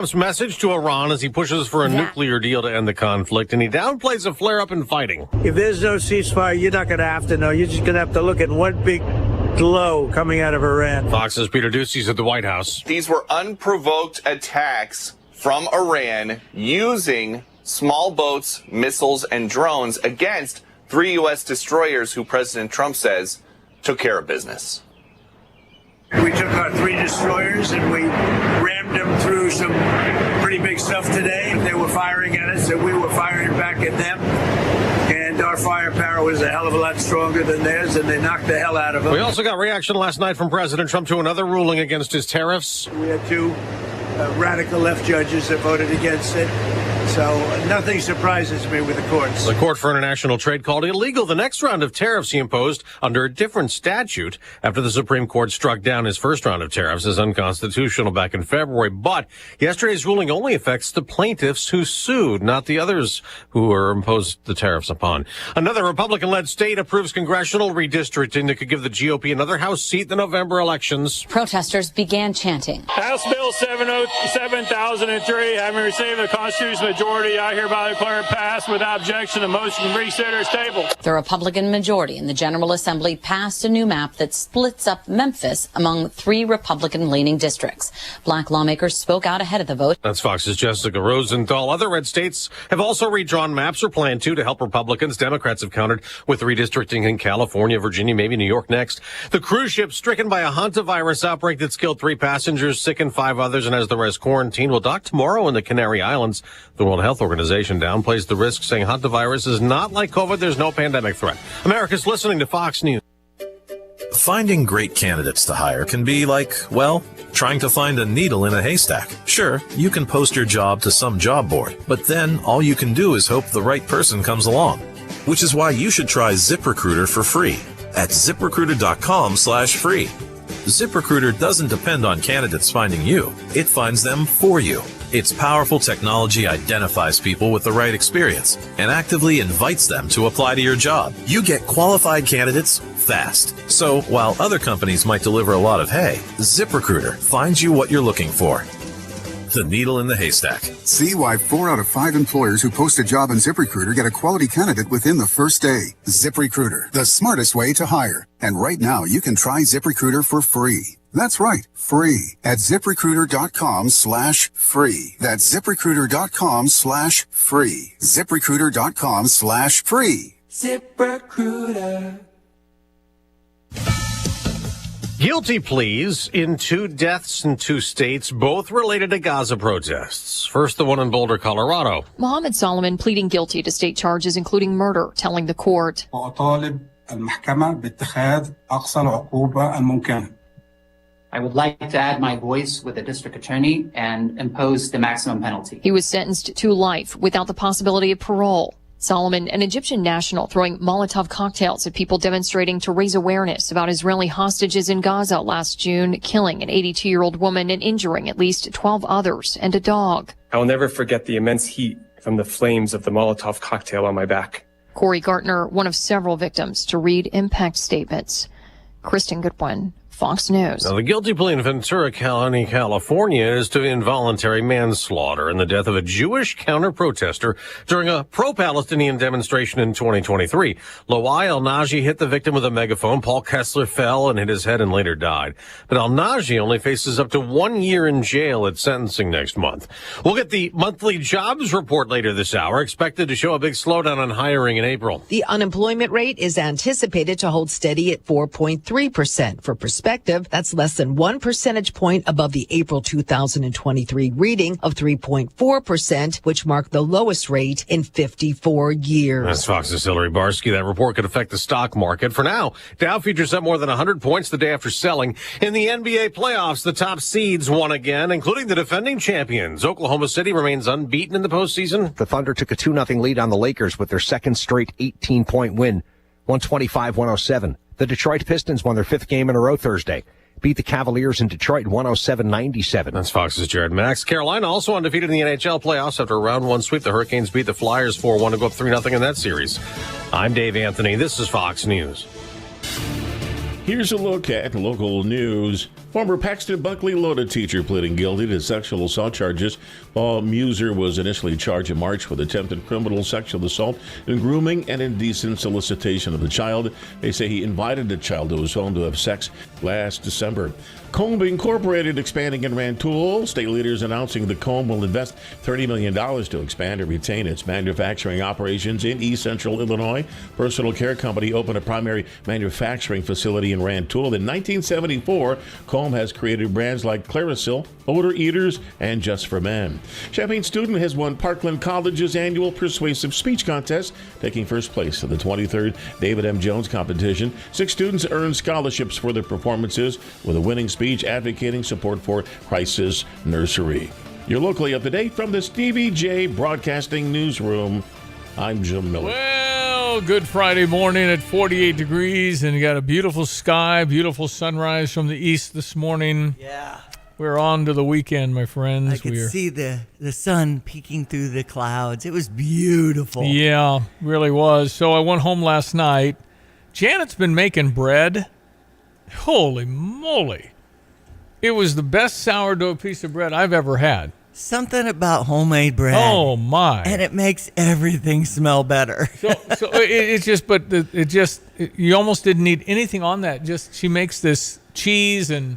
Trump's message to Iran as he pushes for a nuclear deal to end the conflict, and he downplays a flare-up in fighting. If there's no ceasefire, you're not going to have to know. You're just going to have to look at one big glow coming out of Iran. Fox's Peter Doocy's at the White House. These were unprovoked attacks from Iran using small boats, missiles, and drones against 3 U.S. destroyers who President Trump says took care of business. We took our 3 destroyers and we rammed them through some pretty big stuff today. They were firing at us and we were firing back at them. And our firepower was a hell of a lot stronger than theirs, and they knocked the hell out of them. We also got reaction last night from President Trump to another ruling against his tariffs. We had 2 radical left judges that voted against it. So nothing surprises me with the courts. The Court for International Trade called illegal the next round of tariffs he imposed under a different statute after the Supreme Court struck down his first round of tariffs as unconstitutional back in February. But yesterday's ruling only affects the plaintiffs who sued, not the others who were imposed the tariffs upon. Another Republican-led state approves congressional redistricting that could give the GOP another House seat in the November elections. Protesters began chanting. House Bill 7003, having received the constitutional majority, I hereby declare it passed without objection. The motion to reconsider is tabled. The Republican majority in the General Assembly passed a new map that splits up Memphis among 3 Republican-leaning districts. Black lawmakers spoke out ahead of the vote. That's Fox's Jessica Rosenthal. Other red states have also redrawn maps or plan to help Republicans. Democrats have countered with redistricting in California, Virginia, maybe New York next. The cruise ship stricken by a hantavirus outbreak that's killed 3 passengers, sickened 5 others, and has the rest quarantined will dock tomorrow in the Canary Islands. The World Health Organization downplays the risk, saying hantavirus is not like COVID. There's no pandemic threat. America's listening to Fox News. Finding great candidates to hire can be like, well, trying to find a needle in a haystack. Sure, you can post your job to some job board, but then all you can do is hope the right person comes along. Which is why you should try ZipRecruiter for free at ZipRecruiter.com/free. ZipRecruiter doesn't depend on candidates finding you. It finds them for you. Its powerful technology identifies people with the right experience and actively invites them to apply to your job. You get qualified candidates fast. So while other companies might deliver a lot of hay, ZipRecruiter finds you what you're looking for. The needle in the haystack. See why 4 out of 5 employers who post a job on ZipRecruiter get a quality candidate within the first day. ZipRecruiter, the smartest way to hire. And right now, you can try ZipRecruiter for free. That's right, free at ZipRecruiter.com/free. That's ZipRecruiter.com/free. ZipRecruiter.com/free. ZipRecruiter. Guilty pleas in 2 deaths in 2 states, both related to Gaza protests. First, the one in Boulder, Colorado. Mohammed Solomon pleading guilty to state charges, including murder, telling the court. I would like to add my voice with the district attorney and impose the maximum penalty. He was sentenced to life without the possibility of parole. Solomon, an Egyptian national, throwing Molotov cocktails at people demonstrating to raise awareness about Israeli hostages in Gaza last June, killing an 82-year-old woman and injuring at least 12 others and a dog. I will never forget the immense heat from the flames of the Molotov cocktail on my back. Corey Gartner, one of several victims to read impact statements. Kristen Goodwin, Fox News. Now, the guilty plea in Ventura County, California is to involuntary manslaughter in the death of a Jewish counter-protester during a pro-Palestinian demonstration in 2023. Loai El-Naji hit the victim with a megaphone. Paul Kessler fell and hit his head and later died. But El-Naji only faces up to 1 year in jail at sentencing next month. We'll get the monthly jobs report later this hour, expected to show a big slowdown in hiring in April. The unemployment rate is anticipated to hold steady at 4.3%. For perspective, that's less than 1 percentage point above the April 2023 reading of 3.4%, which marked the lowest rate in 54 years. That's Fox's Hillary Barsky. That report could affect the stock market. For now, Dow futures up more than 100 points the day after selling. In the NBA playoffs, the top seeds won again, including the defending champions. Oklahoma City remains unbeaten in the postseason. The Thunder took a 2-0 lead on the Lakers with their second straight 18-point win, 125-107. The Detroit Pistons won their 5th game in a row Thursday. Beat the Cavaliers in Detroit 107-97. That's Fox's Jared Max. Carolina also undefeated in the NHL playoffs after a round 1 sweep. The Hurricanes beat the Flyers 4-1 to go up 3-0 in that series. I'm Dave Anthony. This is Fox News. Here's a look at local news. Former Paxton Buckley Loda teacher pleading guilty to sexual assault charges. Paul Muser was initially charged in March with attempted criminal sexual assault and grooming and indecent solicitation of the child. They say he invited the child to his home to have sex last December. Comb Incorporated expanding in Rantoul. State leaders announcing the Comb will invest $30 million to expand and retain its manufacturing operations in East Central Illinois. Personal care company opened a primary manufacturing facility in Rantoul. In 1974, Comb has created brands like Clarisil, Odor Eaters, and Just for Men. Champaign student has won Parkland College's annual persuasive speech contest, taking first place in the 23rd David M. Jones competition. 6 students earned scholarships for their performances, with a winning speech advocating support for Crisis Nursery. You're locally up to date from the Stevie J Broadcasting Newsroom. I'm Jim Miller. Well, good Friday morning at 48 degrees, and you got a beautiful sky, beautiful sunrise from the east this morning. Yeah. We're on to the weekend, my friends. I could see the sun peeking through the clouds. It was beautiful. Yeah, really was. So I went home last night. Janet's been making bread. Holy moly. It was the best sourdough piece of bread I've ever had. Something about homemade bread. Oh, my. And it makes everything smell better. You almost didn't need anything on that. Just, she makes this cheese and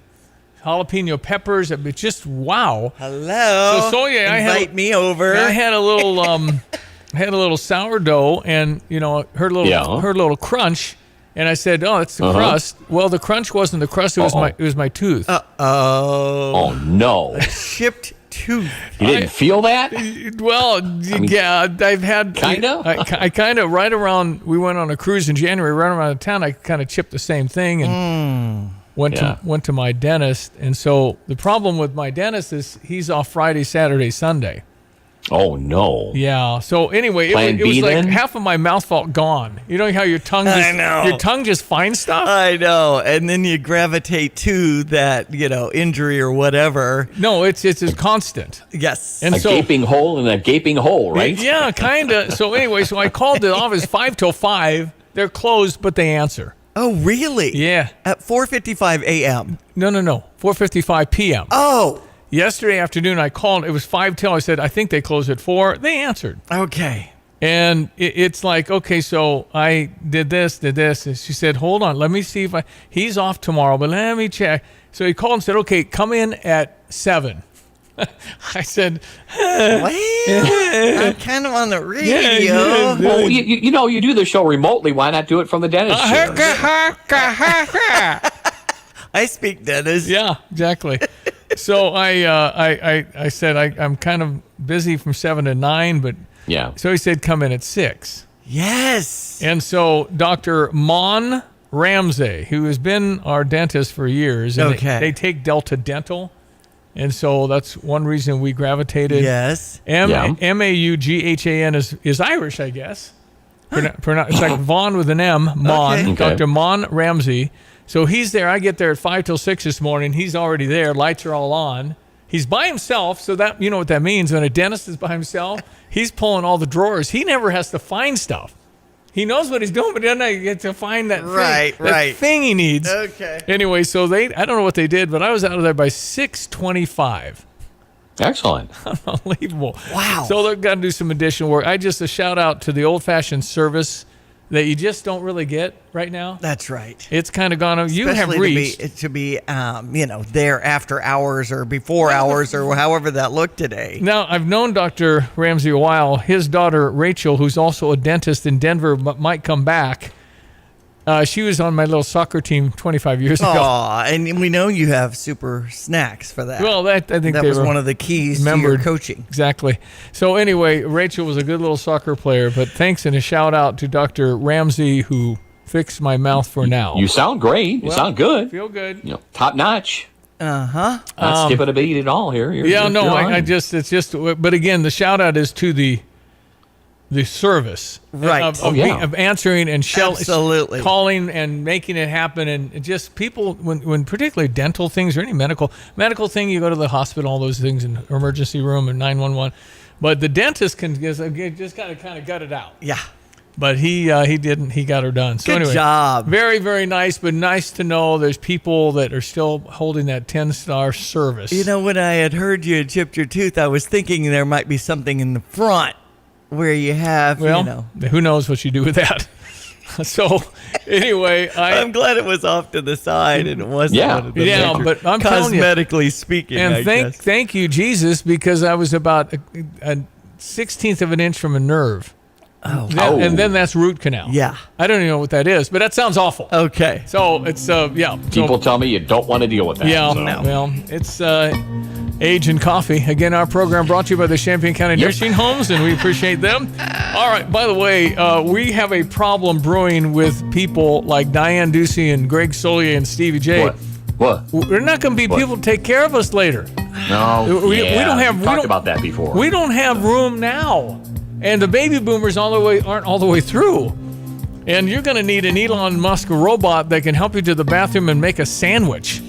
jalapeno peppers. It's just wow. Hello. So yeah, invite me over. I had a little sourdough, and her little crunch. And I said, "Oh, it's the crust." Well, the crunch wasn't the crust; it was my tooth. Oh no! A chipped tooth. You didn't feel that? Well, I've had kind of. I kind of right around. We went on a cruise in January. Right around town, I kind of chipped the same thing and went to my dentist. And so the problem with my dentist is he's off Friday, Saturday, Sunday. Oh no! Yeah. So anyway, it was like half of my mouth felt gone. You know how your tongue just finds stuff. I know, and then you gravitate to that injury or whatever. No, it's constant. Yes. And gaping hole in a gaping hole, right? Yeah, kind of. So anyway, I called the office 5 till 5. They're closed, but they answer. Oh, really? Yeah. At 4:55 a.m. No. 4:55 p.m. Oh. Yesterday afternoon, I called. It was 5 till. I said, I think they close at 4. They answered. Okay. And it's like, okay, so I did this. And she said, hold on. Let me see if he's off tomorrow, but let me check. So he called and said, okay, come in at 7. I said, I'm kind of on the radio. Yeah. Well, you do the show remotely. Why not do it from the dentist chair? I speak dentist. Yeah, exactly. So I said I'm kind of busy from 7 to 9, but yeah. So he said come in at 6. Yes. And so Dr. Mon Ramsey, who has been our dentist for years, and they take Delta Dental, and so that's one reason we gravitated. Yes. Maughan is Irish, I guess. It's like Vaughn with an M. Mon. Okay. Dr. Mon Ramsey. So he's there. I get there at 5 till 6 this morning. He's already there. Lights are all on. He's by himself, so that you know what that means. When a dentist is by himself, he's pulling all the drawers. He never has to find stuff. He knows what he's doing, but then I get to find that thing he needs. Okay. Anyway, so I don't know what they did, but I was out of there by 6:25. Excellent. Unbelievable. Wow. So they've got to do some additional work. A shout out to the old-fashioned service that you just don't really get right now. That's right. It's kind of gone. You have reached to be there after hours or before hours or however that looked today. Now I've known Dr. Ramsey a while. His daughter Rachel, who's also a dentist in Denver, might come back. She was on my little soccer team 25 years ago. Aw, and we know you have super snacks for that. Well, I think that was one of the keys to your coaching. Exactly. So anyway, Rachel was a good little soccer player, but thanks and a shout out to Dr. Ramsey who fixed my mouth for now. You sound great. You sound good. Feel good. Top notch. Uh-huh. Not skipping a beat at all here. But again, the shout out is to the service of answering and calling and making it happen, and just people when particularly dental things or any medical thing, you go to the hospital, all those things in emergency room and 911, but the dentist can just got to kind of gut it out. Yeah. But he didn't. He got her done. So Good anyway, job. Very, very nice, but nice to know there's people that are still holding that 10-star service. You know, when I had heard you had chipped your tooth, I was thinking there might be something in the front where you have, well, who knows what you do with that. So anyway, I'm glad it was off to the side and it wasn't. Yeah, but I'm telling you, cosmetically speaking. And thank you, Jesus, because I was about a 16th of an inch from a nerve. And then that's root canal. Yeah. I don't even know what that is, but that sounds awful. Okay. So it's, yeah. People tell me you don't want to deal with that. Yeah, well, it's Age and Coffee. Again, our program brought to you by the Champaign County Nursing Homes, and we appreciate them. All right, by the way, we have a problem brewing with people like Diane Ducey and Greg Solier and Stevie J. What? We're not going to be people to take care of us later. No. We don't have. We talked about that before. We don't have room now. And the baby boomers aren't all the way through. And you're going to need an Elon Musk robot that can help you to the bathroom and make a sandwich.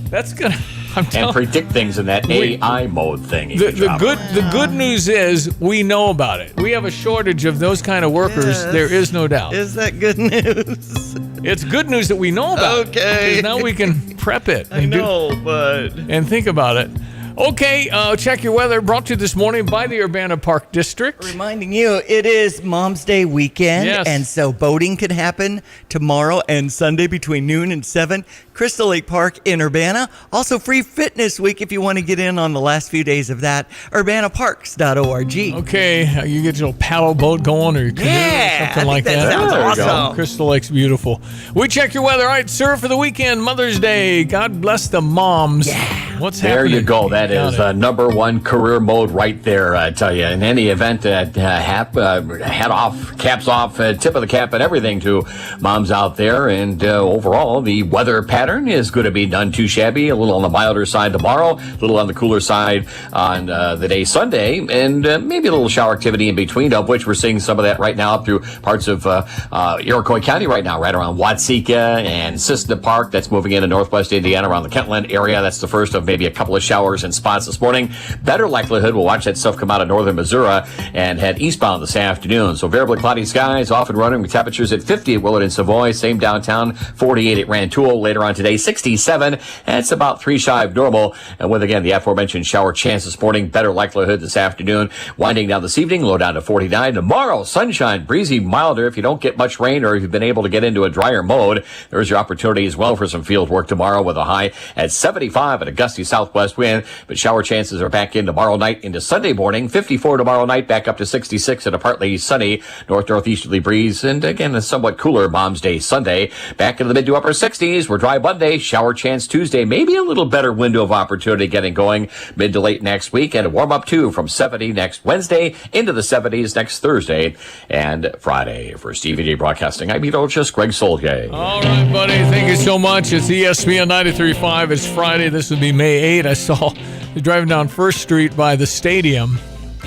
That's going to... And predict things in that AI mode thing. The good news is we know about it. We have a shortage of those kind of workers. Yes. There is no doubt. Is that good news? It's good news that we know about it. Okay. Because now we can prep it. And think about it. Okay, check your weather. Brought to you this morning by the Urbana Park District. Reminding you, it is Mom's Day weekend, and so boating can happen tomorrow and Sunday between noon and 7. Crystal Lake Park in Urbana. Also free fitness week if you want to get in on the last few days of that. UrbanaParks.org. Okay, you get your paddle boat going or your canoe or something like that. Sounds awesome. Crystal Lake's beautiful. We check your weather. All right, sir, for the weekend, Mother's Day. God bless the moms. Yeah. What's there happening? You go. That is number one career mode right there, I tell you. In any event, hat off, caps off, tip of the cap and everything to moms out there. And overall, the weather pattern is going to be none too shabby. A little on the milder side tomorrow, a little on the cooler side on the day Sunday, and maybe a little shower activity in between, of which we're seeing some of that right now up through parts of Iroquois County right now, right around Watseka and Cissna Park. That's moving into northwest Indiana around the Kentland area. That's the first of maybe a couple of showers and spots this morning. Better likelihood we'll watch that stuff come out of northern Missouri and head eastbound this afternoon. So variably cloudy skies, off and running with temperatures at 50 at Willard and Savoy, same downtown, 48 at Rantoul. Later on today, 67. That's about 3 shy of normal. And with, again, the aforementioned shower chance this morning, better likelihood this afternoon. Winding down this evening, low down to 49. Tomorrow, sunshine, breezy, milder. If you don't get much rain or if you've been able to get into a drier mode, there's your opportunity as well for some field work tomorrow with a high at 75 and a gusty southwest wind. But shower chances are back in tomorrow night into Sunday morning. 54 tomorrow night, back up to 66 and a partly sunny north-northeasterly breeze. And again, a somewhat cooler Mom's Day Sunday. Back into the mid to upper 60s. We're dry Monday, shower chance Tuesday. Maybe a little better window of opportunity getting going mid to late next week. And a warm up too from 70 next Wednesday into the 70s next Thursday and Friday. For Stevie J Broadcasting, I'm meteorologist Greg Solgay. All right, buddy. Thank you so much. It's ESPN 93.5. It's Friday. This would be May 8. I saw you driving down First Street by the stadium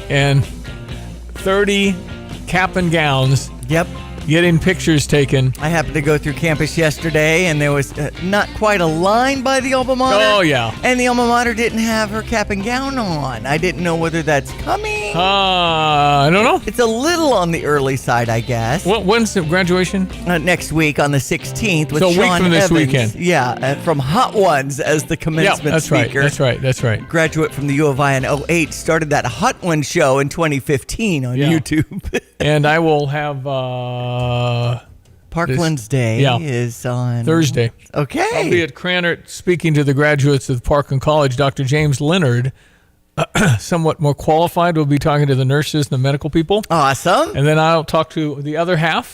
and 30 cap and gowns. Yep. Getting pictures taken. I happened to go through campus yesterday, and there was not quite a line by the alma mater. Oh, yeah. And the alma mater didn't have her cap and gown on. I didn't know whether that's coming. I don't know. It's a little on the early side, I guess. When's the graduation? Next week on the 16th with so Sean a week from this Evans. weekend. Yeah, from Hot Ones as the commencement speaker. That's right. Graduate from the U of I in 08. Started that Hot Ones show in 2015 on YouTube. And I will have... Parkland's Day is on Thursday. Okay. I'll be at Krannert speaking to the graduates of Parkland College. Dr. James Leonard, somewhat more qualified, will be talking to the nurses and the medical people. Awesome. And then I'll talk to the other half.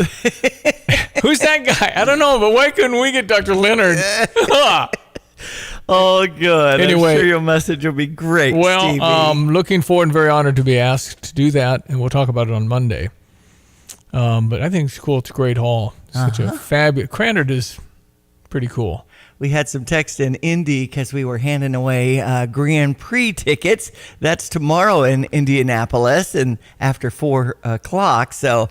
Who's that guy? I don't know, but why couldn't we get Dr. Leonard? Oh, good. Anyway, I'm sure your message will be great, well, looking forward and very honored to be asked to do that, and we'll talk about it on Monday. But I think it's cool. It's a great hall. Such a fabulous... Krannert is pretty cool. We had some text in Indy because we were handing away Grand Prix tickets. That's tomorrow in Indianapolis and after 4 o'clock. So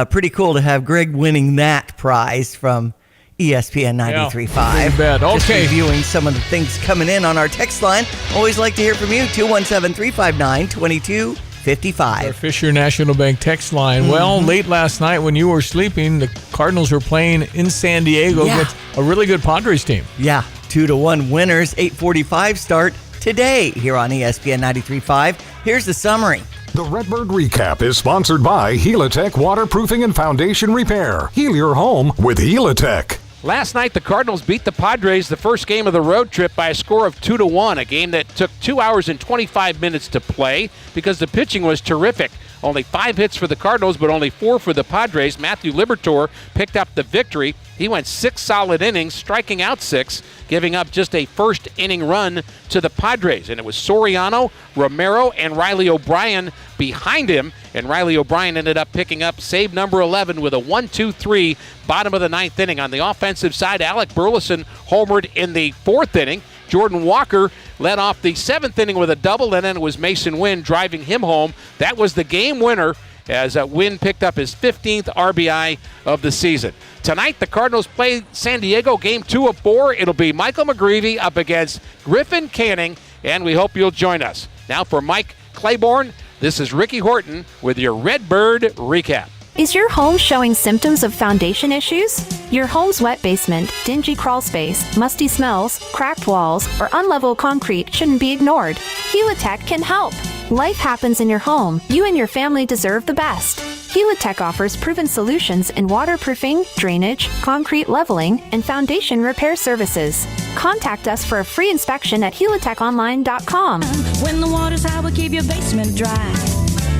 pretty cool to have Greg winning that prize from ESPN 93.5. You bet. Okay. Just reviewing some of the things coming in on our text line. Always like to hear from you. 217-359-2255. 855. Our Fisher National Bank text line. Well, late last night when you were sleeping, the Cardinals were playing in San Diego against a really good Padres team. Yeah, 2-1 winners, 8:45 start today here on ESPN 93.5. Here's the summary. The Redbird Recap is sponsored by Helitech Waterproofing and Foundation Repair. Heal your home with Helitech. Last night, the Cardinals beat the Padres the first game of the road trip by a score of 2-1, a game that took 2 hours and 25 minutes to play because the pitching was terrific. Only 5 hits for the Cardinals, but only 4 for the Padres. Matthew Liberatore picked up the victory. He went 6 solid innings, striking out 6, giving up just a first-inning run to the Padres. And it was Soriano, Romero, and Riley O'Brien behind him. And Riley O'Brien ended up picking up save number 11 with a 1-2-3 bottom of the 9th inning. On the offensive side, Alec Burleson homered in the 4th inning. Jordan Walker led off the 7th inning with a double, and then it was Mason Wynn driving him home. That was the game winner as Wynn picked up his 15th RBI of the season. Tonight, the Cardinals play San Diego, game 2 of 4. It'll be Michael McGreevy up against Griffin Canning, and we hope you'll join us. Now for Mike Claiborne, this is Ricky Horton with your Redbird Recap. Is your home showing symptoms of foundation issues? Your home's wet basement, dingy crawl space, musty smells, cracked walls, or unlevel concrete shouldn't be ignored. Helitech can help. Life happens in your home. You and your family deserve the best. Helitech offers proven solutions in waterproofing, drainage, concrete leveling, and foundation repair services. Contact us for a free inspection at helitechonline.com. When the water's high, we'll keep your basement dry.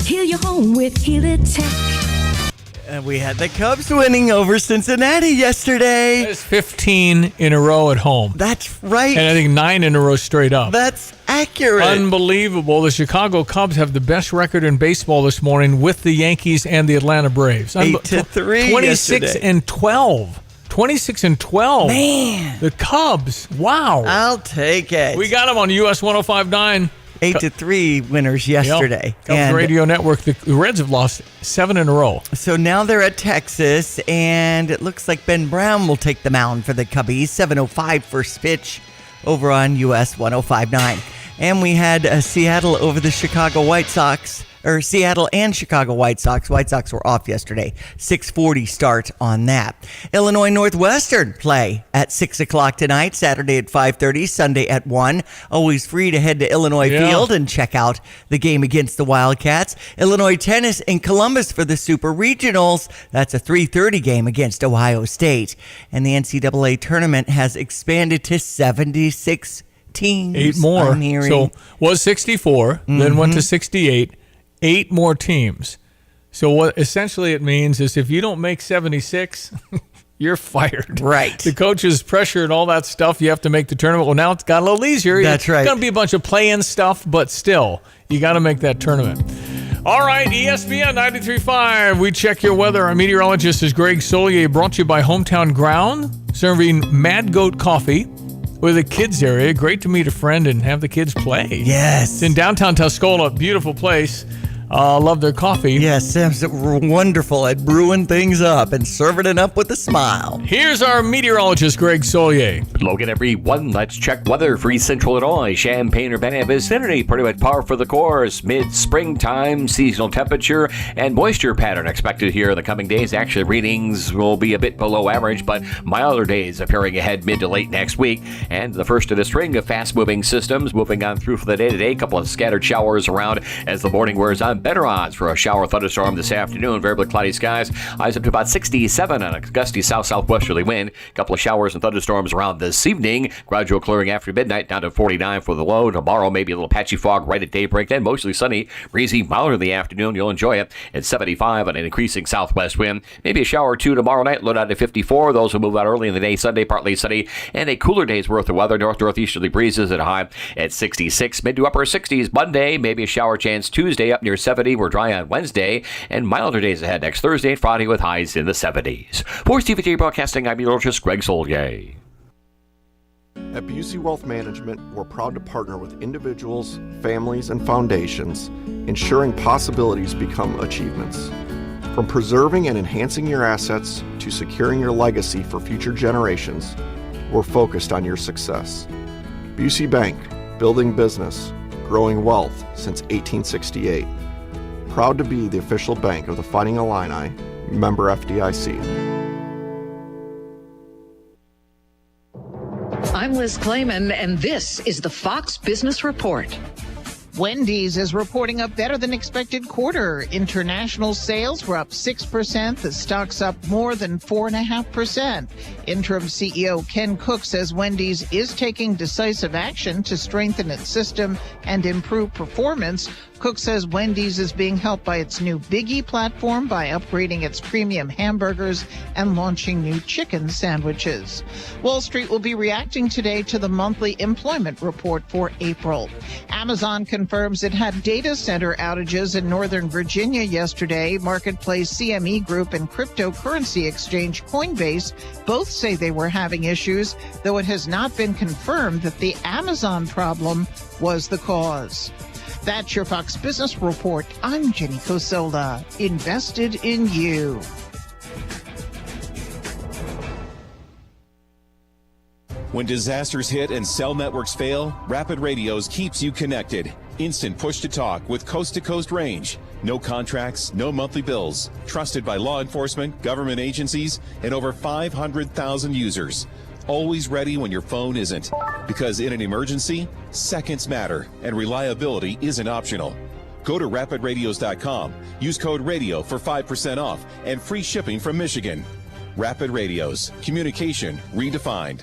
Heal your home with Helitech. And we had the Cubs winning over Cincinnati yesterday. That is 15 in a row at home. That's right. And I think 9 in a row straight up. That's accurate. Unbelievable. The Chicago Cubs have the best record in baseball this morning with the Yankees and the Atlanta Braves. 8-3 26 and 12. 26 and 12. Man. The Cubs. Wow. I'll take it. We got them on US 105.9. 8-3 winners yesterday. Yep. Cubs Radio Network. The Reds have lost 7 in a row. So now they're at Texas, and it looks like Ben Brown will take the mound for the Cubbies. 7:05 first pitch over on US 105.9. And we had Seattle over the Chicago White Sox. Or Seattle and Chicago White Sox. White Sox were off yesterday. 6:40 start on that. Illinois Northwestern play at 6 o'clock tonight, Saturday at 5:30, Sunday at 1. Always free to head to Illinois Field and check out the game against the Wildcats. Illinois Tennis in Columbus for the Super Regionals. That's a 3:30 game against Ohio State. And the NCAA tournament has expanded to 76 teams. 8 more. So was 64, then went to 68. 8 more teams. So what essentially it means is if you don't make 76, you're fired. Right. The coaches pressure and all that stuff. You have to make the tournament. Well, now it's got a little easier. That's right. It's going to be a bunch of play-in stuff, but still, you got to make that tournament. All right, ESPN 93.5. We check your weather. Our meteorologist is Greg Solier, brought to you by Hometown Ground, serving Mad Goat Coffee with a kids area. Great to meet a friend and have the kids play. Yes. It's in downtown Tuscola. Beautiful place. Love their coffee. Yes, Sam's wonderful at brewing things up and serving it up with a smile. Here's our meteorologist, Greg Solier. Logan, everyone, let's check weather for East Central Illinois. Champaign, Urbana vicinity, pretty much par for the course. Mid-springtime, seasonal temperature and moisture pattern expected here in the coming days. Actually, readings will be a bit below average, but milder days appearing ahead mid to late next week. And the first of the string of fast-moving systems moving on through for the day today. A couple of scattered showers around as the morning wears on. Better odds for a shower thunderstorm this afternoon. Variably cloudy skies. Highs up to about 67 on a gusty south-southwesterly wind. A couple of showers and thunderstorms around this evening. Gradual clearing after midnight down to 49 for the low. Tomorrow maybe a little patchy fog right at daybreak. Then mostly sunny, breezy, milder in the afternoon. You'll enjoy it at 75 on an increasing southwest wind. Maybe a shower or two tomorrow night. Low down to 54. Those will move out early in the day. Sunday partly sunny and a cooler day's worth of weather. Northeasterly breezes at a high at 66. Mid to upper 60s Monday. Maybe a shower chance Tuesday up near 70. We're dry on Wednesday, and milder days ahead next Thursday and Friday with highs in the 70s. For CVT Broadcasting, I'm meteorologist Greg Solier. At Busey Wealth Management, we're proud to partner with individuals, families, and foundations, ensuring possibilities become achievements. From preserving and enhancing your assets to securing your legacy for future generations, we're focused on your success. Busey Bank, building business, growing wealth since 1868. Proud to be the official bank of the Fighting Illini, member FDIC. I'm Liz Clayman, and this is the Fox Business Report. Wendy's is reporting a better than expected quarter. International sales were up 6%. The stock's up more than 4.5%. Interim CEO Ken Cook says Wendy's is taking decisive action to strengthen its system and improve performance. Cook says Wendy's is being helped by its new Biggie platform by upgrading its premium hamburgers and launching new chicken sandwiches. Wall Street will be reacting today to the monthly employment report for April. Amazon confirms it had data center outages in Northern Virginia yesterday. Marketplace CME Group and cryptocurrency exchange Coinbase both say they were having issues, though it has not been confirmed that the Amazon problem was the cause. That's your Fox Business Report. I'm Jenny Cosola. Invested in you. When disasters hit and cell networks fail, Rapid Radios keeps you connected. Instant push-to-talk with coast-to-coast range. No contracts, no monthly bills. Trusted by law enforcement, government agencies, and over 500,000 users. Always ready when your phone isn't. Because in an emergency, seconds matter, and reliability isn't optional. Go to rapidradios.com. Use code RADIO for 5% off and free shipping from Michigan. Rapid Radios. Communication redefined.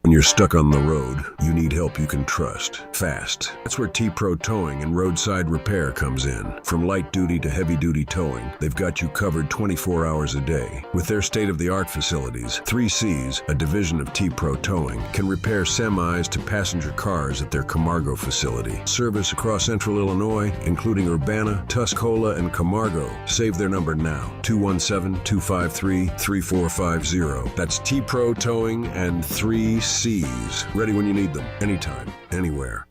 When you're stuck on the road, you need help you can trust, fast. That's where T-Pro Towing and Roadside Repair comes in. From light duty to heavy duty towing, they've got you covered 24 hours a day. With their state-of-the-art facilities, 3Cs, a division of T-Pro Towing, can repair semis to passenger cars at their Camargo facility. Service across central Illinois, including Urbana, Tuscola, and Camargo. Save their number now, 217-253-3450. That's T-Pro Towing and 3Cs. Ready when you need them, anytime, anywhere.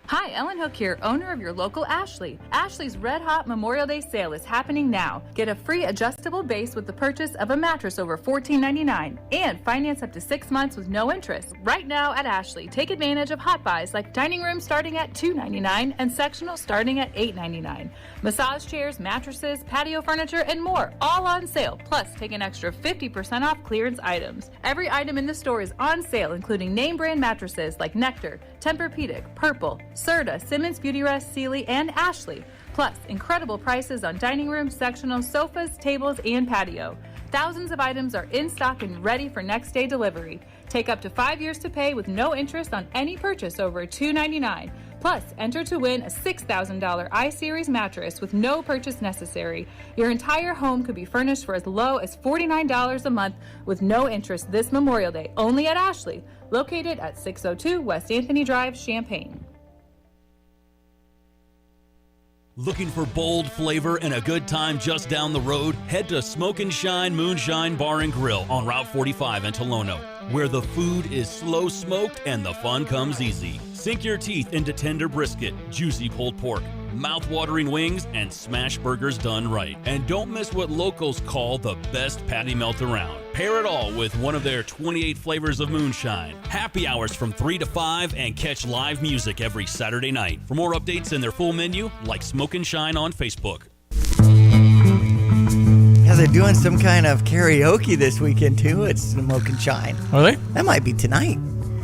Hi, Ellen Hook here, owner of your local Ashley. Ashley's Red Hot Memorial Day sale is happening now. Get a free adjustable base with the purchase of a mattress over $14.99 and finance up to 6 months with no interest. Right now at Ashley, take advantage of hot buys like dining room starting at $2.99 and sectional starting at $8.99. Massage chairs, mattresses, patio furniture, and more, all on sale. Plus, take an extra 50% off clearance items. Every item in the store is on sale, including name brand mattresses like Nectar, Tempur-Pedic, Purple, Serta, Simmons Beautyrest, Sealy, and Ashley. Plus, incredible prices on dining room, sectional, sofas, tables, and patio. Thousands of items are in stock and ready for next day delivery. Take up to 5 years to pay with no interest on any purchase over $299. Plus, enter to win a $6,000 iSeries mattress with no purchase necessary. Your entire home could be furnished for as low as $49 a month with no interest this Memorial Day, only at Ashley, located at 602 West Anthony Drive, Champaign. Looking for bold flavor and a good time just down the road? Head to Smoke and Shine Moonshine Bar and Grill on Route 45 in Tolono, where the food is slow smoked and the fun comes easy. Sink your teeth into tender brisket, juicy pulled pork, mouth-watering wings, and smash burgers done right. And don't miss what locals call the best patty melt around. Pair it all with one of their 28 flavors of moonshine. Happy hours from 3 to 5 and catch live music every Saturday night. For more updates and their full menu, like Smoke and Shine on Facebook. Yeah, they're doing some kind of karaoke this weekend too. It's Smoke and Shine. Are they? That might be tonight.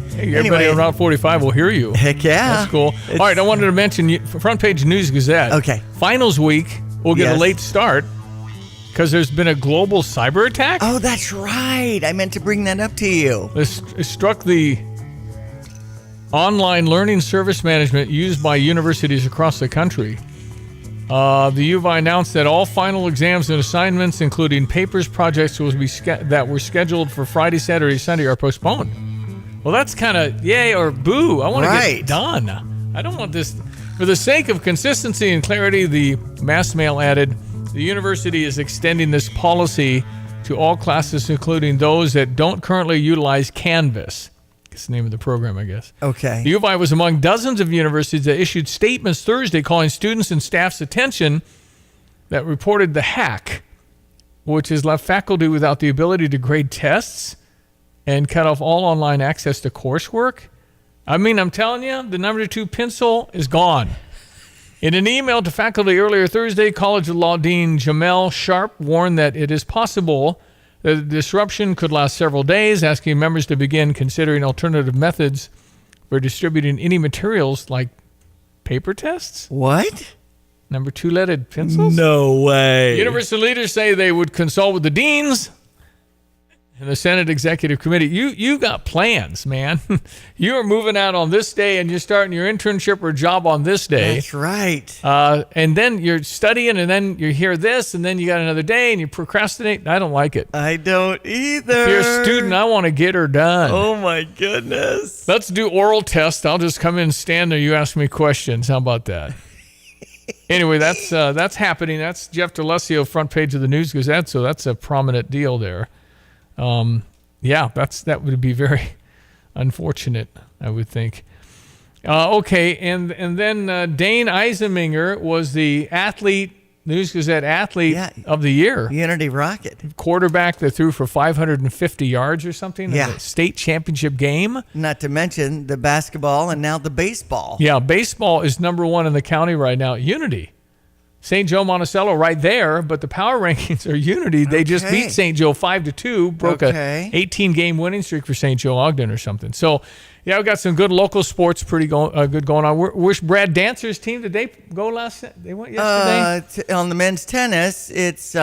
Hey, everybody on Route 45 will hear you. Heck yeah. That's cool. All right, I wanted to mention Front Page News Gazette. Okay. Finals week will get a late start because there's been a global cyber attack. Oh, that's right. I meant to bring that up to you. It struck the online learning service management used by universities across the country. The U of I announced that all final exams and assignments, including papers, projects that were scheduled for Friday, Saturday, Sunday, are postponed. Well, that's kind of yay or boo. I want to get done. I don't want this. For the sake of consistency and clarity, the mass mail added, the university is extending this policy to all classes, including those that don't currently utilize Canvas. It's the name of the program, I guess. Okay. The U of I was among dozens of universities that issued statements Thursday calling students and staff's attention that reported the hack, which has left faculty without the ability to grade tests and cut off all online access to coursework. I mean, I'm telling you, the number 2 pencil is gone. In an email to faculty earlier Thursday, College of Law Dean Jamel Sharp warned that it is possible that the disruption could last several days, asking members to begin considering alternative methods for distributing any materials like paper tests. What? Number 2 leaded pencils? No way. University leaders say they would consult with the deans and the Senate Executive Committee. You got plans, man. You are moving out on this day, and you're starting your internship or job on this day. That's right. And then you're studying, and then you hear this, and then you got another day, and you procrastinate. I don't like it. I don't either. If you're a student, I want to get her done. Oh, my goodness. Let's do oral test. I'll just come in and stand there. You ask me questions. How about that? Anyway, that's happening. That's Jeff D'Alessio, front page of the News Gazette, so that's a prominent deal there. That would be very unfortunate, I would think. Okay, and then Dane Eisenminger was the News Gazette athlete of the year. Unity Rocket. Quarterback that threw for 550 yards or something in the state championship game. Not to mention the basketball and now the baseball. Yeah, baseball is number 1 in the county right now. Unity. St. Joe Monticello right there, but the power rankings are Unity. They just beat St. Joe 5-2, broke a 18-game winning streak for St. Joe Ogden or something. So, yeah, we got some good local sports good going on. Where's Brad Dancer's team? Did they go they went yesterday? On the men's tennis, it's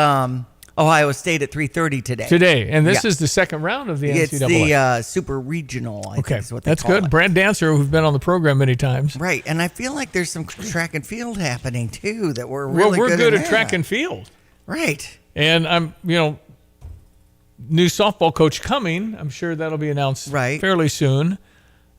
Ohio State at 3:30 today. Today, and this is the second round of the NCAA. It's the super regional, I think is what they That's call good. it. Brad Dancer, who's been on the program many times. Right, and I feel like there's some track and field happening, too, that we're really we're good at at track and field. Right. And I'm, new softball coach coming. I'm sure that'll be announced fairly soon.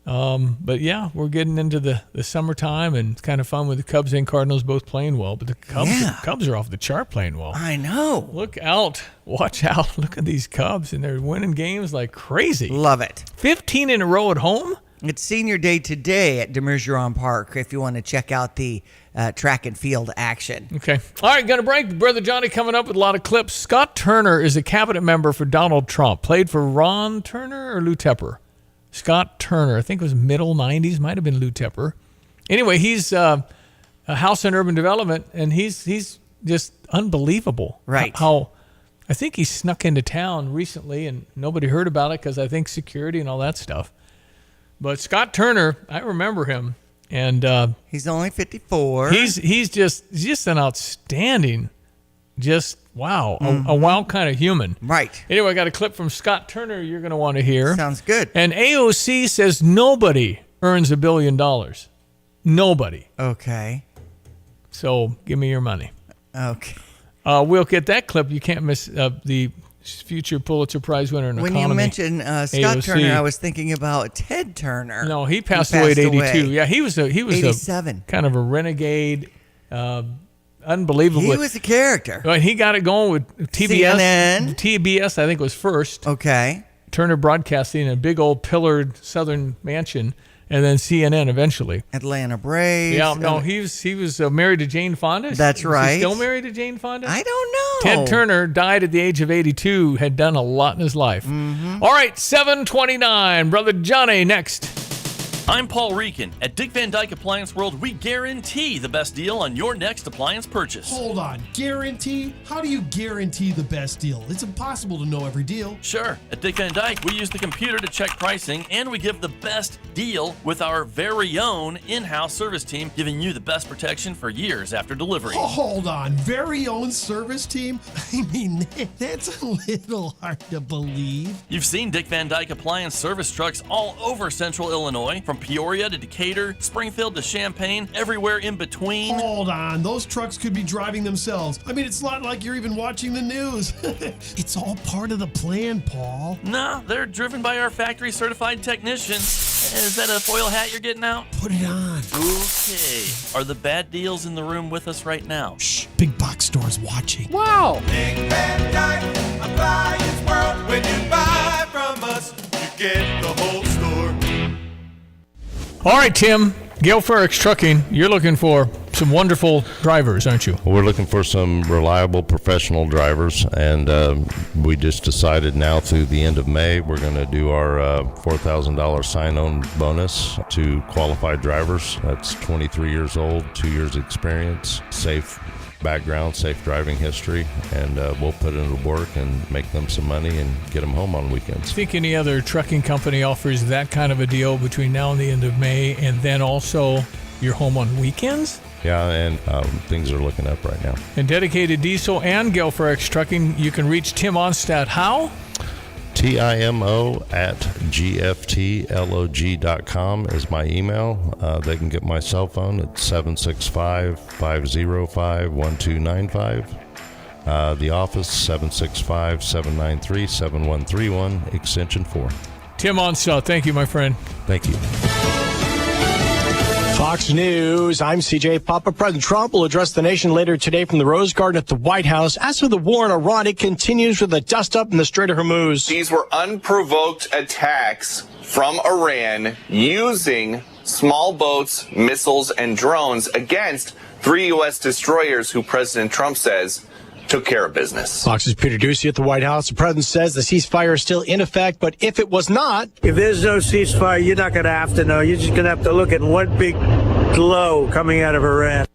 But yeah, we're getting into the summertime, and it's kind of fun with the Cubs and Cardinals both playing well. But the Cubs are off the chart playing well. I know. Look out. Watch out. Look at these Cubs, and they're winning games like crazy. Love it. 15 in a row at home. It's senior day today at Demergeron Park if you want to check out the track and field action. Okay. All right, got a break. Brother Johnny coming up with a lot of clips. Scott Turner is a cabinet member for Donald Trump. Played for Ron Turner or Lou Tepper? Scott Turner, I think it was middle 90s, might have been Lou Tepper. Anyway, he's a House and Urban Development, and he's just unbelievable. Right. How I think he snuck into town recently, and nobody heard about it because I think security and all that stuff. But Scott Turner, I remember him, and he's only 54. He's just an outstanding, wow, a wild kind of human. Right. Anyway, I got a clip from Scott Turner you're going to want to hear. Sounds good. And AOC says nobody earns $1 billion. Nobody. Okay. So give me your money. Okay. We'll get that clip. You can't miss the future Pulitzer Prize winner in when economy. When you mentioned Scott AOC. Turner, I was thinking about Ted Turner. No, he passed away at 82. Away. Yeah, he was 87. Kind of a renegade. Unbelievable. He was a character. But he got it going with TBS. CNN. TBS, I think, was first. Okay. Turner Broadcasting, a big old pillared southern mansion, and then CNN eventually. Atlanta Braves. Yeah, no, he was married to Jane Fonda. That's right. Is he still married to Jane Fonda? I don't know. Ted Turner died at the age of 82, had done a lot in his life. Mm-hmm. All right, 7:29. Brother Johnny, next. I'm Paul Reekin. At Dick Van Dyke Appliance World, we guarantee the best deal on your next appliance purchase. Hold on, guarantee? How do you guarantee the best deal? It's impossible to know every deal. Sure. At Dick Van Dyke, we use the computer to check pricing, and we give the best deal with our very own in-house service team, giving you the best protection for years after delivery. Oh, hold on, very own service team? I mean, that's a little hard to believe. You've seen Dick Van Dyke Appliance service trucks all over Central Illinois, from Peoria to Decatur, Springfield to Champaign, everywhere in between. Hold on, those trucks could be driving themselves. I mean, it's not like you're even watching the news. It's all part of the plan, Paul. Nah, they're driven by our factory certified technicians. Is that a foil hat you're getting out? Put it on. Okay. Are the bad deals in the room with us right now? Shh, big box store's watching. Wow. Big Van Dyke Appliance World. When you buy from us, you get the whole store. All right, Tim, Gale Ferrex Trucking, you're looking for some wonderful drivers, aren't you? We're looking for some reliable professional drivers, and we just decided now through the end of May we're going to do our $4,000 sign-on bonus to qualified drivers. That's 23 years old, 2 years experience, safe background, safe driving history, and we'll put in the work and make them some money and get them home on weekends. Think any other trucking company offers that kind of a deal between now and the end of May, and then also you're home on weekends? Yeah, and things are looking up right now. And dedicated diesel and Gelfrex Trucking, you can reach Tim Onstad. How? TIMO@GFTLOG.com is my email. They can get my cell phone at 765-505-1295. The office, 765-793-7131, extension 4. Tim Onstad, thank you, my friend. Thank you. Fox News, I'm CJ Papa. President Trump will address the nation later today from the Rose Garden at the White House. As for the war in Iran, it continues with the dust-up in the Strait of Hormuz. These were unprovoked attacks from Iran using small boats, missiles, and drones against 3 U.S. destroyers who President Trump says took care of business. Fox's Peter Doocy at the White House. The president says the ceasefire is still in effect, but if it was not... If there's no ceasefire, you're not going to have to know. You're just going to have to look at one big glow coming out of Iran.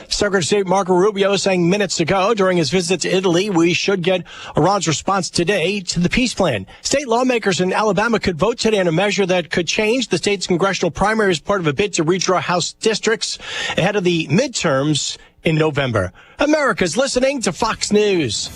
Secretary of State Marco Rubio saying minutes ago during his visit to Italy, we should get Iran's response today to the peace plan. State lawmakers in Alabama could vote today on a measure that could change the state's congressional primary as part of a bid to redraw House districts ahead of the midterms in November. America's listening to Fox News.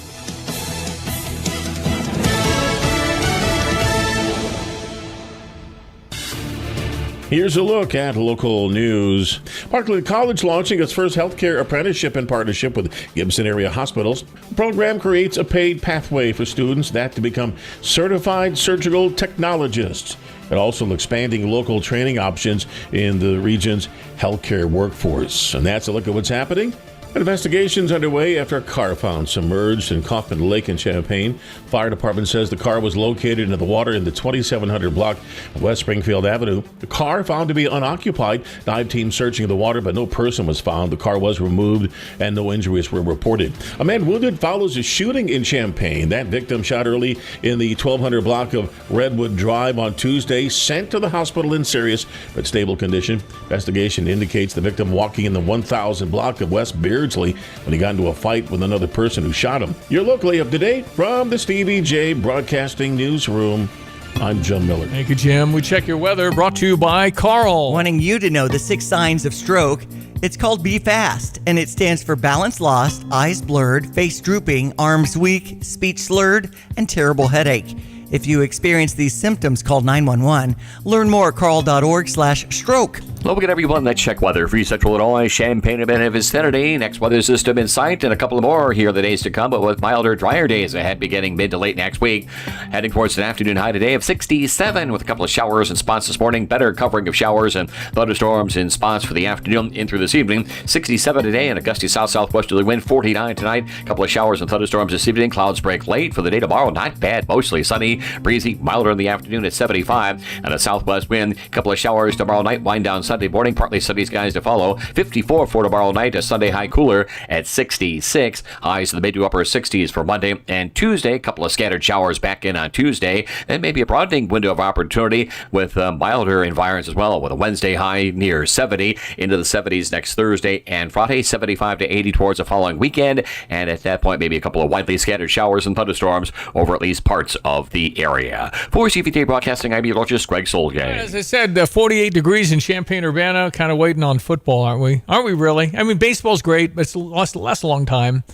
Here's a look at local news. Parkland College launching its first healthcare apprenticeship in partnership with Gibson Area Hospitals. The program creates a paid pathway for students that to become certified surgical technologists. It also expanding local training options in the region's healthcare workforce. And that's a look at what's happening. Investigations underway after a car found submerged in Kaufman Lake in Champaign. Fire department says the car was located in the water in the 2700 block of West Springfield Avenue. The car found to be unoccupied. Dive team searching the water, but no person was found. The car was removed and no injuries were reported. A man wounded follows a shooting in Champaign. That victim shot early in the 1200 block of Redwood Drive on Tuesday, sent to the hospital in serious but stable condition. Investigation indicates the victim walking in the 1000 block of West Beardsley when he got into a fight with another person who shot him. You're locally up to date from the Stevie J Broadcasting Newsroom. I'm Jim Miller. Thank you, Jim. We check your weather brought to you by Carl. Wanting you to know the 6 signs of stroke. It's called Be Fast, and it stands for balance lost, eyes blurred, face drooping, arms weak, speech slurred, and terrible headache. If you experience these symptoms, call 911. Learn more at carl.org/stroke. Look at everyone. Let's check weather. For Central Illinois, Champaign, and in vicinity. Next weather system in sight, and a couple more here the days to come, but with milder, drier days ahead beginning mid to late next week. Heading towards an afternoon high today of 67 with a couple of showers in spots this morning. Better covering of showers and thunderstorms in spots for the afternoon in through this evening. 67 today and a gusty south-southwesterly wind. 49 tonight. A couple of showers and thunderstorms this evening. Clouds break late for the day tomorrow. Not bad. Mostly sunny, breezy, milder in the afternoon at 75. And a southwest wind. A couple of showers tomorrow night. Wind down Sunday morning. Partly sunny skies to follow. 54 for tomorrow night. A Sunday high cooler at 66. Highs in the mid to upper 60s for Monday and Tuesday. A couple of scattered showers back in on Tuesday. Then maybe a broadening window of opportunity with milder environs as well, with a Wednesday high near 70 into the 70s next Thursday and Friday, 75 to 80 towards the following weekend. And at that point, maybe a couple of widely scattered showers and thunderstorms over at least parts of the area. For CVT Broadcasting, I'm meteorologist Greg Solgay. As I said, 48 degrees in Champaign-Urbana. Kind of waiting on football, aren't we? Aren't we really? I mean, baseball's great, but it's lasts a long time.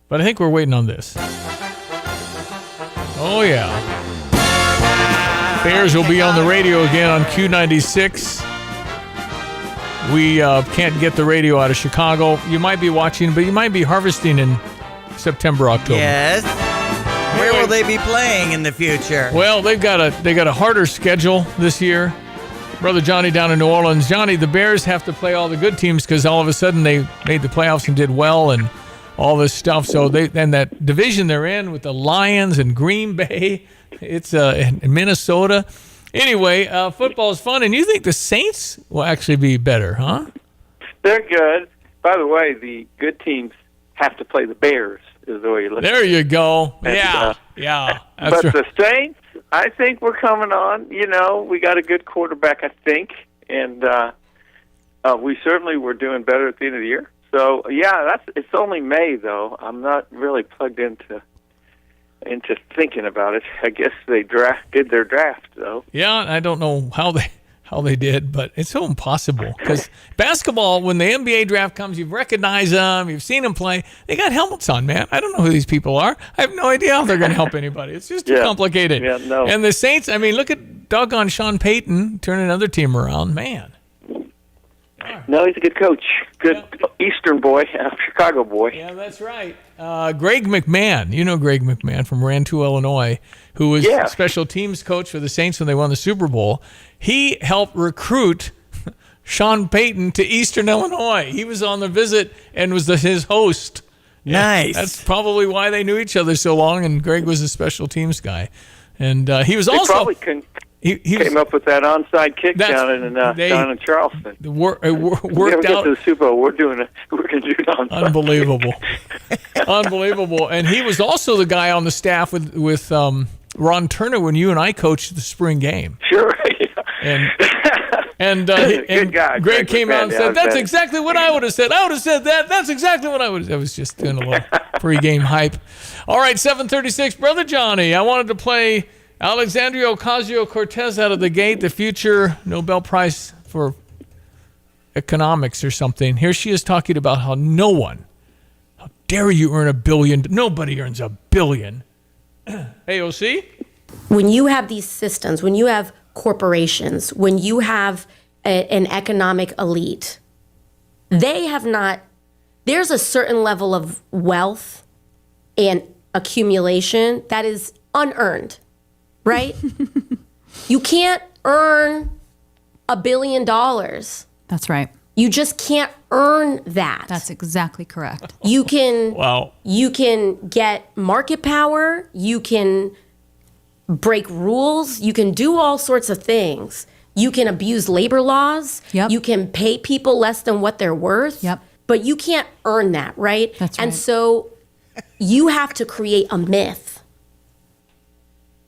But I think we're waiting on this. Oh, yeah. Bears will be on the radio again on Q96. We can't get the radio out of Chicago. You might be watching, but you might be harvesting in September, October. Yes. Where will they be playing in the future? Well, they got a harder schedule this year. Brother Johnny down in New Orleans. Johnny, the Bears have to play all the good teams because all of a sudden they made the playoffs and did well and all this stuff. So then that division they're in with the Lions and Green Bay, it's in Minnesota. Anyway, football is fun, and you think the Saints will actually be better, huh? They're good. by the way, the good teams have to play the Bears, is the way you look at it. There you go. And, yeah. But the Saints, I think we're coming on. You know, we got a good quarterback, I think, and we certainly were doing better at the end of the year. So, yeah, it's only May, though. I'm not really plugged into thinking about it. I guess they did their draft, though. Yeah, I don't know how they did, but it's so impossible because basketball, when the NBA draft comes, you recognize them, you've seen them play. They got helmets on, man. I don't know who these people are. I have no idea how they're going to help anybody. It's just too complicated. Yeah, no. And the Saints, I mean, look at doggone Sean Payton turning another team around, man. No, he's a good coach. Good Eastern boy, Chicago boy. Yeah, that's right. Greg McMahon, you know Greg McMahon from Rantoul, Illinois, who was special teams coach for the Saints when they won the Super Bowl. He helped recruit Sean Payton to Eastern Illinois. He was on the visit and was his host. Nice. That's probably why they knew each other so long, and Greg was a special teams guy. And he was also... He came up with that onside kick down in Charleston. Worked get out to the Super Bowl. We're going to do it onside. Unbelievable. And he was also the guy on the staff with Ron Turner when you and I coached the spring game. Sure. And good guy. Greg came out and said, "That's exactly what I would have said. I would have said that. That's exactly what I would have." I was just doing a little pregame hype. All right, 7:36, Brother Johnny. I wanted to play Alexandria Ocasio-Cortez out of the gate, the future Nobel Prize for economics or something. Here she is talking about how how dare you earn $1 billion? Nobody earns $1 billion. AOC? When you have these systems, when you have corporations, when you have an economic elite, they have not, there's a certain level of wealth and accumulation that is unearned. Right? You can't earn $1 billion. That's right. You just can't earn that. That's exactly correct. You can wow. You can get market power, you can break rules, you can do all sorts of things. You can abuse labor laws, you can pay people less than what they're worth. But you can't earn that, right? That's right. And so you have to create a myth.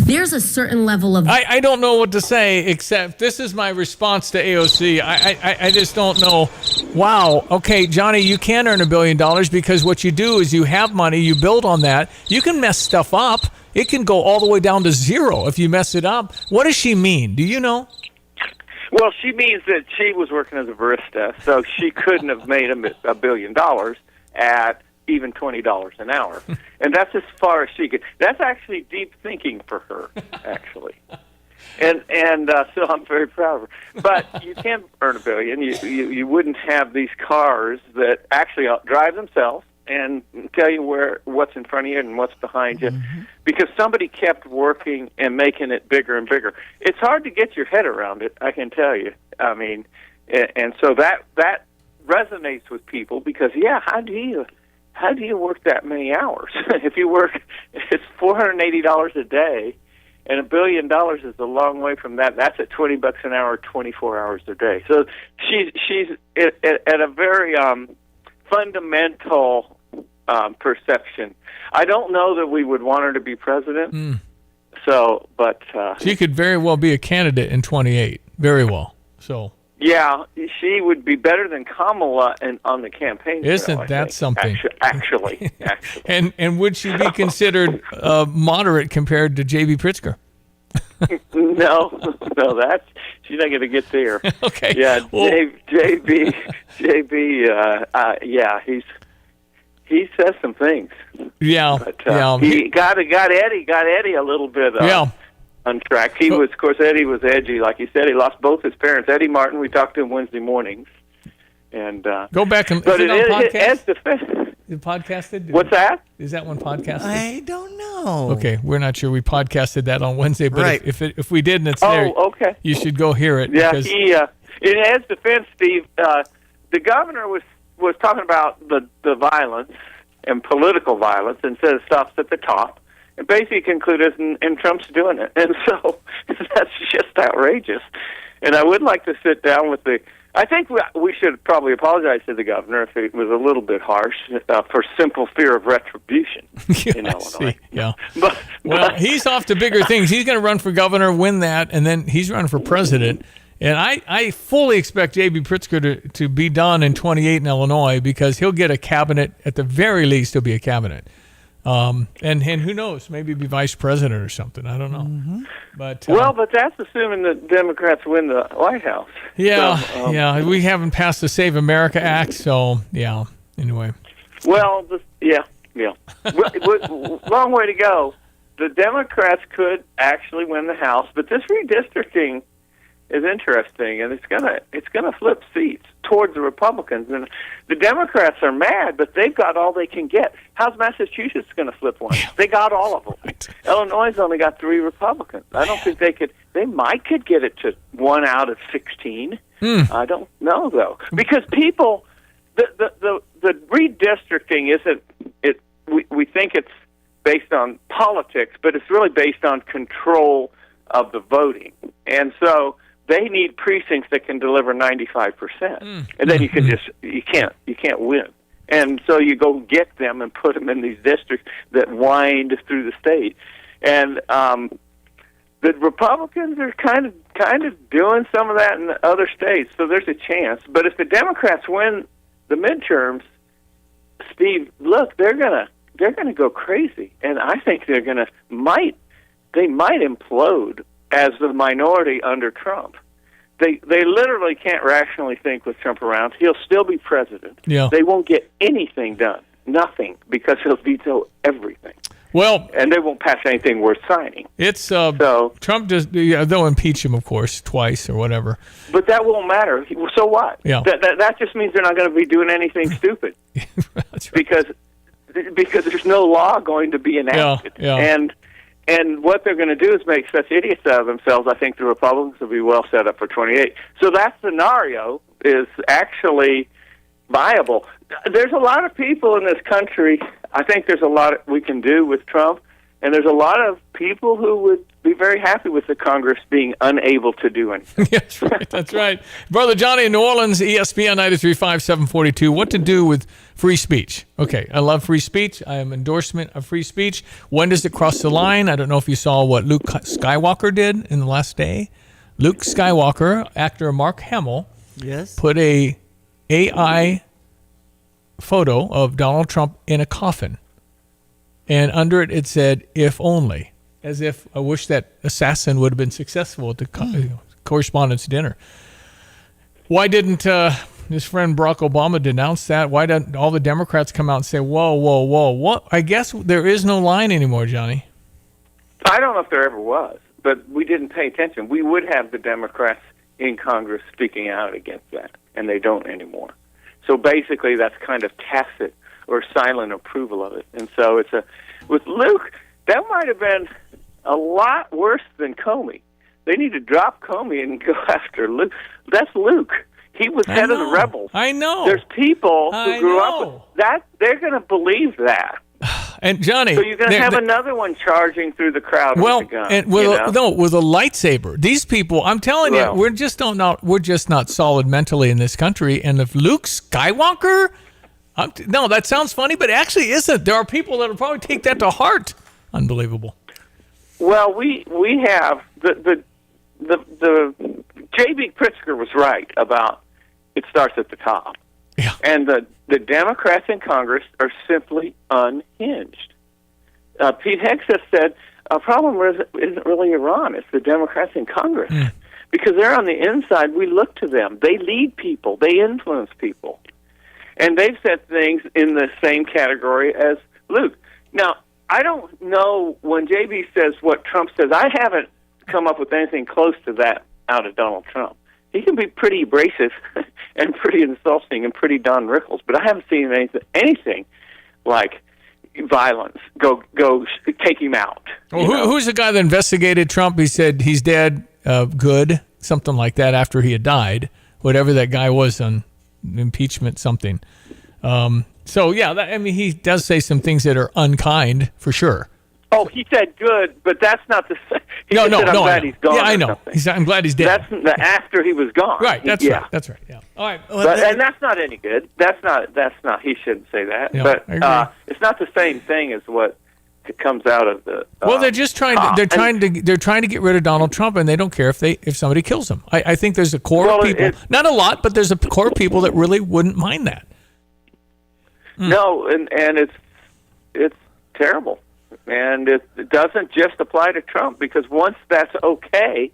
There's a certain level of... I don't know what to say, except this is my response to AOC. I just don't know. Wow. Okay, Johnny, you can earn $1 billion because what you do is you have money, you build on that. You can mess stuff up. It can go all the way down to zero if you mess it up. What does she mean? Do you know? Well, she means that she was working as a barista, so she couldn't have made $1 billion at even $20 an hour. And that's as far as she could. That's actually deep thinking for her, actually. And so I'm very proud of her. But you can't earn $1 billion. You wouldn't have these cars that actually drive themselves and tell you what's in front of you and what's behind you, because somebody kept working and making it bigger and bigger. It's hard to get your head around it, I can tell you. I mean, and so that resonates with people because, how do you work that many hours? If you work, it's $480 a day, and $1 billion is a long way from that. That's at $20 an hour, 24 hours a day. So she's at a very fundamental perception. I don't know that we would want her to be president. So, but she could very well be a candidate in 28. Very well. So. Yeah, she would be better than Kamala on the campaign trail, Isn't that something? Actually. And would she be considered moderate compared to J.B. Pritzker? No, she's not going to get there. Okay. Yeah, well, JB, he says some things. Yeah, but, he got Eddie a little bit. On track. Eddie was edgy. Like you said, he lost both his parents. Eddie Martin, we talked to him Wednesday mornings. And go back and... But is it on podcast? Podcasted? What's that? Is that one podcasted? I don't know. Okay, we're not sure. We podcasted that on Wednesday, but right. if we did and it's there, okay. You should go hear it. Yeah, because... in Ed's defense, Steve, the governor was talking about the violence and political violence and said it stops at the top. And basically concluded, and Trump's doing it. And so that's just outrageous. And I would like to sit down with the I think we should probably apologize to the governor if it was a little bit harsh for simple fear of retribution in Illinois. Yeah. But he's off to bigger things. He's going to run for governor, win that, and then he's running for president. And I fully expect J.B. Pritzker to be done in 28 in Illinois because he'll get a cabinet. At the very least, he'll be a cabinet. And who knows? Maybe be vice president or something. I don't know. Mm-hmm. But but that's assuming that Democrats win the White House. Yeah, So, we haven't passed the Save America Act, so yeah. Anyway. Well, yeah. Long way to go. The Democrats could actually win the House, but this redistricting is interesting, and it's gonna flip seats towards the Republicans. And the Democrats are mad, but they've got all they can get. How's Massachusetts going to flip one? They got all of them. Right. Illinois only got 3 Republicans. I don't think they could. They could get it to 1 out of 16. I don't know though, because people, the redistricting isn't it. We think it's based on politics, but it's really based on control of the voting, and so they need precincts that can deliver 95%, and then you can't win. And so you go get them and put them in these districts that wind through the state. And the Republicans are kind of doing some of that in other states, so there's a chance. But if the Democrats win the midterms, Steve, look, they're gonna go crazy, and I think they might implode as the minority under Trump. They literally can't rationally think with Trump around. He'll still be president. Yeah. They won't get anything done. Nothing, because he'll veto everything. Well, and they won't pass anything worth signing. It's Trump they'll impeach him, of course, twice or whatever. But that won't matter. So what? Yeah. That just means they're not going to be doing anything stupid. That's right. Because there's no law going to be enacted. Yeah. And what they're going to do is make such idiots out of themselves. I think the Republicans will be well set up for 28. So that scenario is actually viable. There's a lot of people in this country. I think there's a lot we can do with Trump, and there's a lot of people who would be very happy with the Congress being unable to do anything. That's right. That's right. Brother Johnny in New Orleans, ESPN 93.5, 742. What to do with free speech? Okay, I love free speech. I am endorsement of free speech. When does it cross the line? I don't know if you saw what Luke Skywalker did in the last day. Luke Skywalker, actor Mark Hamill, put a AI photo of Donald Trump in a coffin. And under it said, "If only." As if I wish that assassin would have been successful at the correspondence dinner. Why didn't his friend Barack Obama denounce that? Why didn't all the Democrats come out and say, whoa, what? I guess there is no line anymore, Johnny. I don't know if there ever was, but we didn't pay attention. We would have the Democrats in Congress speaking out against that, and they don't anymore. So basically that's kind of tacit or silent approval of it. And so with Luke, that might have been a lot worse than Comey. They need to drop Comey and go after Luke. That's Luke. He was head of the rebels. I know. There's people who grew up with that. They're going to believe that. And Johnny, so you're going to have another one charging through the crowd with a gun. And with a lightsaber. These people, I'm telling you, we're just not solid mentally in this country. And if Luke Skywalker, no, that sounds funny, but it actually isn't. There are people that will probably take that to heart. Unbelievable. Well, we have the J.B. Pritzker was right about it starts at the top. Yeah. And the Democrats in Congress are simply unhinged. Pete Hegseth said a problem isn't really Iran, it's the Democrats in Congress. Because they're on the inside, we look to them. They lead people. They influence people. And they've said things in the same category as Luke. Now, I don't know when JB says what Trump says. I haven't come up with anything close to that out of Donald Trump. He can be pretty abrasive and pretty insulting and pretty Don Rickles, but I haven't seen anything like violence. Go take him out. Well, who's the guy that investigated Trump? He said he's dead, good, something like that after he had died, whatever that guy was on impeachment something. So, yeah, he does say some things that are unkind, for sure. Oh, he said good, but that's not the same. He No, just said, I'm glad he's gone. Yeah, I or know. something. I'm glad he's dead. That's after he was gone. Right. That's yeah. right. That's right. Yeah. All right. And that's not any good. That's not. He shouldn't say that. Yeah, but I agree. it's not the same thing as what comes out of the. Well, they're just trying to. They're trying to get rid of Donald Trump, and they don't care if somebody kills him. I think there's a core of people, not a lot, but there's a core of people that really wouldn't mind that. No, and it's terrible, and it doesn't just apply to Trump, because once that's okay,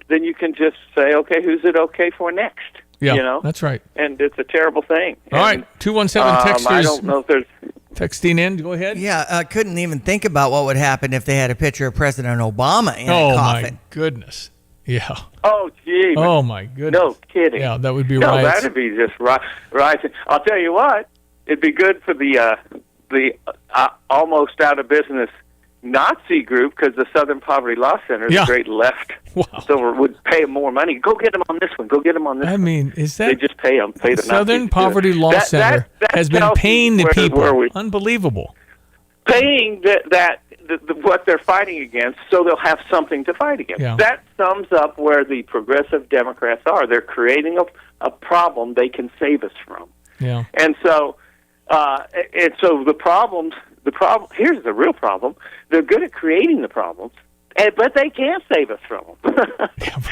then you can just say, okay, who's it okay for next? Yeah, you know, that's right. And it's a terrible thing. All right, 217 texters. I don't know if there's texting in. Go ahead. Yeah, I couldn't even think about what would happen if they had a picture of President Obama in a coffin. My goodness. Yeah. Oh, gee. Oh, my goodness. No kidding. Yeah, that would be no, riots. that'd be just right. I'll tell you what, it'd be good for the almost out of business Nazi group, because the Southern Poverty Law Center is a great left. Wow. So would pay them more money. Go get them on this one. Go get them on this one. I mean, is that... They just pay them. Pay the Southern Nazis Poverty Law Center has been paying the people. Unbelievable. Paying what they're fighting against, so they'll have something to fight against. Yeah. That sums up where the progressive Democrats are. They're creating a problem they can save us from. Yeah. And so the problem. Here's the real problem. They're good at creating the problems, but they can't save us from them.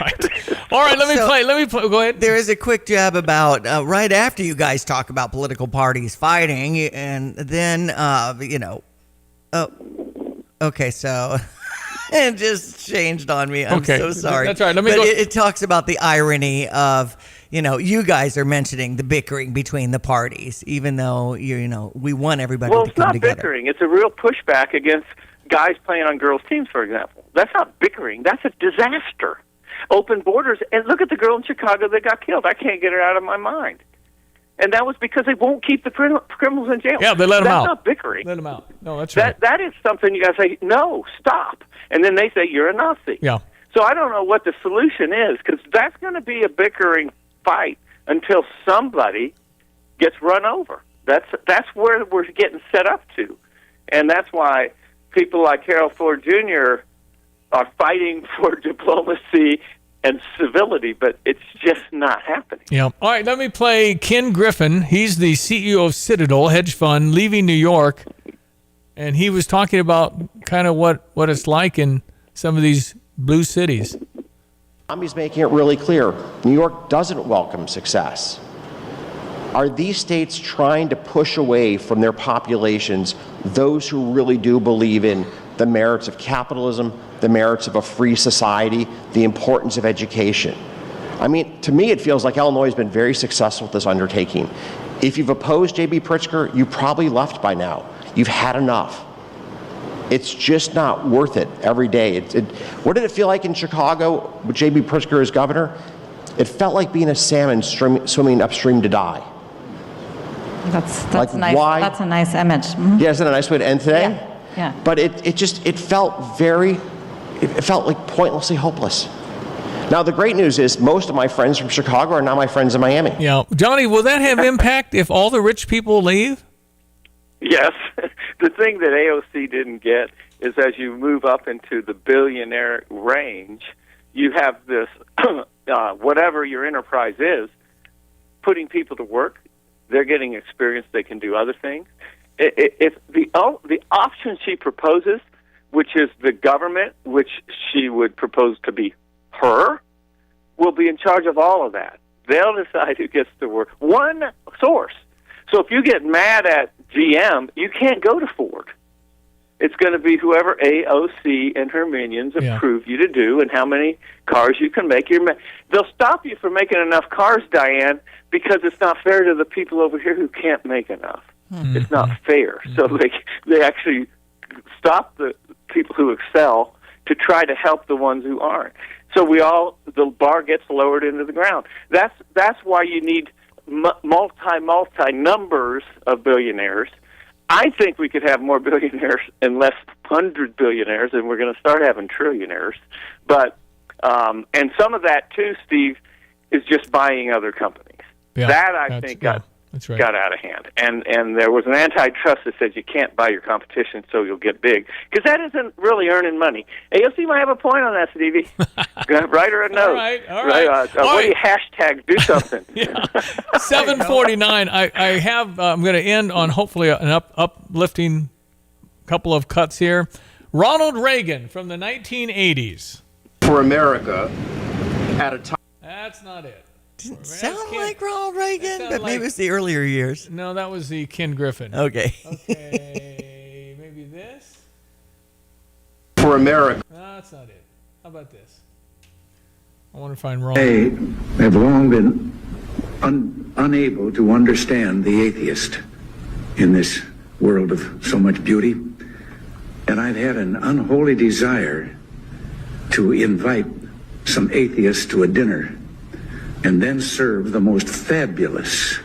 Right. All right, let me play. Go ahead. There is a quick jab about right after you guys talk about political parties fighting, and then okay, so it just changed on me. I'm so sorry. That's right. It talks about the irony of, you guys are mentioning the bickering between the parties, even though we want everybody to come together. Well, it's not bickering. It's a real pushback against guys playing on girls' teams, for example. That's not bickering. That's a disaster. Open borders. And look at the girl in Chicago that got killed. I can't get her out of my mind. And that was because they won't keep the criminals in jail. Yeah, they let them out. That's not bickering. Let them out. No, that's right. That is something you got to say, no, stop. And then they say, you're a Nazi. Yeah. So I don't know what the solution is, because that's going to be a bickering fight until somebody gets run over. That's where we're getting set up to. And that's why people like Harold Ford Jr. are fighting for diplomacy and civility, but it's just not happening. Yeah. All right, let me play Ken Griffin. He's the CEO of Citadel hedge fund, leaving New York, and he was talking about kind of what it's like in some of these blue cities. He's making it really clear. New York doesn't welcome success. Are these states trying to push away from their populations those who really do believe in the merits of capitalism, the merits of a free society, the importance of education? I mean, to me, it feels like Illinois has been very successful with this undertaking. If you've opposed J.B. Pritzker, you probably left by now. You've had enough. It's just not worth it every day. What did it feel like in Chicago with J.B. Pritzker as governor? It felt like being a salmon swimming upstream to die. That's like, nice. Why? That's a nice image. Mm-hmm. Yeah, isn't that a nice way to end today? Yeah. But it felt like pointlessly hopeless. Now, the great news is most of my friends from Chicago are now my friends in Miami. Yeah. Johnny, will that have impact if all the rich people leave? Yes. The thing that AOC didn't get is as you move up into the billionaire range, you have this, whatever your enterprise is, putting people to work. They're getting experience. They can do other things. If the option she proposes, which is the government, which she would propose to be her, will be in charge of all of that. They'll decide who gets to work. One source. So if you get mad at GM, you can't go to Ford. It's going to be whoever AOC and her minions approve you to do and how many cars you can make. They'll stop you from making enough cars, Diane, because it's not fair to the people over here who can't make enough. Mm-hmm. It's not fair. So they actually stop the people who excel to try to help the ones who aren't. So the bar gets lowered into the ground. That's why you need multi numbers of billionaires. I think we could have more billionaires and less 100 billionaires, and we're going to start having trillionaires. But and some of that too, Steve, is just buying other companies. Yeah, that I think got That's right. got out of hand. And there was an antitrust that said you can't buy your competition so you'll get big, because that isn't really earning money. AOC might have a point on that, Stevie. Write her a note. All right. What do you hashtag? Do something. 7:49. I'm going to end on hopefully an uplifting couple of cuts here. Ronald Reagan from the 1980s. For America at a time. That's not it. Didn't sound like Ronald Reagan, but maybe it's the earlier years. No, that was the Ken Griffin. Okay. Okay, maybe this? For America. No, that's not it. How about this? I want to find wrong. They have long been unable to understand the atheist in this world of so much beauty. And I've had an unholy desire to invite some atheists to a dinner and then serve the most fabulous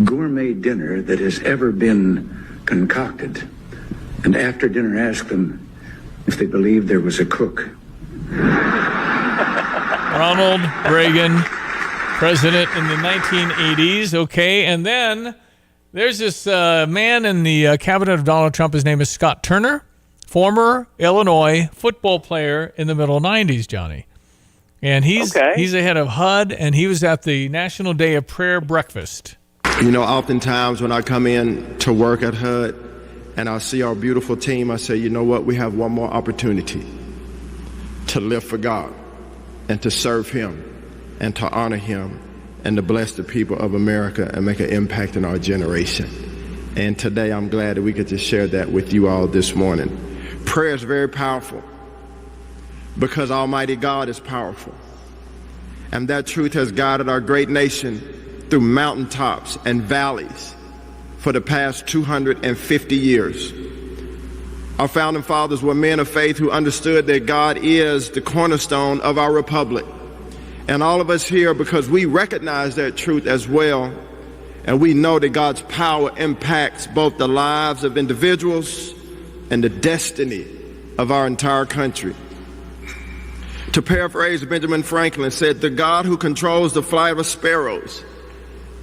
gourmet dinner that has ever been concocted. And after dinner, ask them if they believe there was a crook. Ronald Reagan, president in the 1980s. Okay, and then there's this man in the cabinet of Donald Trump. His name is Scott Turner, former Illinois football player in the middle 90s, Johnny. And he's the head of HUD, and he was at the National Day of Prayer breakfast. You know, oftentimes when I come in to work at HUD and I see our beautiful team, I say, you know what, we have one more opportunity to live for God and to serve Him and to honor Him and to bless the people of America and make an impact in our generation. And today I'm glad that we get to share that with you all this morning. Prayer is very powerful, because Almighty God is powerful. And that truth has guided our great nation through mountaintops and valleys for the past 250 years. Our founding fathers were men of faith who understood that God is the cornerstone of our republic. And all of us here, because we recognize that truth as well, and we know that God's power impacts both the lives of individuals and the destiny of our entire country. To paraphrase Benjamin Franklin, said, the God who controls the flight of sparrows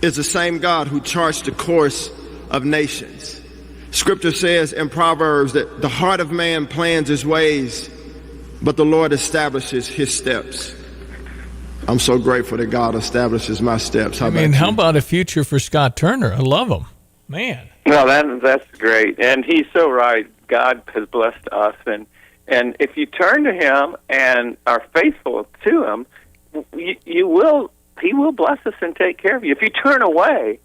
is the same God who charts the course of nations. Scripture says in Proverbs that the heart of man plans his ways, but the Lord establishes his steps. I'm so grateful that God establishes my steps. How about a future for Scott Turner? I love him. Man. No, that's great. And he's so right. God has blessed us, and if you turn to Him and are faithful to Him, He will bless us and take care of you. If you turn away,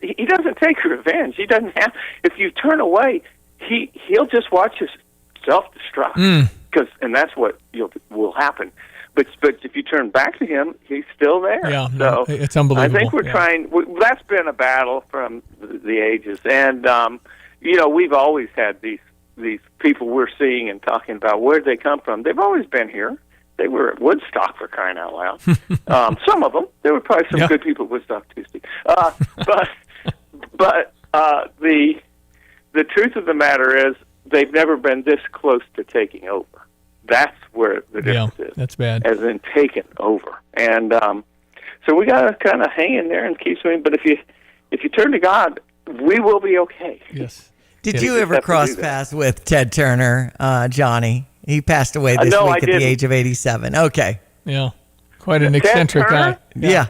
He doesn't take revenge. He doesn't have. If you turn away, He'll just watch you self-destruct. And that's what will happen. But if you turn back to Him, He's still there. Yeah, so it's unbelievable. I think we're trying. That's been a battle from the ages, and we've always had these people we're seeing and talking about. Where'd they come from? They've always been here. They were at Woodstock, for crying out loud. Some of them. There were probably some good people at Woodstock Tuesday. But the truth of the matter is, they've never been this close to taking over. That's where the difference is. That's bad. As in taken over. And so we got to kind of hang in there and keep swimming. But if you turn to God, we will be okay. Yes. Did you ever cross paths with Ted Turner, Johnny? He passed away this week at the age of 87. Okay. Yeah. Quite an eccentric guy. Yeah.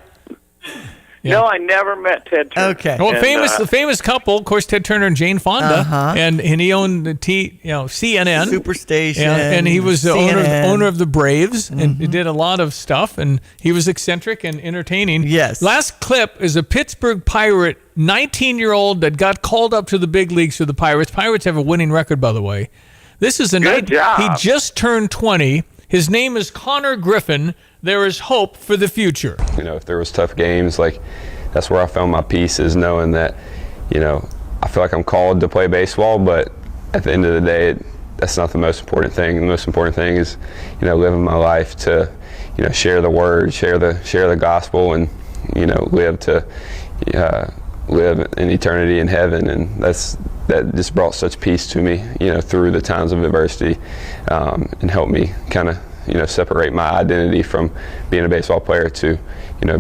No, I never met Ted Turner. Okay. Well, the famous couple, of course, Ted Turner and Jane Fonda, and he owned the CNN Superstation, and he was the owner of the Braves, and he did a lot of stuff, and he was eccentric and entertaining. Yes. Last clip is a Pittsburgh Pirate, 19-year-old that got called up to the big leagues for the Pirates. Pirates have a winning record, by the way. This is Good job. He just turned 20. His name is Connor Griffin. There is hope for the future. If there was tough games, that's where I found my peace, is knowing that, I feel like I'm called to play baseball, but at the end of the day, that's not the most important thing. The most important thing is, living my life to, share the word, share the gospel, and, live to live in eternity in heaven. And that just brought such peace to me, through the times of adversity, and helped me kind of separate my identity from being a baseball player to,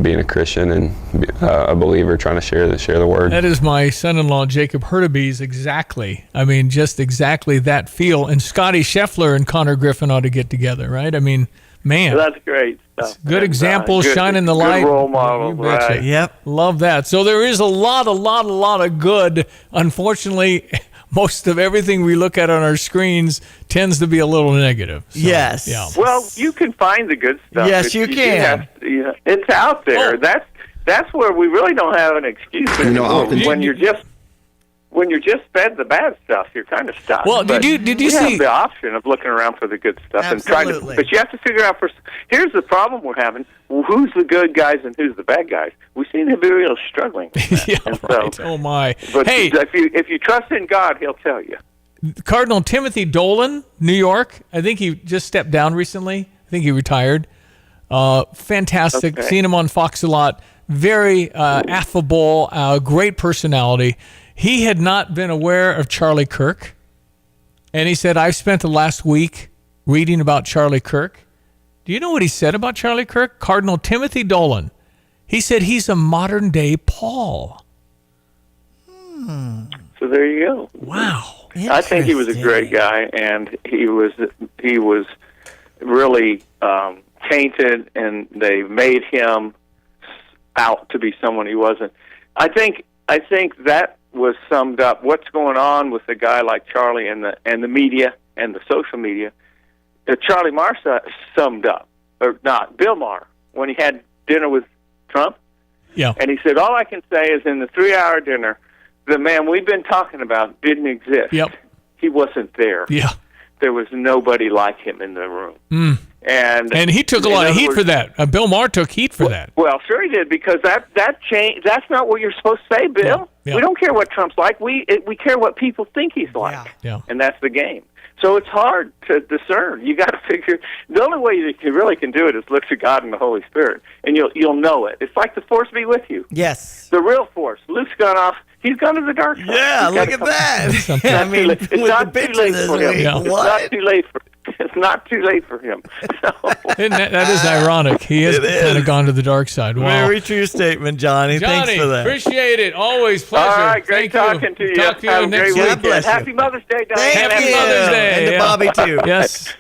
being a Christian and a believer, trying to share the word. That is my son-in-law, Jacob Hurtubise, exactly. I mean, just exactly that feel. And Scotty Scheffler and Connor Griffin ought to get together, right? I mean, man. That's great stuff. Good example, shining the light. Good role model, right? Yep. Love that. So there is a lot of good. Unfortunately, most of everything we look at on our screens tends to be a little negative. So, yes. Yeah. Well, you can find the good stuff. Yes, you can. It's out there. Oh. That's where we really don't have an excuse anymore. When you're just fed the bad stuff, you're kind of stuck. Well, did you we see have the option of looking around for the good stuff and trying to? Absolutely. But you have to figure out first. Here's the problem we're having: who's the good guys and who's the bad guys? We seem to be really struggling. With that. And right. Oh my! But hey, if you trust in God, He'll tell you. Cardinal Timothy Dolan, New York. I think he just stepped down recently. I think he retired. Fantastic. Okay. Seen him on Fox a lot. Very affable, great personality. He had not been aware of Charlie Kirk. And he said, I've spent the last week reading about Charlie Kirk. Do you know what he said about Charlie Kirk? Cardinal Timothy Dolan. He said he's a modern-day Paul. So there you go. Wow. I think he was a great guy, and he was really tainted, and they made him out to be someone he wasn't. I think that was summed up. What's going on with a guy like Charlie and the media and the social media? Charlie Maher summed up, or not, Bill Maher, when he had dinner with Trump. Yeah. And he said, all I can say is in the 3-hour dinner, the man we've been talking about didn't exist. Yep. He wasn't there. Yeah. There was nobody like him in the room. Mm. And he took a lot of heat for that. Bill Maher took heat for that. Well, sure he did, because that change. That's not what you're supposed to say, Bill. Yeah. We don't care what Trump's like. We care what people think he's like. Yeah. And that's the game. So it's hard to discern. You got to figure. The only way you really can do it is look to God and the Holy Spirit, and you'll know it. It's like the Force be with you. Yes. The real Force. Luke's gone off. He's gone to the dark side. Yeah, look at that. I mean, it's with not the too picture late this for him. week. Yeah. It's not too late for. It's not too late for him. Isn't that is ironic. He has kind of gone to the dark side. Wow. Very true statement, Johnny. Thanks for that. Appreciate it. Always pleasure. All right, great talking to you. Talk to you Have a next great week. weekend. Happy Mother's Day, Diane. Happy Mother's Day. And to Bobby, too.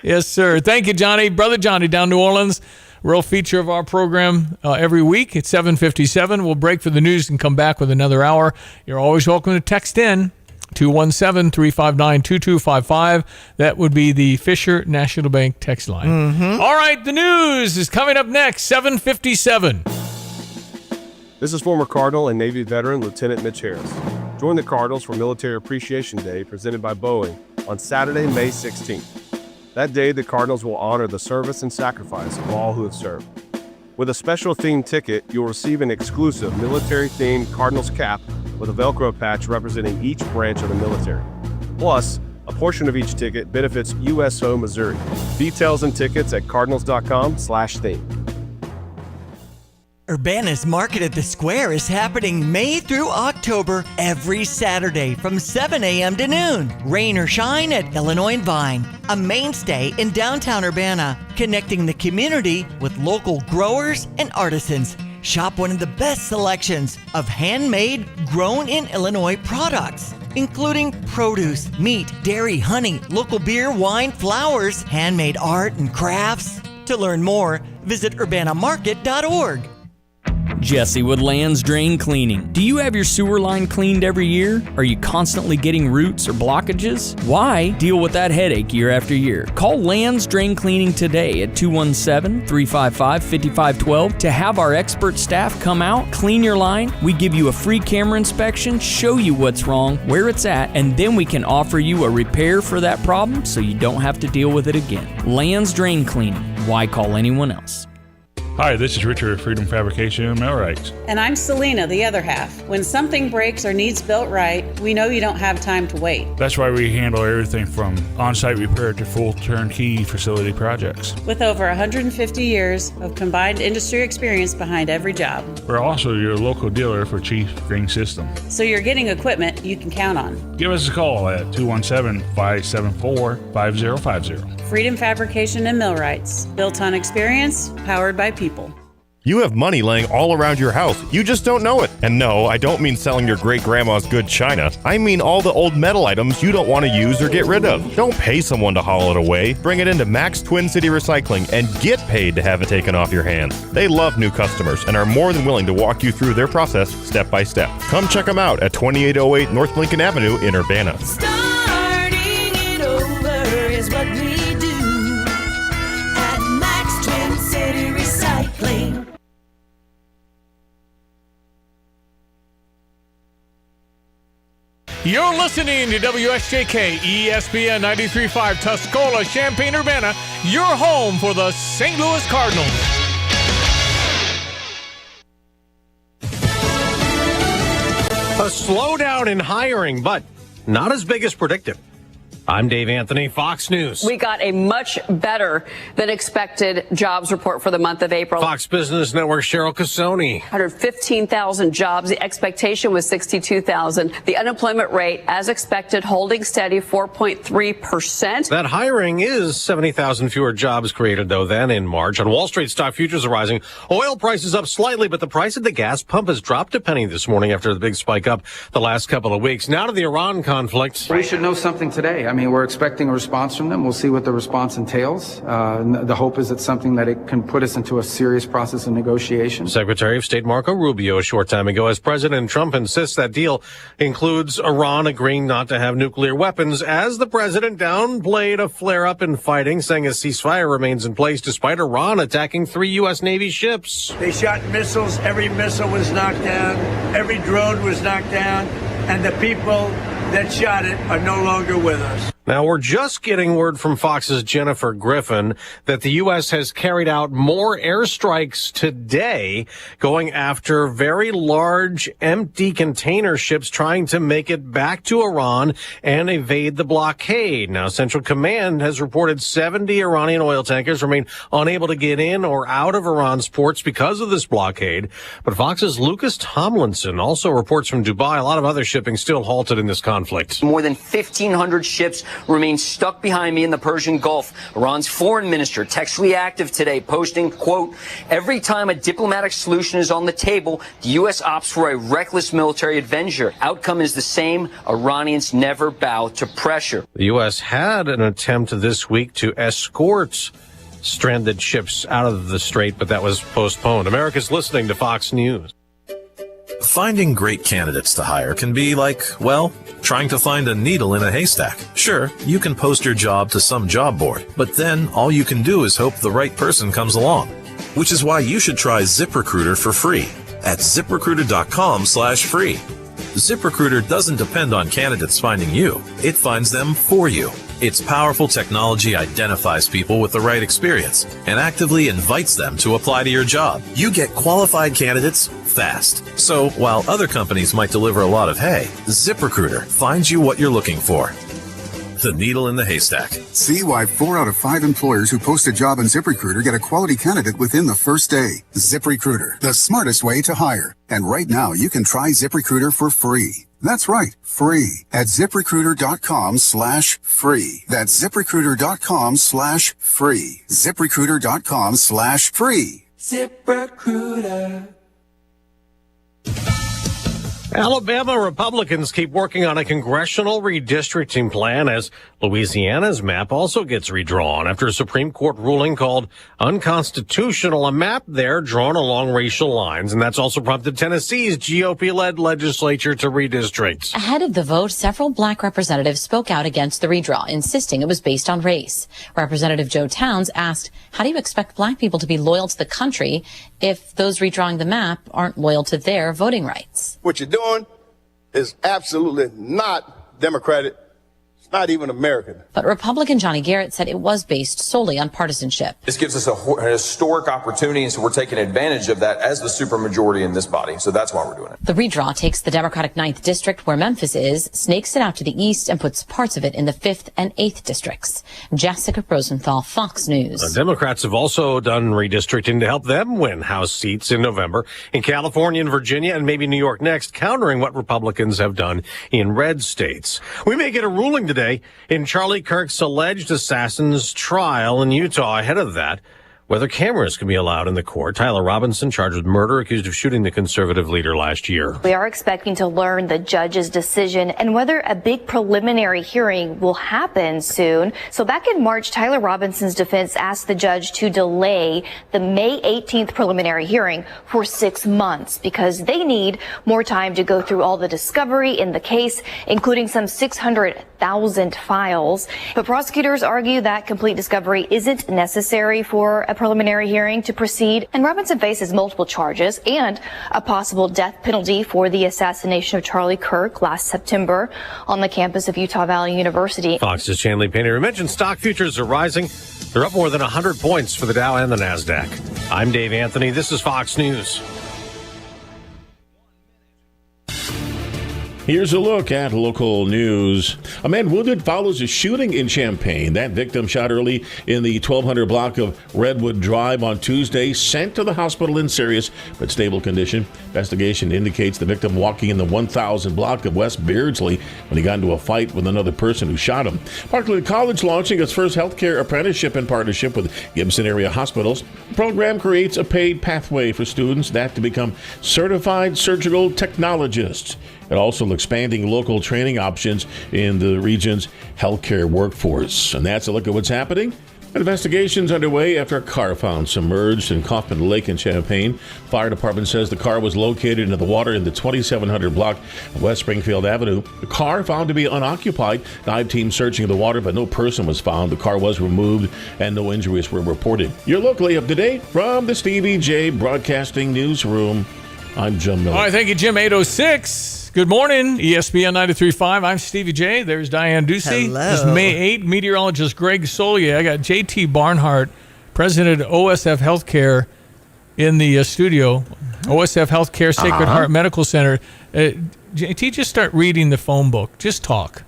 Yes, sir. Thank you, Johnny. Brother Johnny down New Orleans. Real feature of our program every week at 7:57. We'll break for the news and come back with another hour. You're always welcome to text in. 217-359-2255. That would be the Fisher National Bank text line. Mm-hmm. All right, the news is coming up next, 7:57. This is former Cardinal and Navy veteran Lieutenant Mitch Harris. Join the Cardinals for Military Appreciation Day presented by Boeing on Saturday, May 16th. That day, the Cardinals will honor the service and sacrifice of all who have served. With a special themed ticket, you'll receive an exclusive military-themed Cardinals cap with a Velcro patch representing each branch of the military. Plus, a portion of each ticket benefits U.S. Home Missouri. Details and tickets at cardinals.com/theme. Urbana's Market at the Square is happening May through October every Saturday from 7 a.m. to noon. Rain or shine at Illinois and Vine, a mainstay in downtown Urbana, connecting the community with local growers and artisans. Shop one of the best selections of handmade, grown in Illinois products, including produce, meat, dairy, honey, local beer, wine, flowers, handmade art, and crafts. To learn more, visit urbanamarket.org. Jesse with Land's Drain Cleaning. Do you have your sewer line cleaned every year? Are you constantly getting roots or blockages? Why deal with that headache year after year? Call Land's Drain Cleaning today at 217-355-5512 to have our expert staff come out, clean your line. We give you a free camera inspection, show you what's wrong, where it's at, and then we can offer you a repair for that problem so you don't have to deal with it again. Land's Drain Cleaning. Why call anyone else? Hi, this is Richard of Freedom Fabrication and Millwrights. And I'm Selena, the other half. When something breaks or needs built right, we know you don't have time to wait. That's why we handle everything from on-site repair to full turnkey facility projects. With over 150 years of combined industry experience behind every job. We're also your local dealer for Chief Ring System. So you're getting equipment you can count on. Give us a call at 217-574-5050. Freedom Fabrication and Millwrights. Built on experience, powered by people. You have money laying all around your house. You just don't know it. And no, I don't mean selling your great-grandma's good china. I mean all the old metal items you don't want to use or get rid of. Don't pay someone to haul it away. Bring it into Max Twin City Recycling and get paid to have it taken off your hands. They love new customers and are more than willing to walk you through their process step by step. Come check them out at 2808 North Lincoln Avenue in Urbana. Starting it over is what we do at Max Twin City Recycling. You're listening to WSJK ESPN 93.5 Tuscola, Champaign-Urbana, your home for the St. Louis Cardinals. A slowdown in hiring, but not as big as predicted. I'm Dave Anthony, Fox News. We got a much better than expected jobs report for the month of April. Fox Business Network Cheryl Casoni. 115,000 jobs. The expectation was 62,000. The unemployment rate, as expected, holding steady, 4.3%. That hiring is 70,000 fewer jobs created, though, than in March. On Wall Street, stock futures are rising. Oil prices up slightly, but the price at the gas pump has dropped a penny this morning after the big spike up the last couple of weeks. Now to the Iran conflict. We should know something today. I mean, we're expecting a response from them. We'll see what the response entails. The hope is it's something that it can put us into a serious process of negotiation. Secretary of State Marco Rubio a short time ago, as President Trump insists that deal includes Iran agreeing not to have nuclear weapons, as the president downplayed a flare-up in fighting, saying a ceasefire remains in place despite Iran attacking 3 U.S. Navy ships. They shot missiles. Every missile was knocked down. Every drone was knocked down. And the people that shot it are no longer with us. Now, we're just getting word from Fox's Jennifer Griffin that the U.S. has carried out more airstrikes today, going after very large, empty container ships trying to make it back to Iran and evade the blockade. Now, Central Command has reported 70 Iranian oil tankers remain unable to get in or out of Iran's ports because of this blockade. But Fox's Lucas Tomlinson also reports from Dubai a lot of other shipping still halted in this conflict. More than 1,500 ships remain stuck behind me in the Persian Gulf. Iran's foreign minister, textually active today, posting, quote, every time a diplomatic solution is on the table, the U.S. opts for a reckless military adventure. Outcome is the same. Iranians never bow to pressure. The U.S. had an attempt this week to escort stranded ships out of the strait, but that was postponed. America's listening to Fox News. Finding great candidates to hire can be like, well, trying to find a needle in a haystack. Sure, you can post your job to some job board, but then all you can do is hope the right person comes along. Which is why you should try ZipRecruiter for free at ZipRecruiter.com/free. ZipRecruiter doesn't depend on candidates finding you. It finds them for you. Its powerful technology identifies people with the right experience and actively invites them to apply to your job. You get qualified candidates fast. So while other companies might deliver a lot of hay, ZipRecruiter finds you what you're looking for. The needle in the haystack. See why 4 out of 5 employers who post a job on ZipRecruiter get a quality candidate within the first day. ZipRecruiter, the smartest way to hire. And right now you can try ZipRecruiter for free. That's right, free at ZipRecruiter.com/free. That's ZipRecruiter.com/free. ZipRecruiter.com/free. ZipRecruiter. Alabama Republicans keep working on a congressional redistricting plan as Louisiana's map also gets redrawn after a Supreme Court ruling called unconstitutional, a map there drawn along racial lines. And that's also prompted Tennessee's GOP-led legislature to redistrict. Ahead of the vote, several black representatives spoke out against the redraw, insisting it was based on race. Representative Joe Towns asked, how do you expect black people to be loyal to the country if those redrawing the map aren't loyal to their voting rights? What you're doing is absolutely not democratic. It's not even American. But Republican Johnny Garrett said it was based solely on partisanship. This gives us a historic opportunity, and so we're taking advantage of that as the supermajority in this body. So that's why we're doing it. The redraw takes the Democratic 9th District, where Memphis is, snakes it out to the east, and puts parts of it in the 5th and 8th districts. Jessica Rosenthal, Fox News. The Democrats have also done redistricting to help them win House seats in November in California and Virginia and maybe New York next, countering what Republicans have done in red states. We may get a ruling today in Charlie Kirk's alleged assassin's trial in Utah. Ahead of that, whether cameras can be allowed in the court. Tyler Robinson, charged with murder, accused of shooting the conservative leader last year. We are expecting to learn the judge's decision and whether a big preliminary hearing will happen soon. So back in March, Tyler Robinson's defense asked the judge to delay the May 18th preliminary hearing for 6 months because they need more time to go through all the discovery in the case, including some 600,000 files. But prosecutors argue that complete discovery isn't necessary for a preliminary hearing to proceed, and Robinson faces multiple charges and a possible death penalty for the assassination of Charlie Kirk last September on the campus of Utah Valley University. Fox's Chanley Painter. We mentioned stock futures are rising. They're up more than 100 points for the Dow and the NASDAQ. I'm Dave Anthony. This is Fox News. Here's a look at local news. A man wounded follows a shooting in Champaign. That victim shot early in the 1200 block of Redwood Drive on Tuesday, sent to the hospital in serious but stable condition. Investigation indicates the victim walking in the 1000 block of West Beardsley when he got into a fight with another person who shot him. Parkland College launching its first healthcare apprenticeship in partnership with Gibson area hospitals. The program creates a paid pathway for students to become certified surgical technologists. It also expanding local training options in the region's healthcare workforce. And that's a look at what's happening. Investigations underway after a car found submerged in Kaufman Lake in Champaign. Fire department says the car was located in the water in the 2700 block of West Springfield Avenue. The car found to be unoccupied. Dive team searching the water, but no person was found. The car was removed and no injuries were reported. You're locally up to date from the Stevie J Broadcasting Newsroom. I'm Jim Miller. All right, thank you, Jim. 806. Good morning, ESPN 93.5. I'm Stevie J. There's Diane Ducey. Hello. This is May 8. Meteorologist Greg Solier. I got JT Barnhart, president of OSF Healthcare, in the studio. OSF Healthcare Sacred Heart Medical Center. JT, just start reading the phone book. Just talk.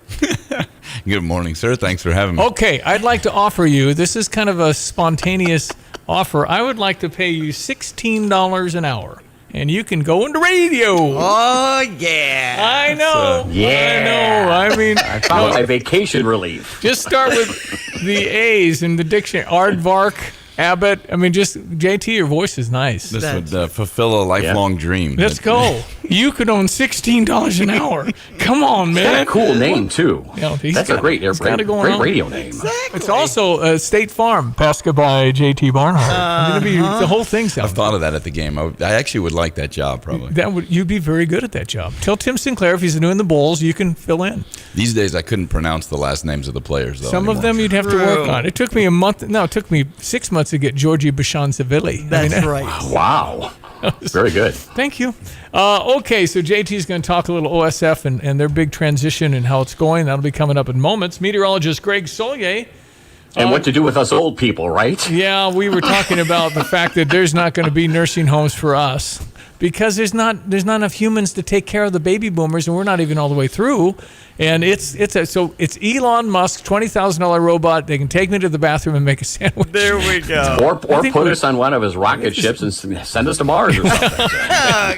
Good morning, sir. Thanks for having me. Okay, I'd like to offer you, this is kind of a spontaneous offer. I would like to pay you $16 an hour. And you can go into radio. Oh, yeah. I know. Yeah. I know. I mean, I found my vacation relief. Just start with the A's in the dictionary. Aardvark, Abbott. I mean, just, JT, your voice is nice. This would fulfill a lifelong dream. Let's go. You could own $16 an hour. Come on, man. That's a cool name, too. That's a great radio name. Exactly. It's also State Farm, passed by JT Barnhart. I mean, the whole thing sounds I've thought of that at the game. I actually would like that job, probably. You'd be very good at that job. Tell Tim Sinclair if he's doing the Bulls, you can fill in. These days, I couldn't pronounce the last names of the players, though. Some of them you'd have to work on. It took me it took me 6 months to get Georgie Bashan-Savili. That's right. Wow. Very good. Thank you. Okay, so JT's going to talk a little OSF and their big transition and how it's going. That'll be coming up in moments. Meteorologist Greg Solier. And what to do with us old people, right? Yeah, we were talking about the fact that there's not going to be nursing homes for us because there's not enough humans to take care of the baby boomers, and we're not even all the way through. And it's Elon Musk's $20,000 robot. They can take me to the bathroom and make a sandwich. There we go. Or put us on one of his rocket ships and send us to Mars or something.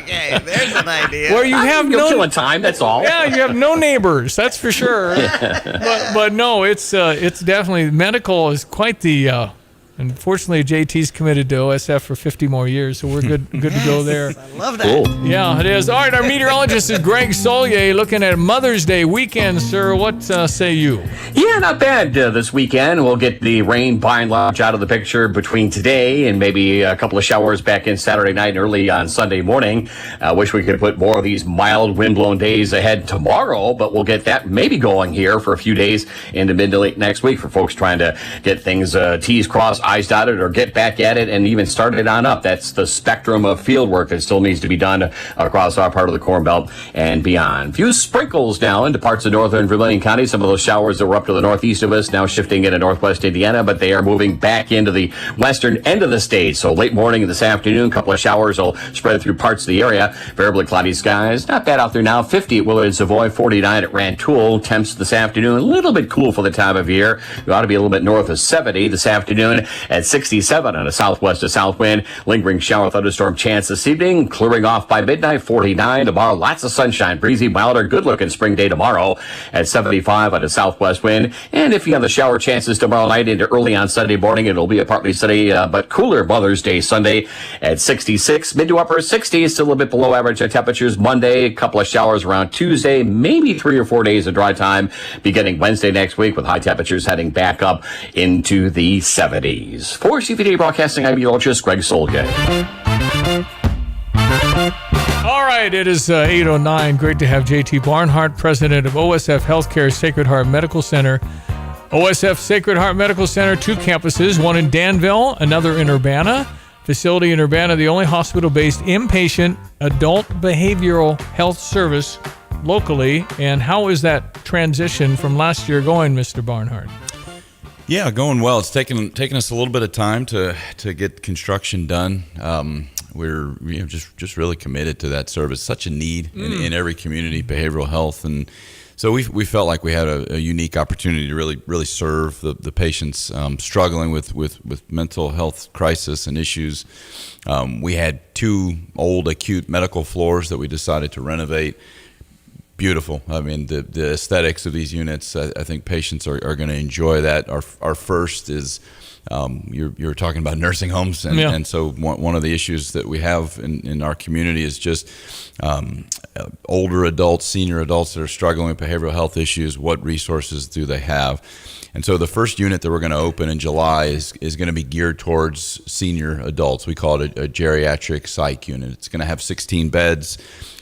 Okay, there's an idea. Where you have killing time, that's all. Yeah, you have no neighbors, that's for sure. but no, it's definitely, medical is quite the. Unfortunately, JT's committed to OSF for 50 more years, so we're good to go there. I love that. Cool. Yeah, it is. All right, our meteorologist is Greg Solier, looking at Mother's Day weekend, sir. What say you? Yeah, not bad this weekend. We'll get the rain by and large out of the picture between today and maybe a couple of showers back in Saturday night and early on Sunday morning. I wish we could put more of these mild windblown days ahead tomorrow, but we'll get that maybe going here for a few days into mid to late next week for folks trying to get things T's crossed, I's dotted or get back at it and even start it on up. That's the spectrum of field work that still needs to be done across our part of the Corn Belt and beyond. Few sprinkles now into parts of northern Vermilion County. Some of those showers that were up to the northeast of us now shifting into northwest Indiana, but they are moving back into the western end of the state. So late morning and this afternoon, a couple of showers will spread through parts of the area. Variably cloudy skies. Not bad out there now. 50 at Willard and Savoy, 49 at Rantoul. Temps this afternoon, a little bit cool for the time of year. You ought to be a little bit north of 70 this afternoon at 67 on a southwest to south wind. Lingering shower thunderstorm chance this evening. Clearing off by midnight, 49 tomorrow. Lots of sunshine. Breezy, milder, good looking spring day tomorrow at 75 on a southwest wind. And if you have the shower chances tomorrow night into early on Sunday morning, it'll be a partly sunny but cooler Mother's Day Sunday at 66. Mid to upper 60s, still a bit below average temperatures Monday. A couple of showers around Tuesday. Maybe 3 or 4 days of dry time beginning Wednesday next week with high temperatures heading back up into the 70s. For CPD Broadcasting, I'm meteorologist Greg Solgay. All right, it is 8:09. Great to have JT Barnhart, president of OSF Healthcare Sacred Heart Medical Center. OSF Sacred Heart Medical Center, 2 campuses, one in Danville, another in Urbana. Facility in Urbana, the only hospital-based inpatient adult behavioral health service locally. And how is that transition from last year going, Mr. Barnhart? Yeah, going well. It's taken us a little bit of time to get construction done. We're just really committed to that service. Such a need in every community, behavioral health, and so we felt like we had a unique opportunity to really serve the patients struggling with mental health crisis and issues. We had 2 old acute medical floors that we decided to renovate. Beautiful. I mean, the aesthetics of these units, I think patients are going to enjoy that. Our first is, you're talking about nursing homes, and so one of the issues that we have in our community is just older adults, senior adults that are struggling with behavioral health issues. What resources do they have? And so the first unit that we're going to open in July is going to be geared towards senior adults. We call it a geriatric psych unit. It's going to have 16 beds,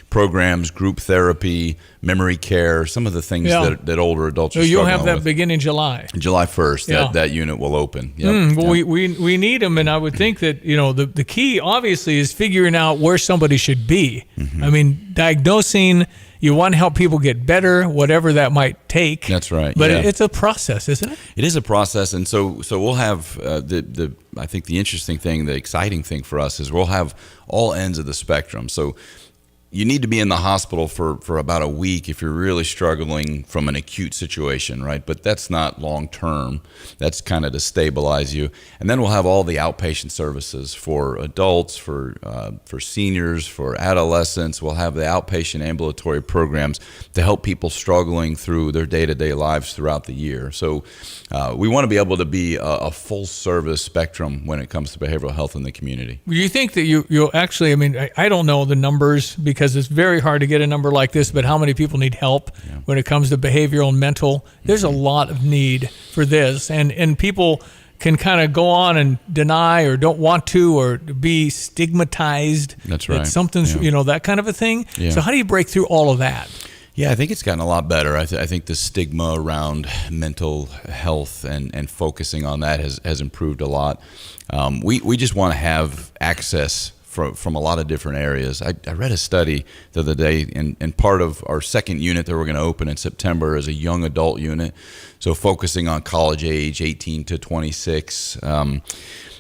programs, group therapy, memory care, some of the things that older adults are struggling with. So you'll have that beginning July. July 1st, that unit will open. Yep. Well, we need them, and I would think that, the key, obviously, is figuring out where somebody should be. Mm-hmm. I mean, diagnosing, you want to help people get better, whatever that might take. That's right. But it's a process, isn't it? It is a process, and so we'll have I think the interesting thing, the exciting thing for us is we'll have all ends of the spectrum. So you need to be in the hospital for about a week if you're really struggling from an acute situation, right? But that's not long term. That's kind of to stabilize you. And then we'll have all the outpatient services for adults, for seniors, for adolescents. We'll have the outpatient ambulatory programs to help people struggling through their day-to-day lives throughout the year. So we want to be able to be a full service spectrum when it comes to behavioral health in the community. Do you think that you'll actually, I don't know the numbers because it's very hard to get a number like this, but how many people need help when it comes to behavioral and mental? There's a lot of need for this, and people can kind of go on and deny or don't want to or be stigmatized. That's right. That something's, that kind of a thing. Yeah. So how do you break through all of that? Yeah, I think it's gotten a lot better. I think the stigma around mental health and focusing on that has improved a lot. We just want to have access from a lot of different areas. I read a study the other day, and part of our second unit that we're going to open in September is a young adult unit, so focusing on college age, 18 to 26.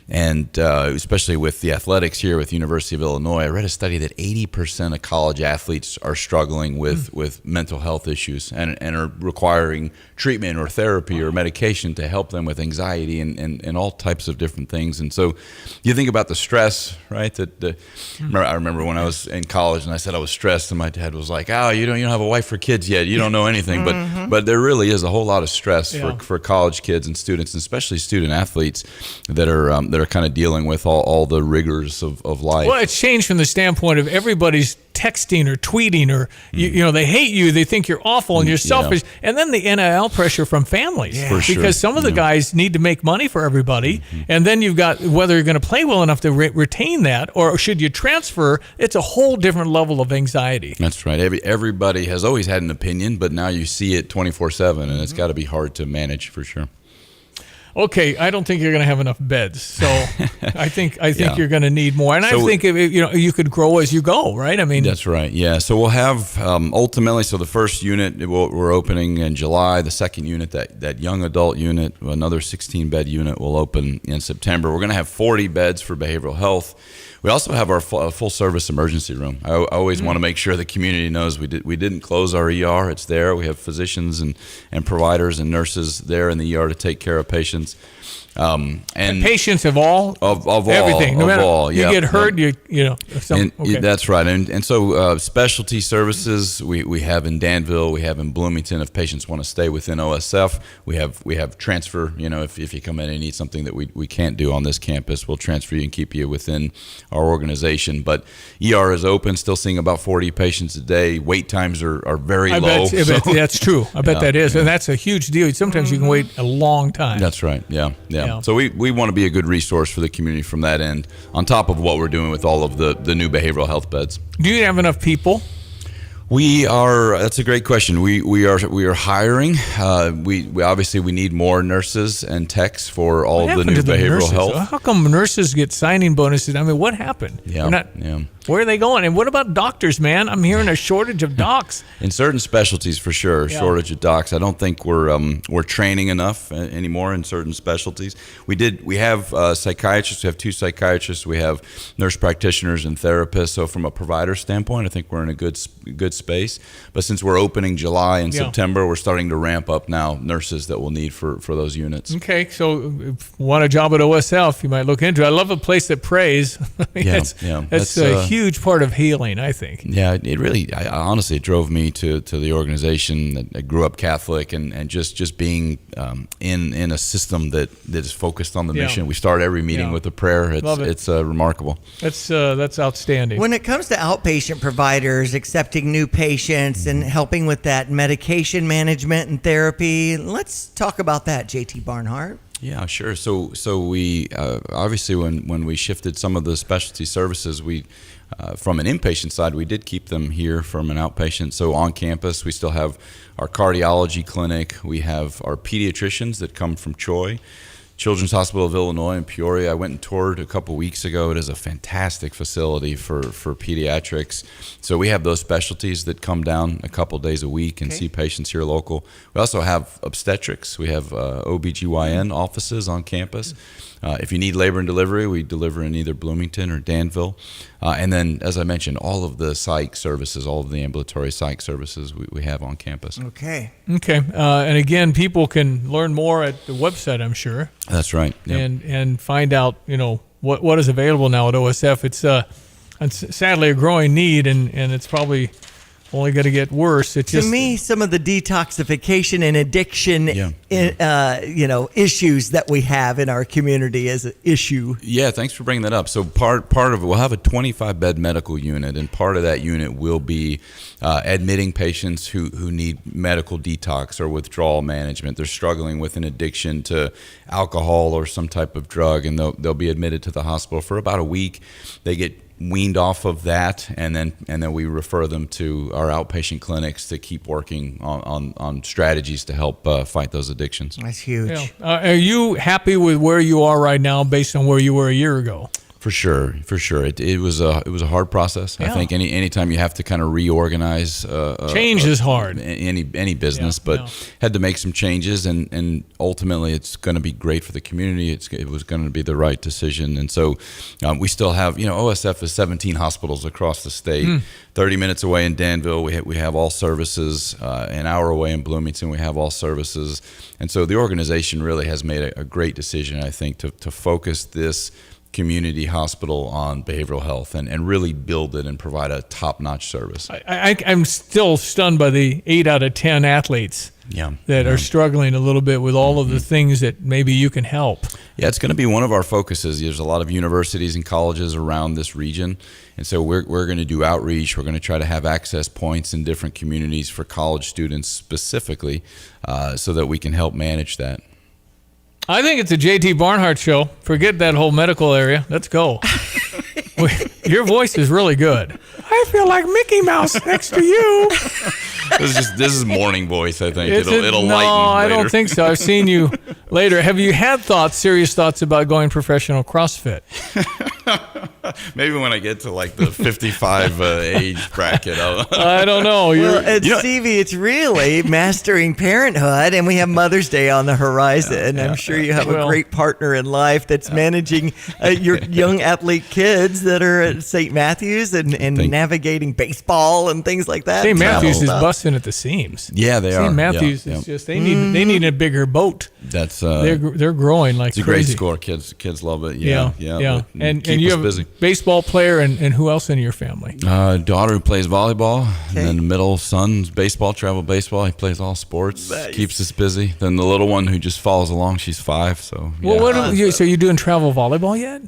And especially with the athletics here with the University of Illinois, I read a study that 80% of college athletes are struggling with mental health issues and are requiring treatment or therapy or medication to help them with anxiety and all types of different things. And so you think about the stress, right? I remember when I was in college and I said I was stressed, and my dad was like, "Oh, you don't have a wife or kids yet. You don't know anything." But there really is a whole lot of stress for college kids and students, and especially student athletes that are kind of dealing with all the rigors of life. Well, it's changed from the standpoint of everybody's texting or tweeting or, they hate you, they think you're awful and you're selfish. And then the NIL pressure from families. For sure. Because some of the guys need to make money for everybody. And then you've got whether you're going to play well enough to retain that or should you transfer, it's a whole different level of anxiety. That's right. Everybody has always had an opinion, but now you see it 24/7, and it's got to be hard to manage for sure. okay, I don't think you're going to have enough beds. So I think Yeah. you're going to need more. And So I think you could grow as you go, right? I mean, that's right. Yeah. So we'll have ultimately. So the first unit we're opening in July. The second unit, that young adult unit, another 16-bed unit, will open in September. We're going to have 40 beds for behavioral health. We also have our full-service emergency room. I always want to make sure the community knows we didn't close our ER. It's there. We have physicians and providers and nurses there in the ER to take care of patients. And patients of all everything, no matter you get hurt, that's right. And so specialty services we have in Danville, we have in Bloomington. If patients want to stay within OSF, we have transfer. If you come in and need something that we can't do on this campus, we'll transfer you and keep you within our organization. But ER is open, still seeing about 40 patients a day. Wait times are very low. I bet that's true. I bet that is, and that's a huge deal. Sometimes you can wait a long time. That's right. Yeah. So we want to be a good resource for the community from that end, on top of what we're doing with all of the new behavioral health beds. Do you have enough people? We are. That's a great question. We are hiring. We obviously need more nurses and techs for all the new behavioral health. How come nurses get signing bonuses? I mean, what happened? Where are they going? And what about doctors, man? I'm hearing a shortage of docs. In certain specialties, for sure, shortage of docs. I don't think we're training enough anymore in certain specialties. We have psychiatrists. We have 2 psychiatrists. We have nurse practitioners and therapists. So from a provider standpoint, I think we're in a good space. But since we're opening July and September, we're starting to ramp up now nurses that we'll need for those units. Okay, so if you want a job at OSF, you might look into it. I love a place that prays. That's a huge part of healing, I think. Yeah, it really, honestly, it drove me to the organization. I grew up Catholic, and just being in a system that is focused on the mission. We start every meeting with a prayer. It's remarkable. That's outstanding. When it comes to outpatient providers accepting new patients and helping with that medication management and therapy, let's talk about that, JT Barnhart. Yeah, sure. So we obviously when we shifted some of the specialty services, we from an inpatient side, we did keep them here from an outpatient. So on campus, we still have our cardiology clinic. We have our pediatricians that come from Troy. Children's Hospital of Illinois in Peoria. I went and toured a couple weeks ago. It is a fantastic facility for pediatrics. So we have those specialties that come down a couple days a week and see patients here local. We also have obstetrics. We have OBGYN offices on campus. If you need labor and delivery, we deliver in either Bloomington or Danville. And then, as I mentioned, all of the psych services, all of the ambulatory psych services we have on campus. Okay. And again, people can learn more at the website, I'm sure. That's right. Yep. And find out, what is available now at OSF. It's sadly a growing need, and it's probably only going to get worse. To me, some of the detoxification and addiction, issues that we have in our community is an issue. Yeah, thanks for bringing that up. So part of it, we'll have a 25-bed medical unit, and part of that unit will be admitting patients who need medical detox or withdrawal management. They're struggling with an addiction to alcohol or some type of drug, and they'll be admitted to the hospital for about a week. They get weaned off of that, and then we refer them to our outpatient clinics to keep working on strategies to help fight those addictions. That's huge. Yeah. Are you happy with where you are right now based on where you were a year ago? For sure. It was a hard process. Yeah. I think anytime you have to kind of reorganize, change is hard. Any business, had to make some changes, and ultimately it's going to be great for the community. It was going to be the right decision, and so we still have OSF is 17 hospitals across the state. 30 minutes away in Danville, we have all services. An hour away in Bloomington, we have all services, and so the organization really has made a great decision, I think, to focus this community hospital on behavioral health and really build it and provide a top-notch service. I'm still stunned by the 8 out of 10 athletes that are struggling a little bit with all of the things that maybe you can help. Yeah, it's going to be one of our focuses. There's a lot of universities and colleges around this region, and so we're going to do outreach. We're going to try to have access points in different communities for college students specifically so that we can help manage that. I think it's a JT Barnhart show. Forget that whole medical area. Let's go. Your voice is really good. I feel like Mickey Mouse next to you. This is morning voice, I think. It'll lighten later. No, I don't think so. I've seen you later. Have you had serious thoughts about going professional CrossFit? Maybe when I get to like the 55 age bracket. I don't know. Stevie, it's really mastering parenthood, and we have Mother's Day on the horizon. I'm sure you have a great partner in life that's managing your young athlete kids that are at St. Matthews and navigating baseball and things like that. St. Matthews is busting at the seams. Yeah, they are. St. Matthews is just they need a bigger boat. That's they're growing like it's a crazy. Great score. Kids love it. Yeah. And you have busy. a baseball player and who else in your family? Daughter who plays volleyball, and then the middle son's travel baseball. He plays all sports, keeps us busy. Then the little one who just follows along. She's 5, so. Yeah. So you doing travel volleyball yet?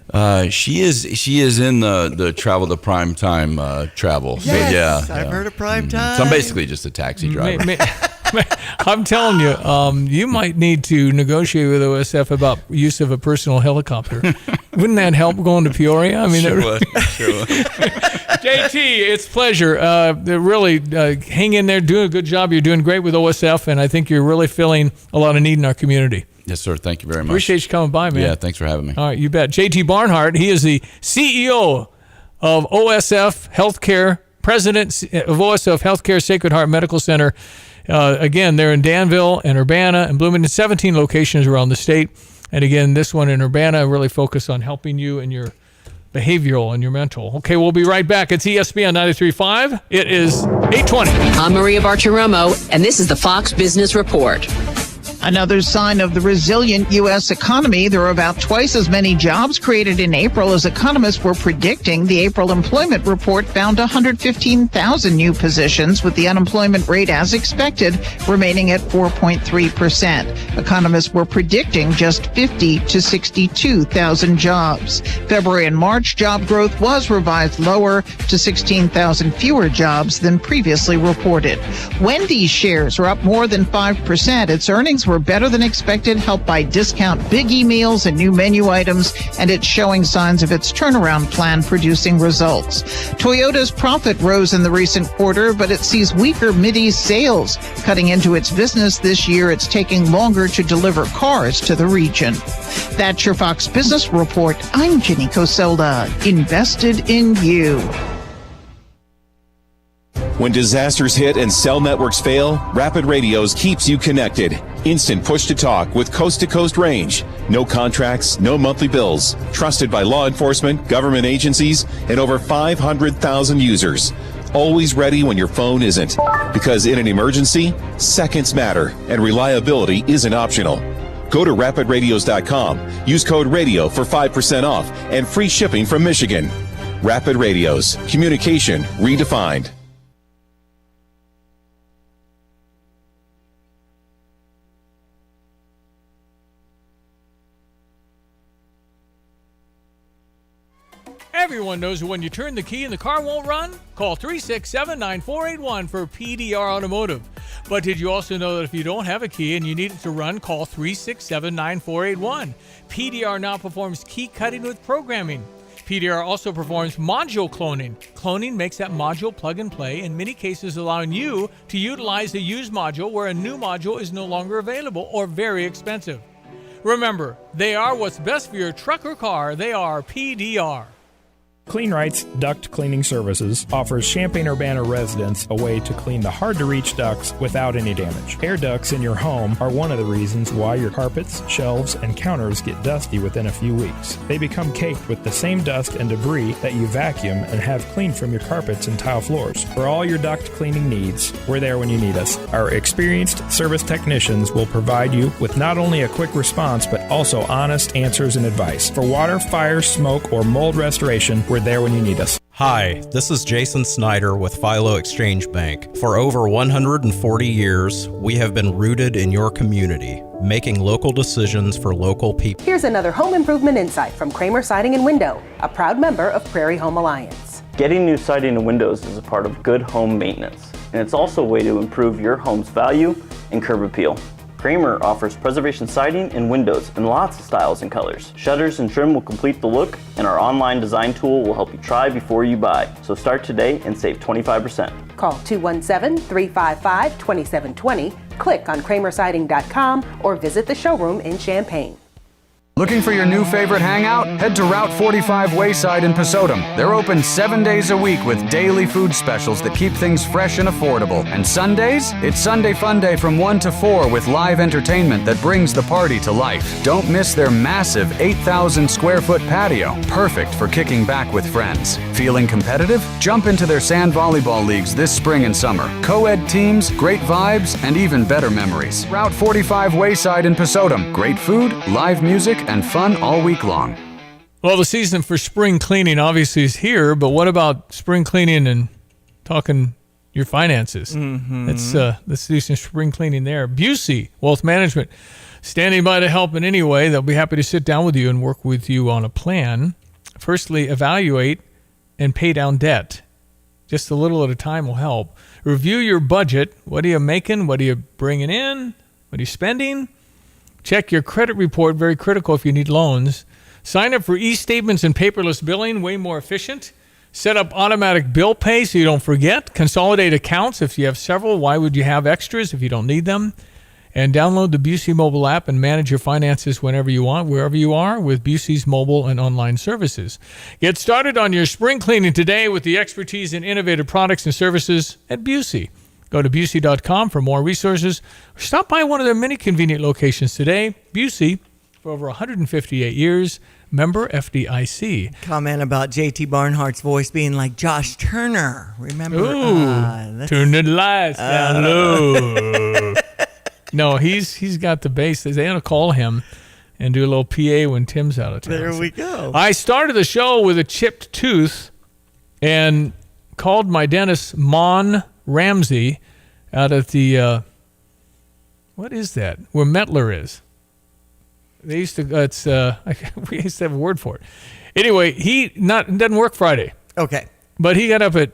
She is in the travel to prime time travel. Yes, So, I've heard of prime time. So I'm basically just a taxi driver. I'm telling you, you might need to negotiate with OSF about use of a personal helicopter. Wouldn't that help going to Peoria? I mean, sure would. JT, it's a pleasure. Really, hang in there, doing a good job. You're doing great with OSF, and I think you're really filling a lot of need in our community. Yes, sir. Thank you very much. Appreciate you coming by, man. Yeah, thanks for having me. All right, you bet. JT Barnhart, he is the CEO of OSF Healthcare, president of OSF Healthcare Sacred Heart Medical Center. Again, they're in Danville and Urbana and Bloomington, 17 locations around the state. And again, this one in Urbana really focused on helping you in your behavioral and your mental. Okay, we'll be right back. It's ESPN 93.5. It is 8:20. I'm Maria Bartiromo, and this is the Fox Business Report. Another sign of the resilient U.S. economy. There are about twice as many jobs created in April as economists were predicting. The April employment report found 115,000 new positions, with the unemployment rate, as expected, remaining at 4.3%. Economists were predicting just 50 to 62,000 jobs. February and March job growth was revised lower to 16,000 fewer jobs than previously reported. Wendy's shares are up more than 5%. Its earnings were better than expected, helped by discount Biggie meals and new menu items, and it's showing signs of its turnaround plan producing results. Toyota's profit rose in the recent quarter, but it sees weaker Mideast sales. Cutting into its business this year, it's taking longer to deliver cars to the region. That's your Fox Business Report. I'm Jenny Coselda, invested in you. When disasters hit and cell networks fail, Rapid Radios keeps you connected. Instant push-to-talk with coast-to-coast range. No contracts, no monthly bills. Trusted by law enforcement, government agencies, and over 500,000 users. Always ready when your phone isn't. Because in an emergency, seconds matter, and reliability isn't optional. Go to rapidradios.com. Use code RADIO for 5% off and free shipping from Michigan. Rapid Radios. Communication redefined. Everyone knows that when you turn the key and the car won't run, call 367-9481 for PDR Automotive. But did you also know that if you don't have a key and you need it to run, call 367-9481. PDR now performs key cutting with programming. PDR also performs module cloning. Cloning makes that module plug and play, in many cases allowing you to utilize a used module where a new module is no longer available or very expensive. Remember, they are what's best for your truck or car. They are PDR. Clean Rights Duct Cleaning Services offers Champaign-Urbana residents a way to clean the hard-to-reach ducts without any damage. Air ducts in your home are one of the reasons why your carpets, shelves, and counters get dusty within a few weeks. They become caked with the same dust and debris that you vacuum and have cleaned from your carpets and tile floors. For all your duct cleaning needs, we're there when you need us. Our experienced service technicians will provide you with not only a quick response, but also honest answers and advice. For water, fire, smoke, or mold restoration, we're there when you need us. Hi, this is Jason Snyder with Philo Exchange Bank. For over 140 years, we have been rooted in your community, making local decisions for local people. Here's another home improvement insight from Kramer Siding and Window, a proud member of Prairie Home Alliance. Getting new siding and windows is a part of good home maintenance, and it's also a way to improve your home's value and curb appeal. Kramer offers preservation siding and windows in lots of styles and colors. Shutters and trim will complete the look, and our online design tool will help you try before you buy. So start today and save 25%. Call 217-355-2720 Click on kramersiding.com or visit the showroom in Champaign. Looking for your new favorite hangout? Head to Route 45 Wayside in Pasodum. They're open 7 days a week with daily food specials that keep things fresh and affordable. And Sundays? It's Sunday Fun Day from 1 to 4 with live entertainment that brings the party to life. Don't miss their massive 8,000 square foot patio, perfect for kicking back with friends. Feeling competitive? Jump into their sand volleyball leagues this spring and summer. Co-ed teams, great vibes, and even better memories. Route 45 Wayside in Pasodum. Great food, live music, and fun all week long. Well, the season for spring cleaning obviously is here, but what about spring cleaning and talking your finances? Let's do some spring cleaning there. Busey Wealth Management, standing by to help in any way. They'll be happy to sit down with you and work with you on a plan. Firstly, evaluate and pay down debt. Just a little at a time will help. Review your budget. What are you making? What are you bringing in? What are you spending? Check your credit report, very critical if you need loans. Sign up for e-statements and paperless billing, way more efficient. Set up automatic bill pay so you don't forget. Consolidate accounts if you have several. Why would you have extras if you don't need them? And download the Busey mobile app and manage your finances whenever you want, wherever you are, with Busey's mobile and online services. Get started on your spring cleaning today with the expertise in innovative products and services at Busey. Go to Busey.com for more resources. Or stop by one of their many convenient locations today. Busey, for over 158 years, member FDIC. Comment about J.T. Barnhart's voice being like Josh Turner. Remember? Turn the lights down low. No, he's got the bass. They ought to call him and do a little PA when Tim's out of town. There we go. I started the show with a chipped tooth and called my dentist, Mon Ramsey, out at the what is that? Where Mettler is. They used to. We used to have a word for it. Anyway, doesn't work Friday. Okay. But he got up at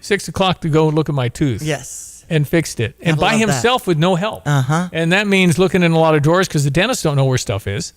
6 o'clock to go look at my tooth. Yes. And fixed it, and by himself with no help. Uh-huh. And that means looking in a lot of drawers because the dentists don't know where stuff is.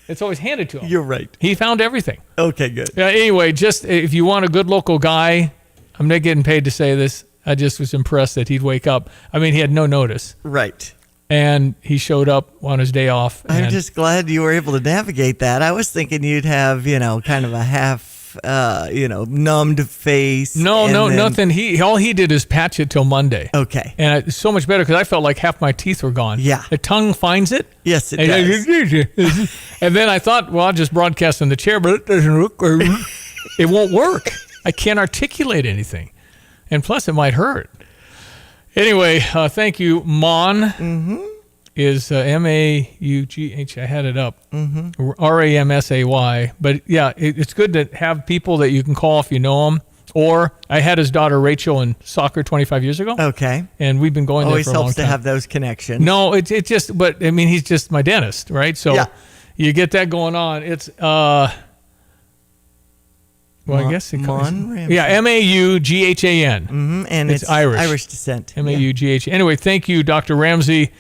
It's always handed to him. You're right. He found everything. Okay, good. Anyway, just if you want a good local guy, I'm not getting paid to say this. I just was impressed that he'd wake up. I mean, he had no notice. Right. And he showed up on his day off. I'm just glad you were able to navigate that. I was thinking you'd have, kind of a half, numbed face. No, nothing. All he did is patch it till Monday. Okay. And it's so much better because I felt like half my teeth were gone. Yeah. The tongue finds it. Yes, it does. And then I thought, well, I'll just broadcast in the chair, but it doesn't look. It won't work. I can't articulate anything. And plus, it might hurt. Anyway, thank you, Mon. Mm-hmm. Is M-A-U-G-H. I had it up. Mm-hmm. R-A-M-S-A-Y. But yeah, it's good to have people that you can call if you know them. Or I had his daughter Rachel in soccer 25 years ago. Okay. And we've been going Always there for a long helps time. to have those connections. No, it just, but I mean, he's just my dentist, right? So you get that going on. It's, I guess it Mon comes. Yeah, M-A-U-G-H-A-N. Mm-hmm. And it's Irish descent. M-A-U-G-H. Anyway, thank you, Dr. Ramsey,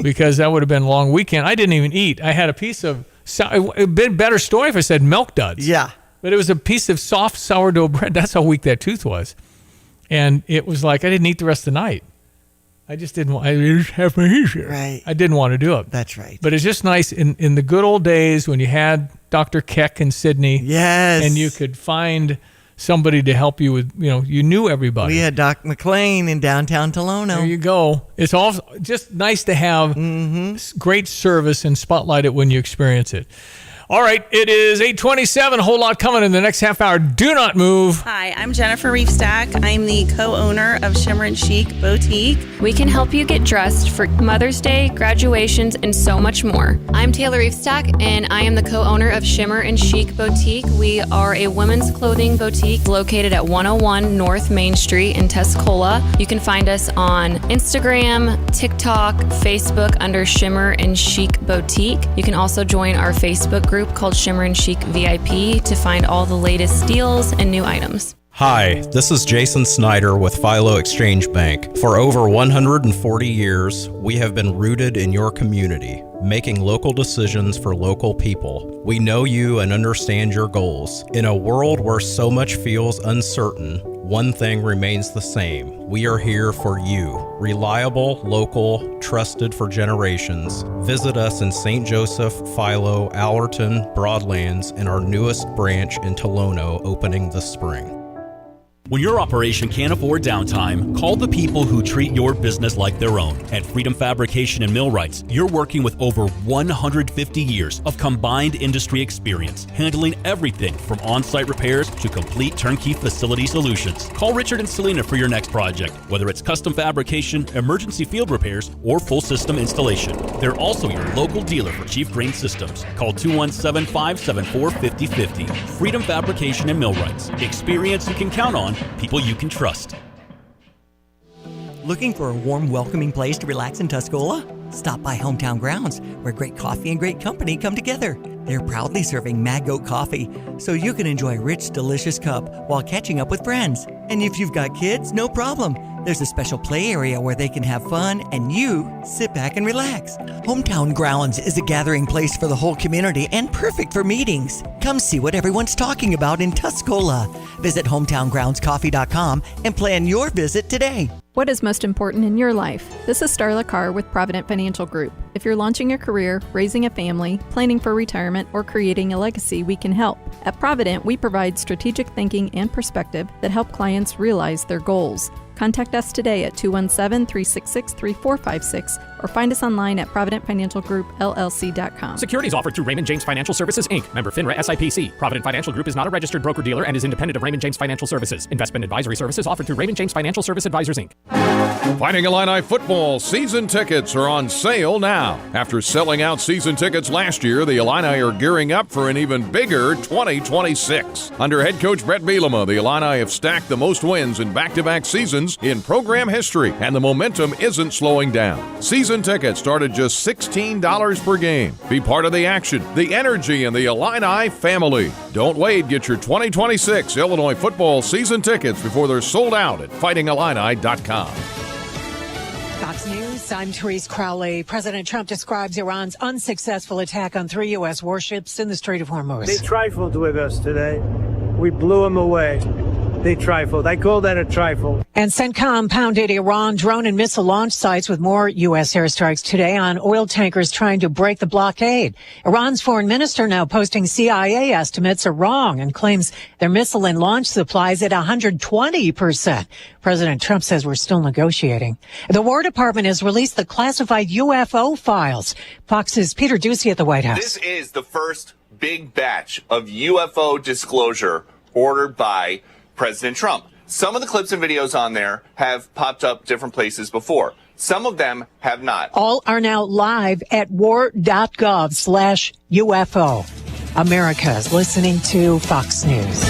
because that would have been a long weekend. I didn't even eat. I had a piece of, it would have been a better story if I said milk duds. Yeah. But it was a piece of soft sourdough bread. That's how weak that tooth was. And it was like, I didn't eat the rest of the night. I just didn't want, I just have my issue. Right. I didn't want to do it. That's right. But it's just nice in the good old days when you had Dr. Keck in Sydney. Yes. And you could find somebody to help you with, you knew everybody. We had Doc McLean in downtown Tolono. There you go. It's all just nice to have great service and spotlight it when you experience it. All right, it is 8:27. A whole lot coming in the next half hour. Do not move. Hi, I'm Jennifer Reefstack. I'm the co-owner of Shimmer and Chic Boutique. We can help you get dressed for Mother's Day, graduations, and so much more. I'm Taylor Reefstack, and I am the co-owner of Shimmer and Chic Boutique. We are a women's clothing boutique located at 101 North Main Street in Tuscola. You can find us on Instagram, TikTok, Facebook under Shimmer and Chic Boutique. You can also join our Facebook group called Shimmer and Chic VIP to find all the latest deals and new items. Hi, this is Jason Snyder with Philo Exchange Bank. For over 140 years, we have been rooted in your community, making local decisions for local people. We know you and understand your goals. In a world where so much feels uncertain, one thing remains the same. We are here for you. Reliable, local, trusted for generations. Visit us in St. Joseph, Philo, Allerton, Broadlands, and our newest branch in Tolono opening this spring. When your operation can't afford downtime, call the people who treat your business like their own. At Freedom Fabrication and Millwrights, you're working with over 150 years of combined industry experience, handling everything from on-site repairs to complete turnkey facility solutions. Call Richard and Selena for your next project, whether it's custom fabrication, emergency field repairs, or full system installation. They're also your local dealer for Chief Crane Systems. Call 217-574-5050. Freedom Fabrication and Millwrights. Experience you can count on. People you can trust. Looking for a warm, welcoming place to relax in Tuscola? Stop by Hometown Grounds, where great coffee and great company come together. They're proudly serving Mad Goat coffee, so you can enjoy a rich, delicious cup while catching up with friends. And if you've got kids, no problem. There's a special play area where they can have fun and you sit back and relax. Hometown Grounds is a gathering place for the whole community and perfect for meetings. Come see what everyone's talking about in Tuscola. Visit hometowngroundscoffee.com and plan your visit today. What is most important in your life? This is Starla Carr with Provident Financial Group. If you're launching a career, raising a family, planning for retirement, or creating a legacy, we can help. At Provident, we provide strategic thinking and perspective that help clients realize their goals. Contact us today at 217-366-3456 or find us online at providentfinancialgroupllc.com. Securities offered through Raymond James Financial Services, Inc., member FINRA SIPC. Provident Financial Group is not a registered broker-dealer and is independent of Raymond James Financial Services. Investment advisory services offered through Raymond James Financial Service Advisors, Inc. Fighting Illini football season tickets are on sale now. After selling out season tickets last year, the Illini are gearing up for an even bigger 2026. Under head coach Brett Bielema, the Illini have stacked the most wins in back-to-back seasons in program history, and the momentum isn't slowing down. Season tickets start at just $16 per game. Be part of the action, the energy, and the Illini family. Don't wait. Get your 2026 Illinois football season tickets before they're sold out at fightingillini.com. Fox News, I'm Therese Crowley. President Trump describes Iran's unsuccessful attack on 3 U.S. warships in the Strait of Hormuz. They trifled with us today. We blew them away. They trifled. I call that a trifle. And CENTCOM pounded Iran drone and missile launch sites with more U.S. airstrikes today on oil tankers trying to break the blockade. Iran's foreign minister now posting CIA estimates are wrong and claims their missile and launch supplies at 120%. President Trump says we're still negotiating. The War Department has released the classified UFO files. Fox's Peter Ducey at the White House. This is the first big batch of UFO disclosure ordered by President Trump. Some of the clips and videos on there have popped up different places before. Some of them have not. All are now live at war.gov/UFO. America is listening to Fox News.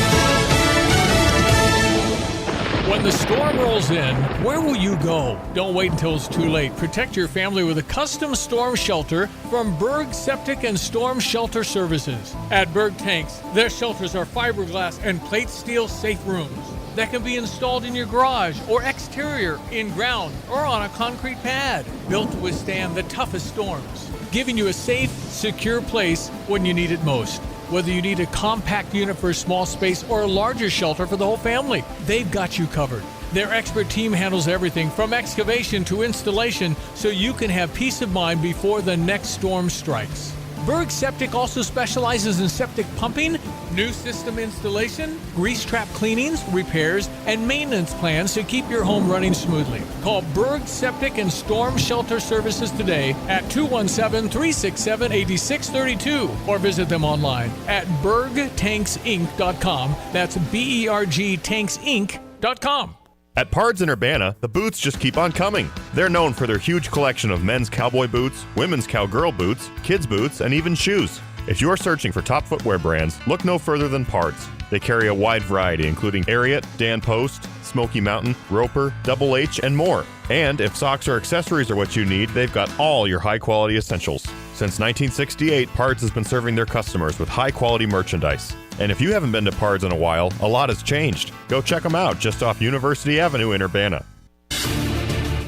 When the storm rolls in, where will you go? Don't wait until it's too late. Protect your family with a custom storm shelter from Berg Septic and Storm Shelter Services. At Berg Tanks, their shelters are fiberglass and plate steel safe rooms that can be installed in your garage or exterior, in ground, or on a concrete pad. Built to withstand the toughest storms, giving you a safe, secure place when you need it most. Whether you need a compact unit for a small space or a larger shelter for the whole family, they've got you covered. Their expert team handles everything from excavation to installation so you can have peace of mind before the next storm strikes. Berg Septic also specializes in septic pumping, new system installation, grease trap cleanings, repairs, and maintenance plans to keep your home running smoothly. Call Berg Septic and Storm Shelter Services today at 217-367-8632 or visit them online at bergtanksinc.com. That's bergtanksinc.com. At Pards in Urbana, the boots just keep on coming. They're known for their huge collection of men's cowboy boots, women's cowgirl boots, kids' boots, and even shoes. If you're searching for top footwear brands, look no further than Pards. They carry a wide variety, including Ariat, Dan Post, Smoky Mountain, Roper, Double H, and more. And if socks or accessories are what you need, they've got all your high-quality essentials. Since 1968, Pards has been serving their customers with high-quality merchandise. And if you haven't been to Pards in a while, a lot has changed. Go check them out just off University Avenue in Urbana.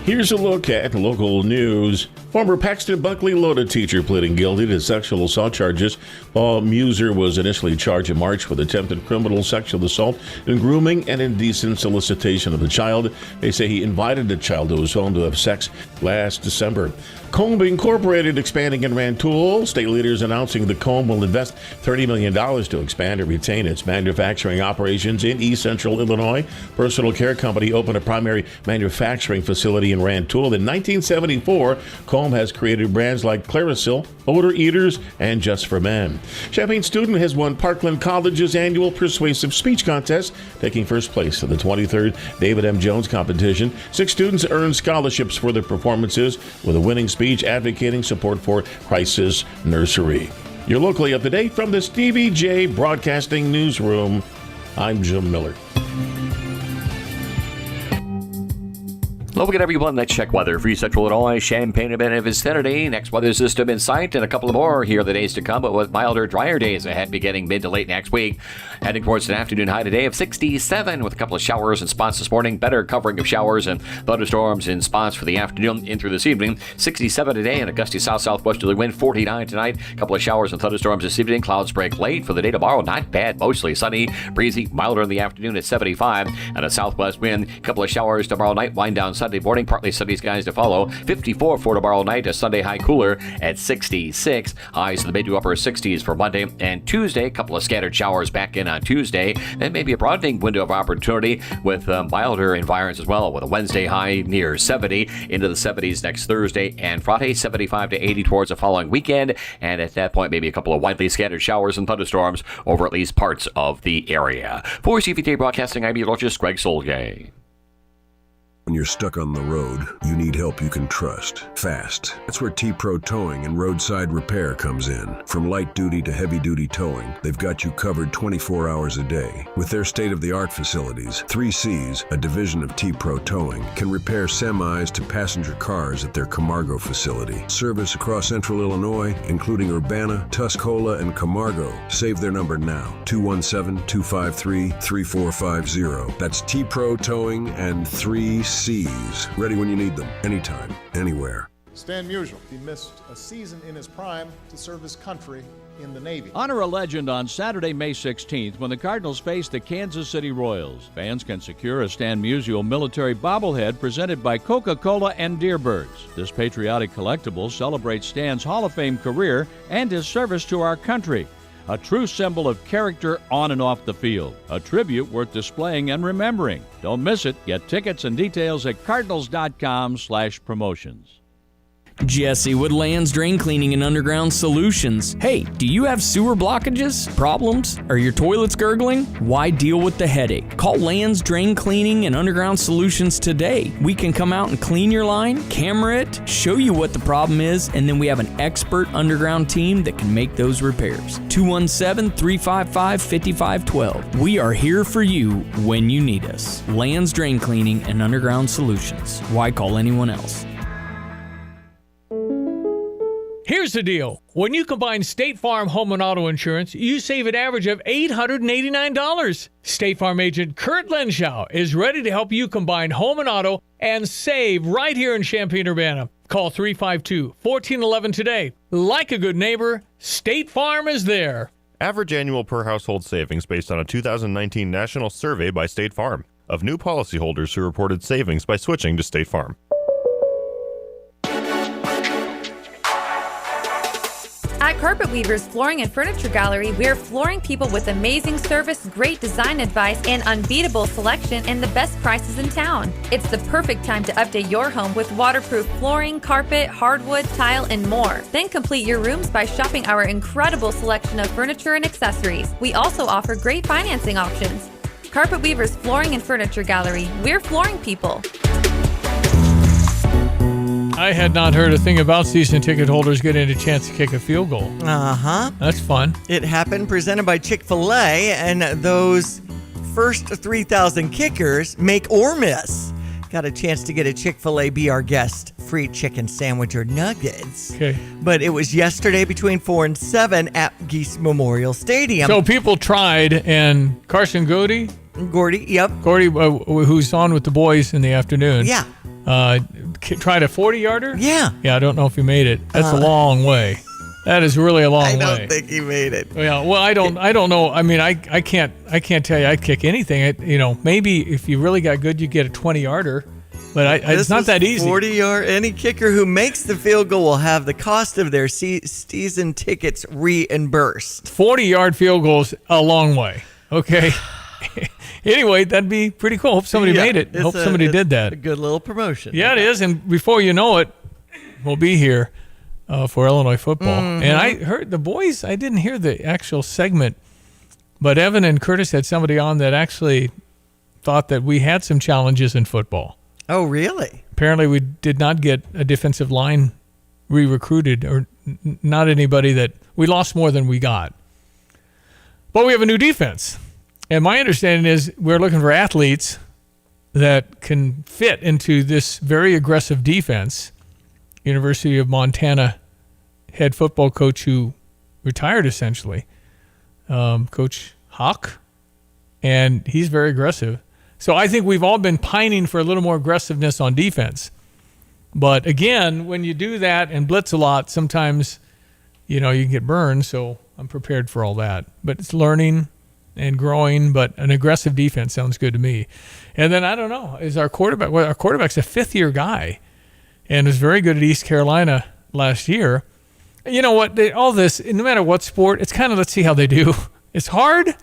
Here's a look at local news. Former Paxton Buckley Loda teacher pleading guilty to sexual assault charges. Paul Muser was initially charged in March with attempted criminal sexual assault and grooming and indecent solicitation of the child. They say he invited the child to his home to have sex last December. Comb Incorporated expanding in Rantoul. State leaders announcing the Comb will invest $30 million to expand and retain its manufacturing operations in East Central Illinois. Personal care company opened a primary manufacturing facility in Rantoul. In 1974, Comb has created brands like Clarisil, Odor Eaters, and Just for Men. Champaign student has won Parkland College's annual persuasive speech contest, taking first place in the 23rd David M. Jones competition. 6 students earned scholarships for their performances, with a winning speech advocating support for Crisis Nursery. You're locally up to date from the Stevie J Broadcasting Newsroom. I'm Jim Miller. Hello again, everyone. Let's check weather for Central Illinois, Champaign, and vicinity. Next weather system in sight, and a couple more here the days to come, but with milder, drier days ahead beginning mid to late next week. Heading towards an afternoon high today of 67 with a couple of showers in spots this morning. Better covering of showers and thunderstorms in spots for the afternoon in through this evening. 67 today and a gusty south-southwesterly wind. 49 tonight. A couple of showers and thunderstorms this evening. Clouds break late for the day tomorrow. Not bad. Mostly sunny. Breezy. Milder in the afternoon at 75. And a southwest wind. A couple of showers tomorrow night. Wind down Sunday morning. Partly sunny skies to follow. 54 for tomorrow night. A Sunday high cooler at 66. Highs in the mid to upper 60s for Monday and Tuesday. A couple of scattered showers back in on Tuesday. And maybe a broadening window of opportunity with milder environs as well, with a Wednesday high near 70, into the 70s next Thursday and Friday, 75 to 80 towards the following weekend. And at that point, maybe a couple of widely scattered showers and thunderstorms over at least parts of the area. For CVT Broadcasting, I'm meteorologist Greg Solgay. When you're stuck on the road, you need help you can trust. Fast. That's where T-Pro Towing and Roadside Repair comes in. From light duty to heavy duty towing, they've got you covered 24 hours a day. With their state-of-the-art facilities, 3Cs, a division of T-Pro Towing, can repair semis to passenger cars at their Camargo facility. Service across Central Illinois, including Urbana, Tuscola, and Camargo. Save their number now, 217-253-3450. That's T-Pro Towing and 3Cs. Ready when you need them, anytime, anywhere. Stan Musial, he missed a season in his prime to serve his country in the Navy. Honor a legend on Saturday, May 16th when the Cardinals face the Kansas City Royals. Fans can secure a Stan Musial military bobblehead presented by Coca-Cola and Deerbirds. This patriotic collectible celebrates Stan's Hall of Fame career and his service to our country. A true symbol of character on and off the field. A tribute worth displaying and remembering. Don't miss it. Get tickets and details at cardinals.com/promotions. Jesse with Land's Drain Cleaning and Underground Solutions. Hey, do you have sewer blockages, problems? Are your toilets gurgling? Why deal with the headache? Call Land's Drain Cleaning and Underground Solutions today. We can come out and clean your line, camera it, show you what the problem is, and then we have an expert underground team that can make those repairs. 217-355-5512. We are here for you when you need us. Land's Drain Cleaning and Underground Solutions. Why call anyone else? Here's the deal. When you combine State Farm home and auto insurance, you save an average of $889. State Farm agent Kurt Lenschow is ready to help you combine home and auto and save right here in Champaign-Urbana. Call 352-1411 today. Like a good neighbor, State Farm is there. Average annual per household savings based on a 2019 national survey by State Farm of new policyholders who reported savings by switching to State Farm. At Carpet Weavers Flooring and Furniture Gallery, we're flooring people with amazing service, great design advice, and unbeatable selection and the best prices in town. It's the perfect time to update your home with waterproof flooring, carpet, hardwood, tile, and more. Then complete your rooms by shopping our incredible selection of furniture and accessories. We also offer great financing options. Carpet Weavers Flooring and Furniture Gallery, we're flooring people. I had not heard a thing about season ticket holders getting a chance to kick a field goal. Uh-huh. That's fun. It happened, presented by Chick-fil-A, and those first 3,000 kickers, make or miss, got a chance to get a Chick-fil-A Be Our Guest free chicken sandwich or nuggets. Okay. But it was yesterday between 4 and 7 at Geese Memorial Stadium. So people tried, and Carson Gordy, yep. Gordy, who's on with the boys in the afternoon. Yeah. Tried a 40-yarder? Yeah. Yeah, I don't know if he made it. That's a long way. That is really a long way. I don't think he made it. Yeah, well, I don't know. I mean, I can't tell you I'd kick anything. Maybe if you really got good, you get a 20-yarder. But it's not that easy. 40-yard. Any kicker who makes the field goal will have the cost of their season tickets reimbursed. 40-yard field goals a long way. Okay. Anyway, that'd be pretty cool. Hope somebody made it. Hope somebody did that. A good little promotion. Yeah, it is. And before you know it, we'll be here for Illinois football. Mm-hmm. And I heard the boys. I didn't hear the actual segment, but Evan and Curtis had somebody on that actually thought that we had some challenges in football. Oh, really? Apparently, we did not get a defensive line re-recruited, or not anybody that we lost more than we got. But we have a new defense. And my understanding is we're looking for athletes that can fit into this very aggressive defense. University of Montana head football coach who retired essentially, Coach Hawk, and he's very aggressive. So I think we've all been pining for a little more aggressiveness on defense. But again, when you do that and blitz a lot, sometimes, you can get burned. So I'm prepared for all that. But it's learning and growing, but an aggressive defense sounds good to me. And then I don't know, is our quarterback, our quarterback's a fifth-year guy and was very good at East Carolina last year. You know what, all this, no matter what sport, it's kind of, let's see how they do. It's hard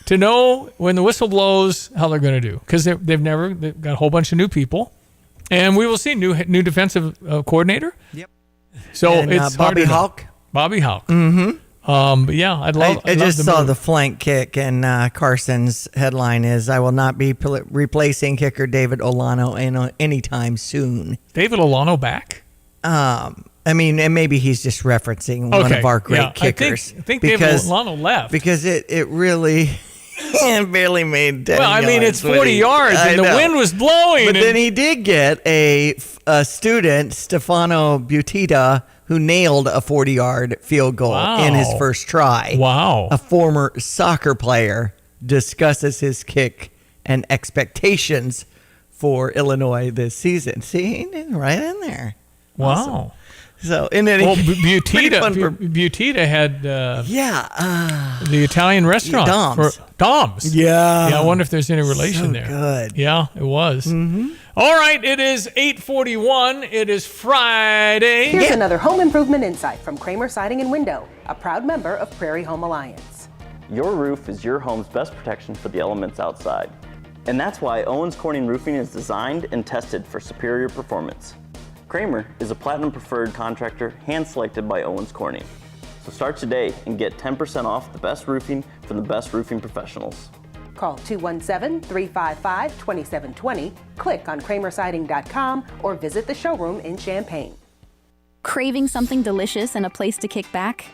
to know when the whistle blows how they're going to do, because they've got a whole bunch of new people, and we will see new defensive coordinator. Yep. So and, it's Bobby Hawk. Bobby Hawk. Mm-hmm. But yeah, I'd love. I just saw the flank kick, and Carson's headline is, "I will not be replacing kicker David Olano anytime soon." David Olano back? I mean, and maybe he's just referencing one of our great kickers. I think David Olano left because it really barely made 10 Well, I mean, it's 40 yards, and the wind was blowing. But then he did get a student, Stefano Butita, who nailed a 40-yard field goal in his first try. Wow. A former soccer player discusses his kick and expectations for Illinois this season. See, right in there. Wow. Awesome. So, in any Butita had the Italian restaurant. Dom's. Yeah. I wonder if there's any relation there. Good. Yeah, it was. Mm-hmm. All right, it is 8:41. It is Friday. Here's another home improvement insight from Kramer Siding and Window, a proud member of Prairie Home Alliance. Your roof is your home's best protection for the elements outside. And that's why Owens Corning Roofing is designed and tested for superior performance. Kramer is a platinum preferred contractor hand-selected by Owens Corning. So start today and get 10% off the best roofing from the best roofing professionals. Call 217-355-2720, click on kramersiding.com, or visit the showroom in Champaign. Craving something delicious and a place to kick back?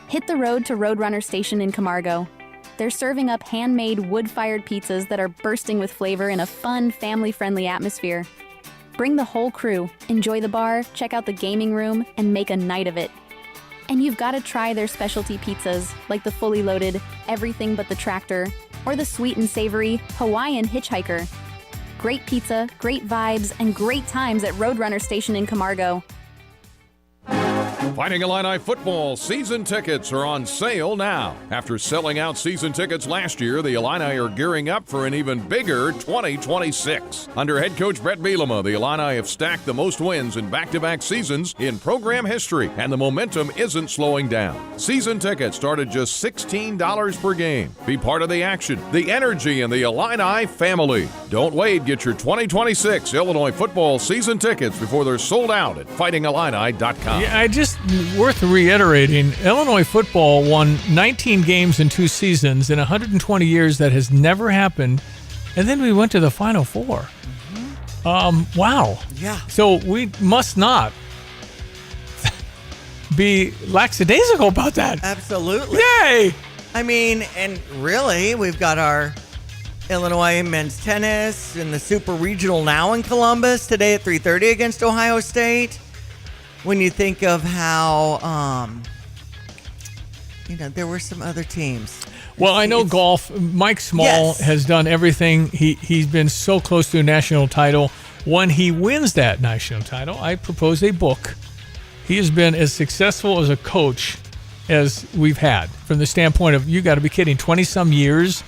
Hit the road to Roadrunner Station in Camargo. They're serving up handmade wood-fired pizzas that are bursting with flavor in a fun, family-friendly atmosphere. Bring the whole crew, enjoy the bar, check out the gaming room, and make a night of it. And you've got to try their specialty pizzas, like the fully loaded Everything But the Tractor, or the sweet and savory Hawaiian Hitchhiker. Great pizza, great vibes, and great times at Roadrunner Station in Camargo. Fighting Illini football season tickets are on sale now. After selling out season tickets last year, the Illini are gearing up for an even bigger 2026. Under head coach Brett Bielema, the Illini have stacked the most wins in back-to-back seasons in program history, and the momentum isn't slowing down. Season tickets start at just $16 per game. Be part of the action, the energy, and the Illini family. Don't wait. Get your 2026 Illinois football season tickets before they're sold out at fightingillini.com. Yeah, worth reiterating, Illinois football won 19 games in 2 seasons. In 120 years, that has never happened. And then we went to the Final Four. Mm-hmm. Wow. Yeah. So we must not be lackadaisical about that. Absolutely. Yay! I mean, and really, we've got our Illinois men's tennis in the Super Regional now in Columbus today at 3:30 against Ohio State. When you think of how, there were some other teams. Well, I know golf. Mike Small has done everything. He's been so close to a national title. When he wins that national title, I propose a book. He has been as successful as a coach as we've had, from the standpoint of, you got to be kidding, 20-some years,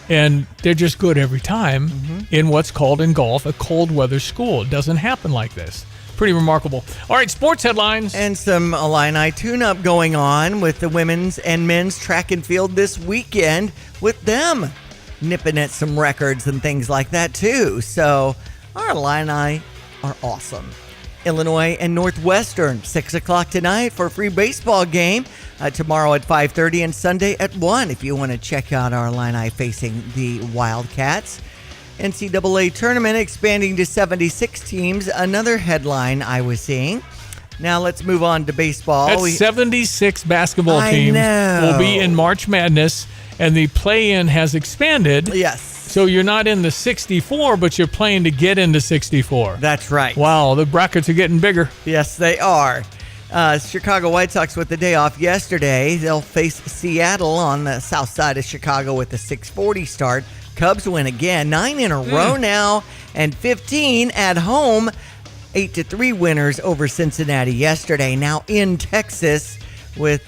and they're just good every time in what's called in golf a cold weather school. It doesn't happen like this. Pretty remarkable. All right, sports headlines. And some Illini tune-up going on with the women's and men's track and field this weekend, with them nipping at some records and things like that too. So our Illini are awesome. Illinois and Northwestern, 6 o'clock tonight for a free baseball game. Tomorrow at 5:30 and Sunday at 1 if you want to check out our Illini facing the Wildcats. NCAA tournament expanding to 76 teams. Another headline I was seeing. Now let's move on to baseball. That's 76 basketball teams will be in March Madness, and the play-in has expanded. Yes. So you're not in the 64, but you're playing to get into 64. That's right. Wow, the brackets are getting bigger. Yes, they are. Chicago White Sox with the day off yesterday. They'll face Seattle on the south side of Chicago with a 6:40 start. Cubs win again, 9 in a row now, and 15 at home. 8-3 winners over Cincinnati yesterday. Now in Texas with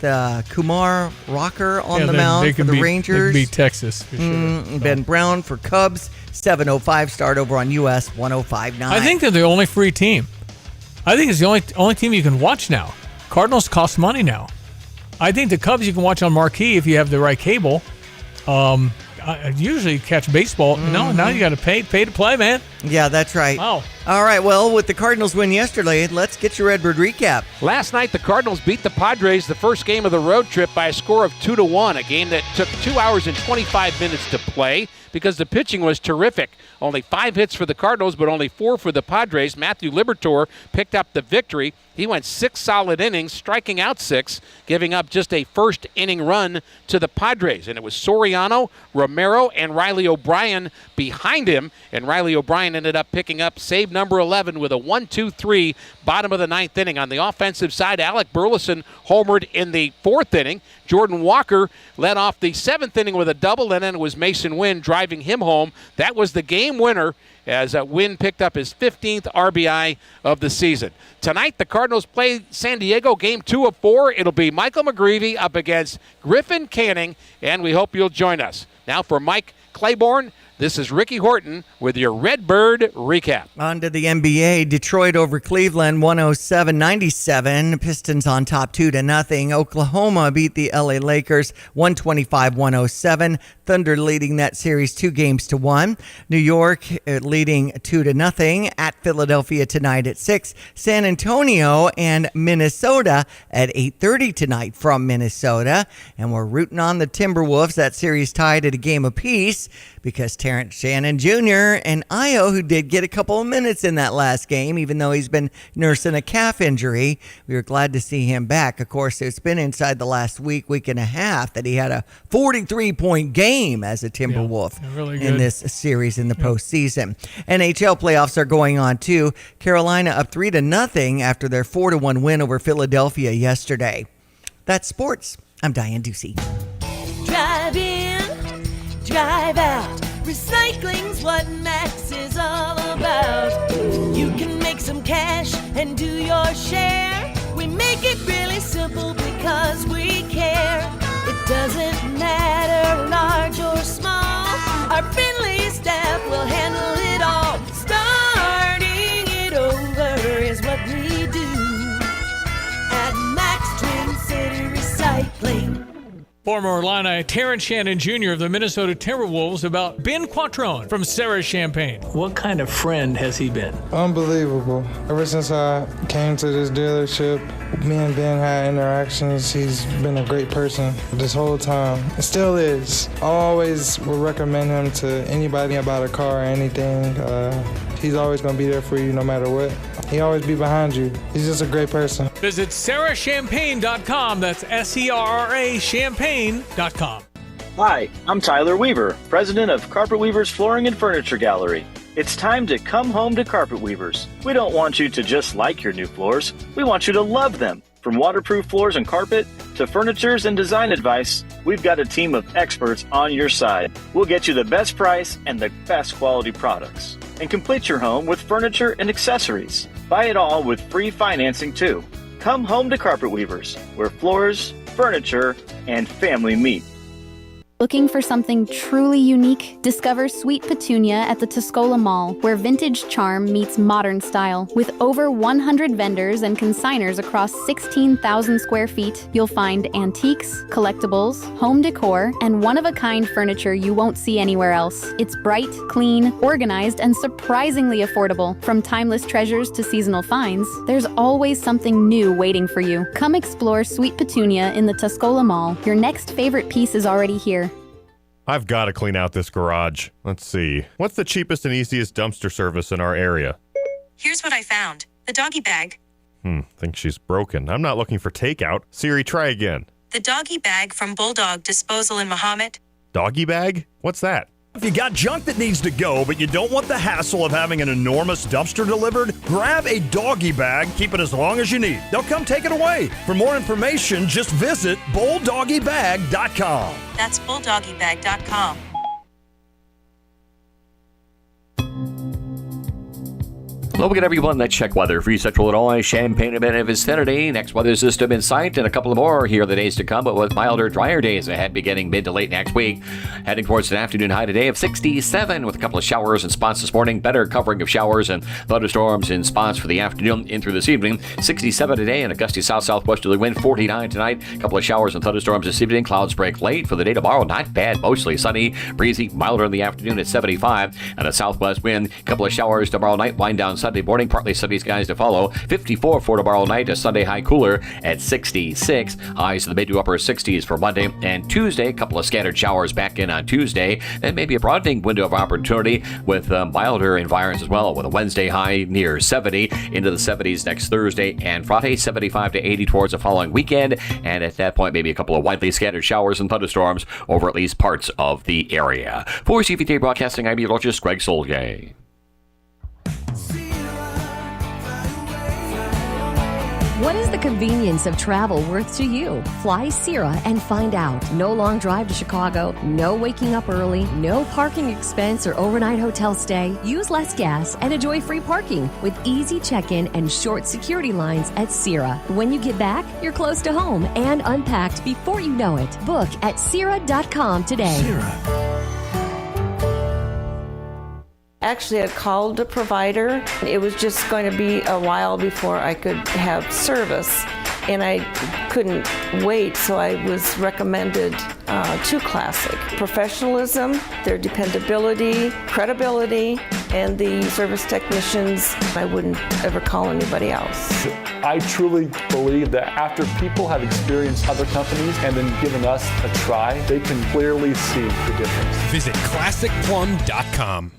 Kumar Rocker on the mound for the Rangers. They can beat Texas for sure. Ben Brown for Cubs. 7:05 start over on US 105.9. I think they're the only free team. I think it's the only team you can watch now. Cardinals cost money now. I think the Cubs you can watch on Marquee if you have the right cable. I usually catch baseball. No, now you got to pay to play, man. Yeah, that's right. Wow. All right, well, with the Cardinals win yesterday, let's get your Redbird recap. Last night, the Cardinals beat the Padres the first game of the road trip by a score of 2-1, a game that took 2 hours and 25 minutes to play because the pitching was terrific. Only 5 hits for the Cardinals, but only 4 for the Padres. Matthew Liberatore picked up the victory. He went 6 solid innings, striking out 6, giving up just a first-inning run to the Padres. And it was Soriano, Romero, and Riley O'Brien behind him. And Riley O'Brien ended up picking up save number 11 with a 1-2-3 bottom of the 9th inning. On the offensive side, Alec Burleson homered in the 4th inning. Jordan Walker led off the 7th inning with a double, and then it was Mason Wynn driving him home. That was the game winner, as Wynn picked up his 15th RBI of the season. Tonight, the Cardinals play San Diego, game 2 of 4. It'll be Michael McGreevy up against Griffin Canning, and we hope you'll join us. Now for Mike Claiborne, this is Ricky Horton with your Redbird recap. On to the NBA. Detroit over Cleveland, 107-97. Pistons on top 2-0. Oklahoma beat the LA Lakers, 125-107. Thunder leading that series 2-1. New York leading 2-0 at Philadelphia tonight at 6. San Antonio and Minnesota at 8:30 tonight from Minnesota. And we're rooting on the Timberwolves. That series tied at a game apiece because Terrence Shannon Jr. and Io, who did get a couple of minutes in that last game, even though he's been nursing a calf injury, we were glad to see him back. Of course, it's been inside the last week and a half that he had a 43-point game as a Timberwolf in this series in the postseason. NHL playoffs are going on too. Carolina up 3-0 after their 4-1 win over Philadelphia yesterday. That's sports. I'm Diane Ducey. Drive in, drive out. Recycling's what Max is all about. You can make some cash and do your share. We make it really simple because we care. It doesn't matter large or small. Our friendly staff will handle it all. Starting it over is what we do at Max Twin City Recycling. Former Illini Terrence Shannon Jr. of the Minnesota Timberwolves about Ben Quattrone from Sarah Champagne. What kind of friend has he been? Unbelievable. Ever since I came to this dealership, me and Ben had interactions. He's been a great person this whole time. It still is. I always would recommend him to anybody about a car or anything. He's always going to be there for you no matter what. He always be behind you. He's just a great person. Visit SarahChampagne.com. That's SERRA Champagne.com. Hi, I'm Tyler Weaver, president of Carpet Weavers Flooring and Furniture Gallery. It's time to come home to Carpet Weavers. We don't want you to just like your new floors. We want you to love them. From waterproof floors and carpet to furnitures and design advice, we've got a team of experts on your side. We'll get you the best price and the best quality products. and complete your home with furniture and accessories. Buy it all with free financing too. Come home to Carpet Weavers, where floors, furniture, and family meet. Looking for something truly unique? Discover Sweet Petunia at the Tuscola Mall, where vintage charm meets modern style. With over 100 vendors and consigners across 16,000 square feet, you'll find antiques, collectibles, home decor, and one-of-a-kind furniture you won't see anywhere else. It's bright, clean, organized, and surprisingly affordable. From timeless treasures to seasonal finds, there's always something new waiting for you. Come explore Sweet Petunia in the Tuscola Mall. Your next favorite piece is already here. I've got to clean out this garage. Let's see. What's the cheapest and easiest dumpster service in our area? Here's what I found. The doggy bag. Think she's broken. I'm not looking for takeout. Siri, try again. The doggy bag from Bulldog Disposal in Mahomet. Doggy bag? What's that? If you got junk that needs to go, but you don't want the hassle of having an enormous dumpster delivered, grab a doggy bag, keep it as long as you need. They'll come take it away. For more information, just visit bulldoggybag.com. That's bulldoggybag.com. Hello again, everyone. Let's check weather for Central Illinois, Champaign, and vicinity. Next weather system in sight, and a couple more here the days to come, but with milder, drier days ahead beginning mid to late next week. Heading towards an afternoon high today of 67 with a couple of showers in spots this morning. Better covering of showers and thunderstorms in spots for the afternoon in through this evening. 67 today and a gusty south-southwesterly wind. 49 tonight. A couple of showers and thunderstorms this evening. Clouds break late for the day tomorrow. Not bad. Mostly sunny, breezy, milder in the afternoon at 75. And a southwest wind. A couple of showers tomorrow night. Wind down Sunday morning, partly sunny skies to follow. 54 for tomorrow night, a Sunday high cooler at 66. Highs in the mid to upper 60s for Monday and Tuesday. A couple of scattered showers back in on Tuesday. Then maybe a broadening window of opportunity with milder environs as well, with a Wednesday high near 70, into the 70s next Thursday and Friday, 75 to 80 towards the following weekend. And at that point, maybe a couple of widely scattered showers and thunderstorms over at least parts of the area. For CVT Broadcasting, I'm meteorologist Greg Solgay. What is the convenience of travel worth to you? Fly Sierra and find out. No long drive to Chicago, no waking up early, no parking expense or overnight hotel stay. Use less gas and enjoy free parking with easy check-in and short security lines at Sierra. When you get back, you're close to home and unpacked before you know it. Book at Sierra.com today. Sierra. Actually, I called a provider. It was just going to be a while before I could have service, and I couldn't wait, so I was recommended to Classic. Professionalism, their dependability, credibility, and the service technicians, I wouldn't ever call anybody else. I truly believe that after people have experienced other companies and then given us a try, they can clearly see the difference. Visit ClassicPlum.com.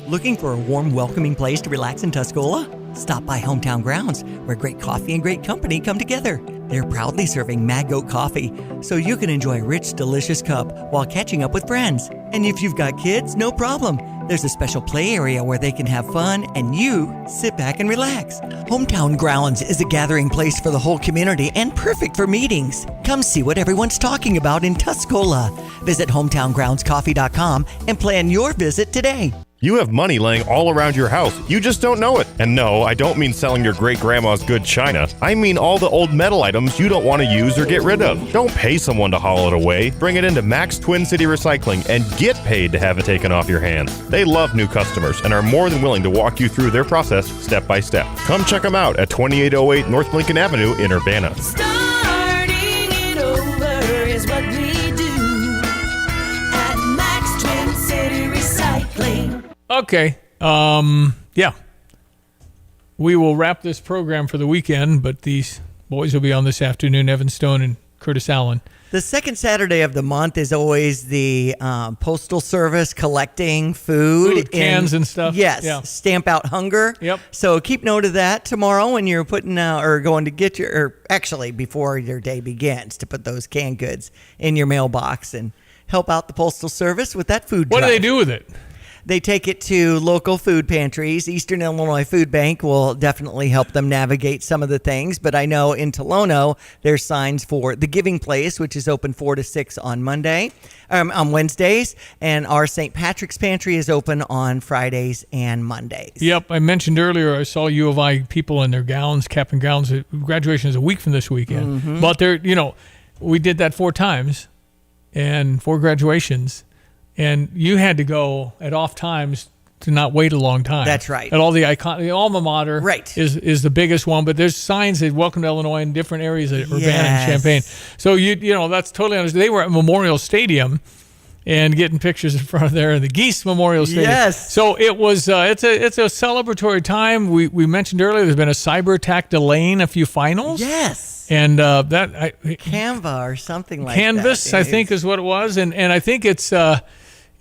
Looking for a warm, welcoming place to relax in Tuscola? Stop by Hometown Grounds, where great coffee and great company come together. They're proudly serving Mad Goat coffee, so you can enjoy a rich, delicious cup while catching up with friends. And if you've got kids, no problem. There's a special play area where they can have fun and you sit back and relax. Hometown Grounds is a gathering place for the whole community and perfect for meetings. Come see what everyone's talking about in Tuscola. Visit hometowngroundscoffee.com and plan your visit today. You have money laying all around your house. You just don't know it. And no, I don't mean selling your great-grandma's good china. I mean all the old metal items you don't want to use or get rid of. Don't pay someone to haul it away. Bring it into Max Twin City Recycling and get paid to have it taken off your hands. They love new customers and are more than willing to walk you through their process step by step. Come check them out at 2808 North Lincoln Avenue in Urbana. Starting it over is what we do at Max Twin City Recycling. Okay. Yeah. We will wrap this program for the weekend, but these boys will be on this afternoon, Evan Stone and Curtis Allen. The second Saturday of the month is always the Postal Service collecting food. Cans and stuff. Yes. Yeah. Stamp Out Hunger. Yep. So keep note of that tomorrow when you're putting or going to get your, or actually before your day begins, to put those canned goods in your mailbox and help out the Postal Service with that food What drive. do they do with it? They take it to local food pantries. Eastern Illinois Food Bank will definitely help them navigate some of the things. But I know in Tolono, there's signs for The Giving Place, which is open 4 to 6 on Wednesdays. And our St. Patrick's Pantry is open on Fridays and Mondays. Yep. I mentioned earlier, I saw U of I people in their gowns, cap and gowns. Graduation is a week from this weekend. Mm-hmm. But they're, we did that 4 times and 4 graduations. And you had to go at off times to not wait a long time. That's right. At all the alma mater is the biggest one, but there's signs that welcome to Illinois in different areas of Urbana and Champaign. So that's totally understood. They were at Memorial Stadium and getting pictures in front of there in the Geese Memorial Stadium. Yes. So it was it's a celebratory time. We mentioned earlier there's been a cyber attack delaying a few finals. Yes. And Canva or something like Canvas, that. I think is what it was. And I think it's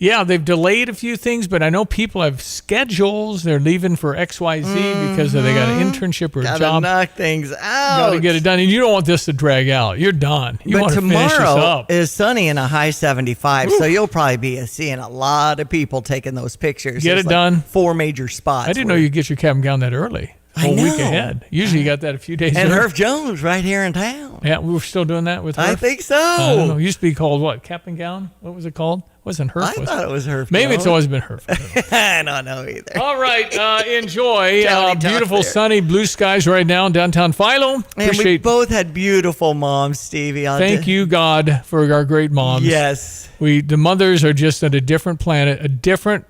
they've delayed a few things, but I know people have schedules. They're leaving for XYZ because they got an internship or a Gotta job. knock things out. Got to get it done. And you don't want this to drag out. You're done. You want to finish this tomorrow up. is sunny and a high 75, so you'll probably be seeing a lot of people taking those pictures. Get There's it done. 4 major spots. I didn't know you get your cap and gown that early. I A know. week ahead. Usually you got that a few days And early. Herf Jones right here in town. Yeah, we were still doing that with Herf. I think so. I don't know. It used to be called what? Cap and gown? What was it called? Wasn't Herf? I thought it was Herf Maybe Jones. it's always been Herf. I don't know either. All right. Enjoy. Tony talk Beautiful, there. sunny, blue skies right now in downtown Philo. And we Appreciate. both had beautiful moms, Stevie. Thank you, God, for our great moms. Yes. The mothers are just at a different planet, a different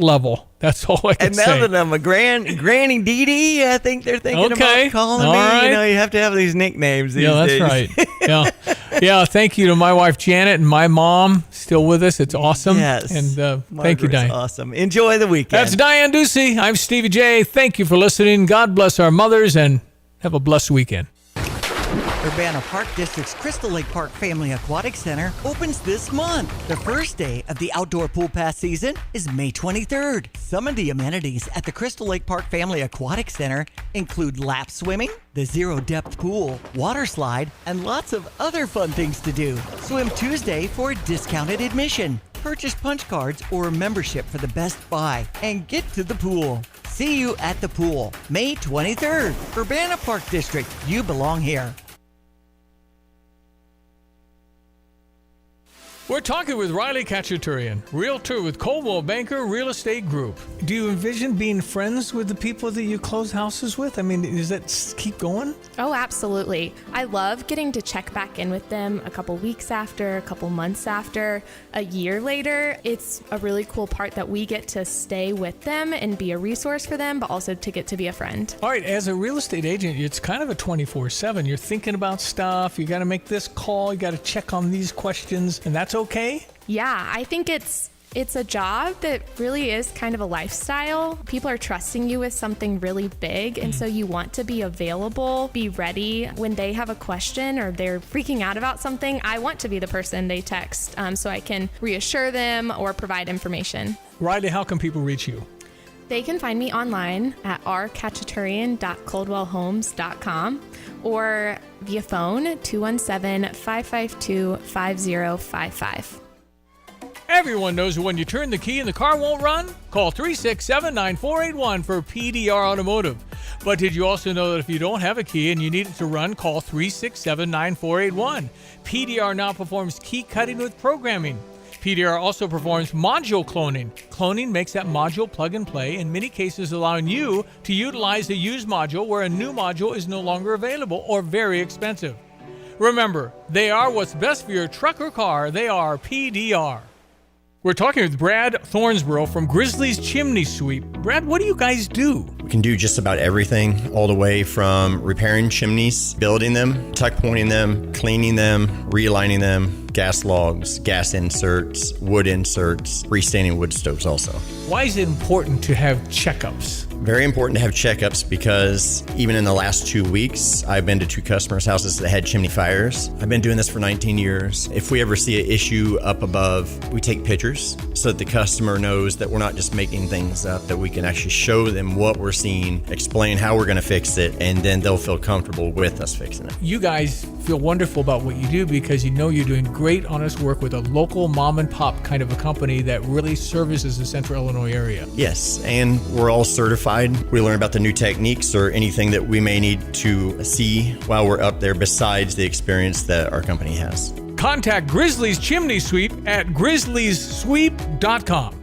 level. That's all I can And now say. that I'm a Granny Dee Dee, I think they're thinking Okay. about calling All me. right. You have to have these nicknames these Yeah, that's days. right. Yeah. Thank you to my wife Janet and my mom, still with us. It's awesome. Yes. And thank you, Margaret's Diane. awesome. Enjoy the weekend. That's Diane Ducey. I'm Stevie J. Thank you for listening. God bless our mothers and have a blessed weekend. Urbana Park District's Crystal Lake Park Family Aquatic Center opens this month. The first day of the outdoor pool pass season is May 23rd. Some of the amenities at the Crystal Lake Park Family Aquatic Center include lap swimming, the zero-depth pool, water slide, and lots of other fun things to do. Swim Tuesday for a discounted admission. Purchase punch cards or a membership for the best buy and get to the pool. See you at the pool, May 23rd. Urbana Park District, you belong here. We're talking with Riley Kachaturian, realtor with Coldwell Banker Real Estate Group. Do you envision being friends with the people that you close houses with? I mean, does that keep going? Oh, absolutely. I love getting to check back in with them a couple weeks after, a couple months after, a year later. It's a really cool part that we get to stay with them and be a resource for them, but also to get to be a friend. All right, as a real estate agent, it's kind of a 24/7. You're thinking about stuff. You got to make this call. You got to check on these questions, and that's okay? Yeah, I think it's a job that really is kind of a lifestyle. People are trusting you with something really big, and so you want to be available, be ready when they have a question or they're freaking out about something. I want to be the person they text so I can reassure them or provide information. Riley, how can people reach you? They can find me online at rkachaturian.coldwellhomes.com or via phone 217-552-5055. Everyone knows that when you turn the key and the car won't run, call 367-9481 for PDR Automotive. But did you also know that if you don't have a key and you need it to run, call 367-9481. PDR now performs key cutting with programming. PDR also performs module cloning. Cloning makes that module plug and play, in many cases allowing you to utilize a used module where a new module is no longer available or very expensive. Remember, they are what's best for your truck or car. They are PDR. We're talking with Brad Thornsborough from Grizzly's Chimney Sweep. Brad, what do you guys do? We can do just about everything, all the way from repairing chimneys, building them, tuck pointing them, cleaning them, realigning them, gas logs, gas inserts, wood inserts, freestanding wood stoves also. Why is it important to have checkups? Very important to have checkups because even in the last 2 weeks, I've been to 2 customers' houses that had chimney fires. I've been doing this for 19 years. If we ever see an issue up above, we take pictures so that the customer knows that we're not just making things up, that we can actually show them what we're seeing, explain how we're going to fix it, and then they'll feel comfortable with us fixing it. You guys feel wonderful about what you do because you know you're doing great, honest work with a local mom and pop kind of a company that really services the Central Illinois area. Yes, and we're all certified. We learn about the new techniques or anything that we may need to see while we're up there besides the experience that our company has. Contact Grizzly's Chimney Sweep at grizzlysweep.com.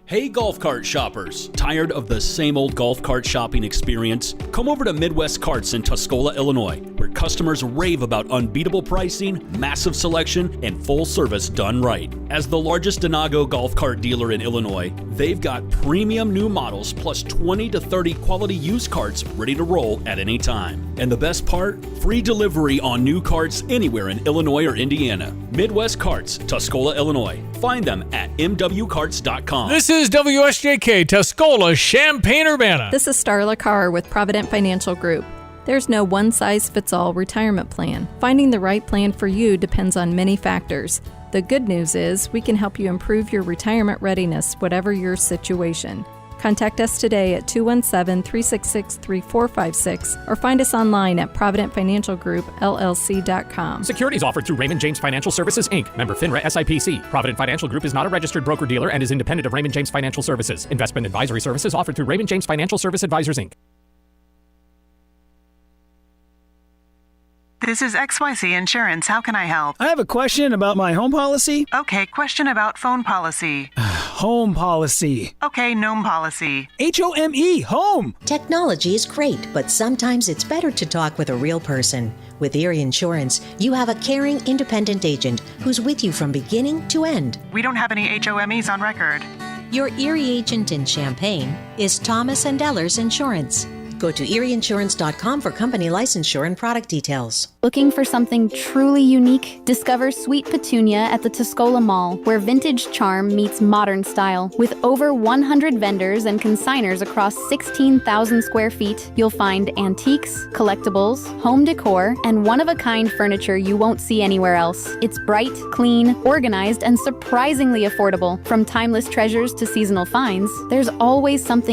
Hey golf cart shoppers, tired of the same old golf cart shopping experience? Come over to Midwest Carts in Tuscola, Illinois, where customers rave about unbeatable pricing, massive selection, and full service done right. As the largest Denago golf cart dealer in Illinois, they've got premium new models plus 20 to 30 quality used carts ready to roll at any time. And the best part? Free delivery on new carts anywhere in Illinois or Indiana. Midwest Carts, Tuscola, Illinois. Find them at mwcarts.com. This is WSJK, Tuscola, Champaign-Urbana. This is Starla Carr with Provident Financial Group. There's no one-size-fits-all retirement plan. Finding the right plan for you depends on many factors. The good news is we can help you improve your retirement readiness, whatever your situation. Contact us today at 217-366-3456 or find us online at providentfinancialgroupllc.com. Securities offered through Raymond James Financial Services, Inc., member FINRA SIPC. Provident Financial Group is not a registered broker-dealer and is independent of Raymond James Financial Services. Investment advisory services offered through Raymond James Financial Service Advisors, Inc. This is XYZ Insurance. How can I help? I have a question about my home policy. Okay, question about phone policy. Home policy. Okay, gnome policy. HOME, home. Technology is great, but sometimes it's better to talk with a real person. With Erie Insurance, you have a caring, independent agent who's with you from beginning to end. We don't have any HOMEs on record. Your Erie agent in Champaign is Thomas & Ellers Insurance. Go to erieinsurance.com for company licensure and product details. Looking for something truly unique? Discover Sweet Petunia at the Tuscola Mall, where vintage charm meets modern style. With over 100 vendors and consigners across 16,000 square feet, you'll find antiques, collectibles, home decor, and one-of-a-kind furniture you won't see anywhere else. It's bright, clean, organized, and surprisingly affordable. From timeless treasures to seasonal finds, there's always something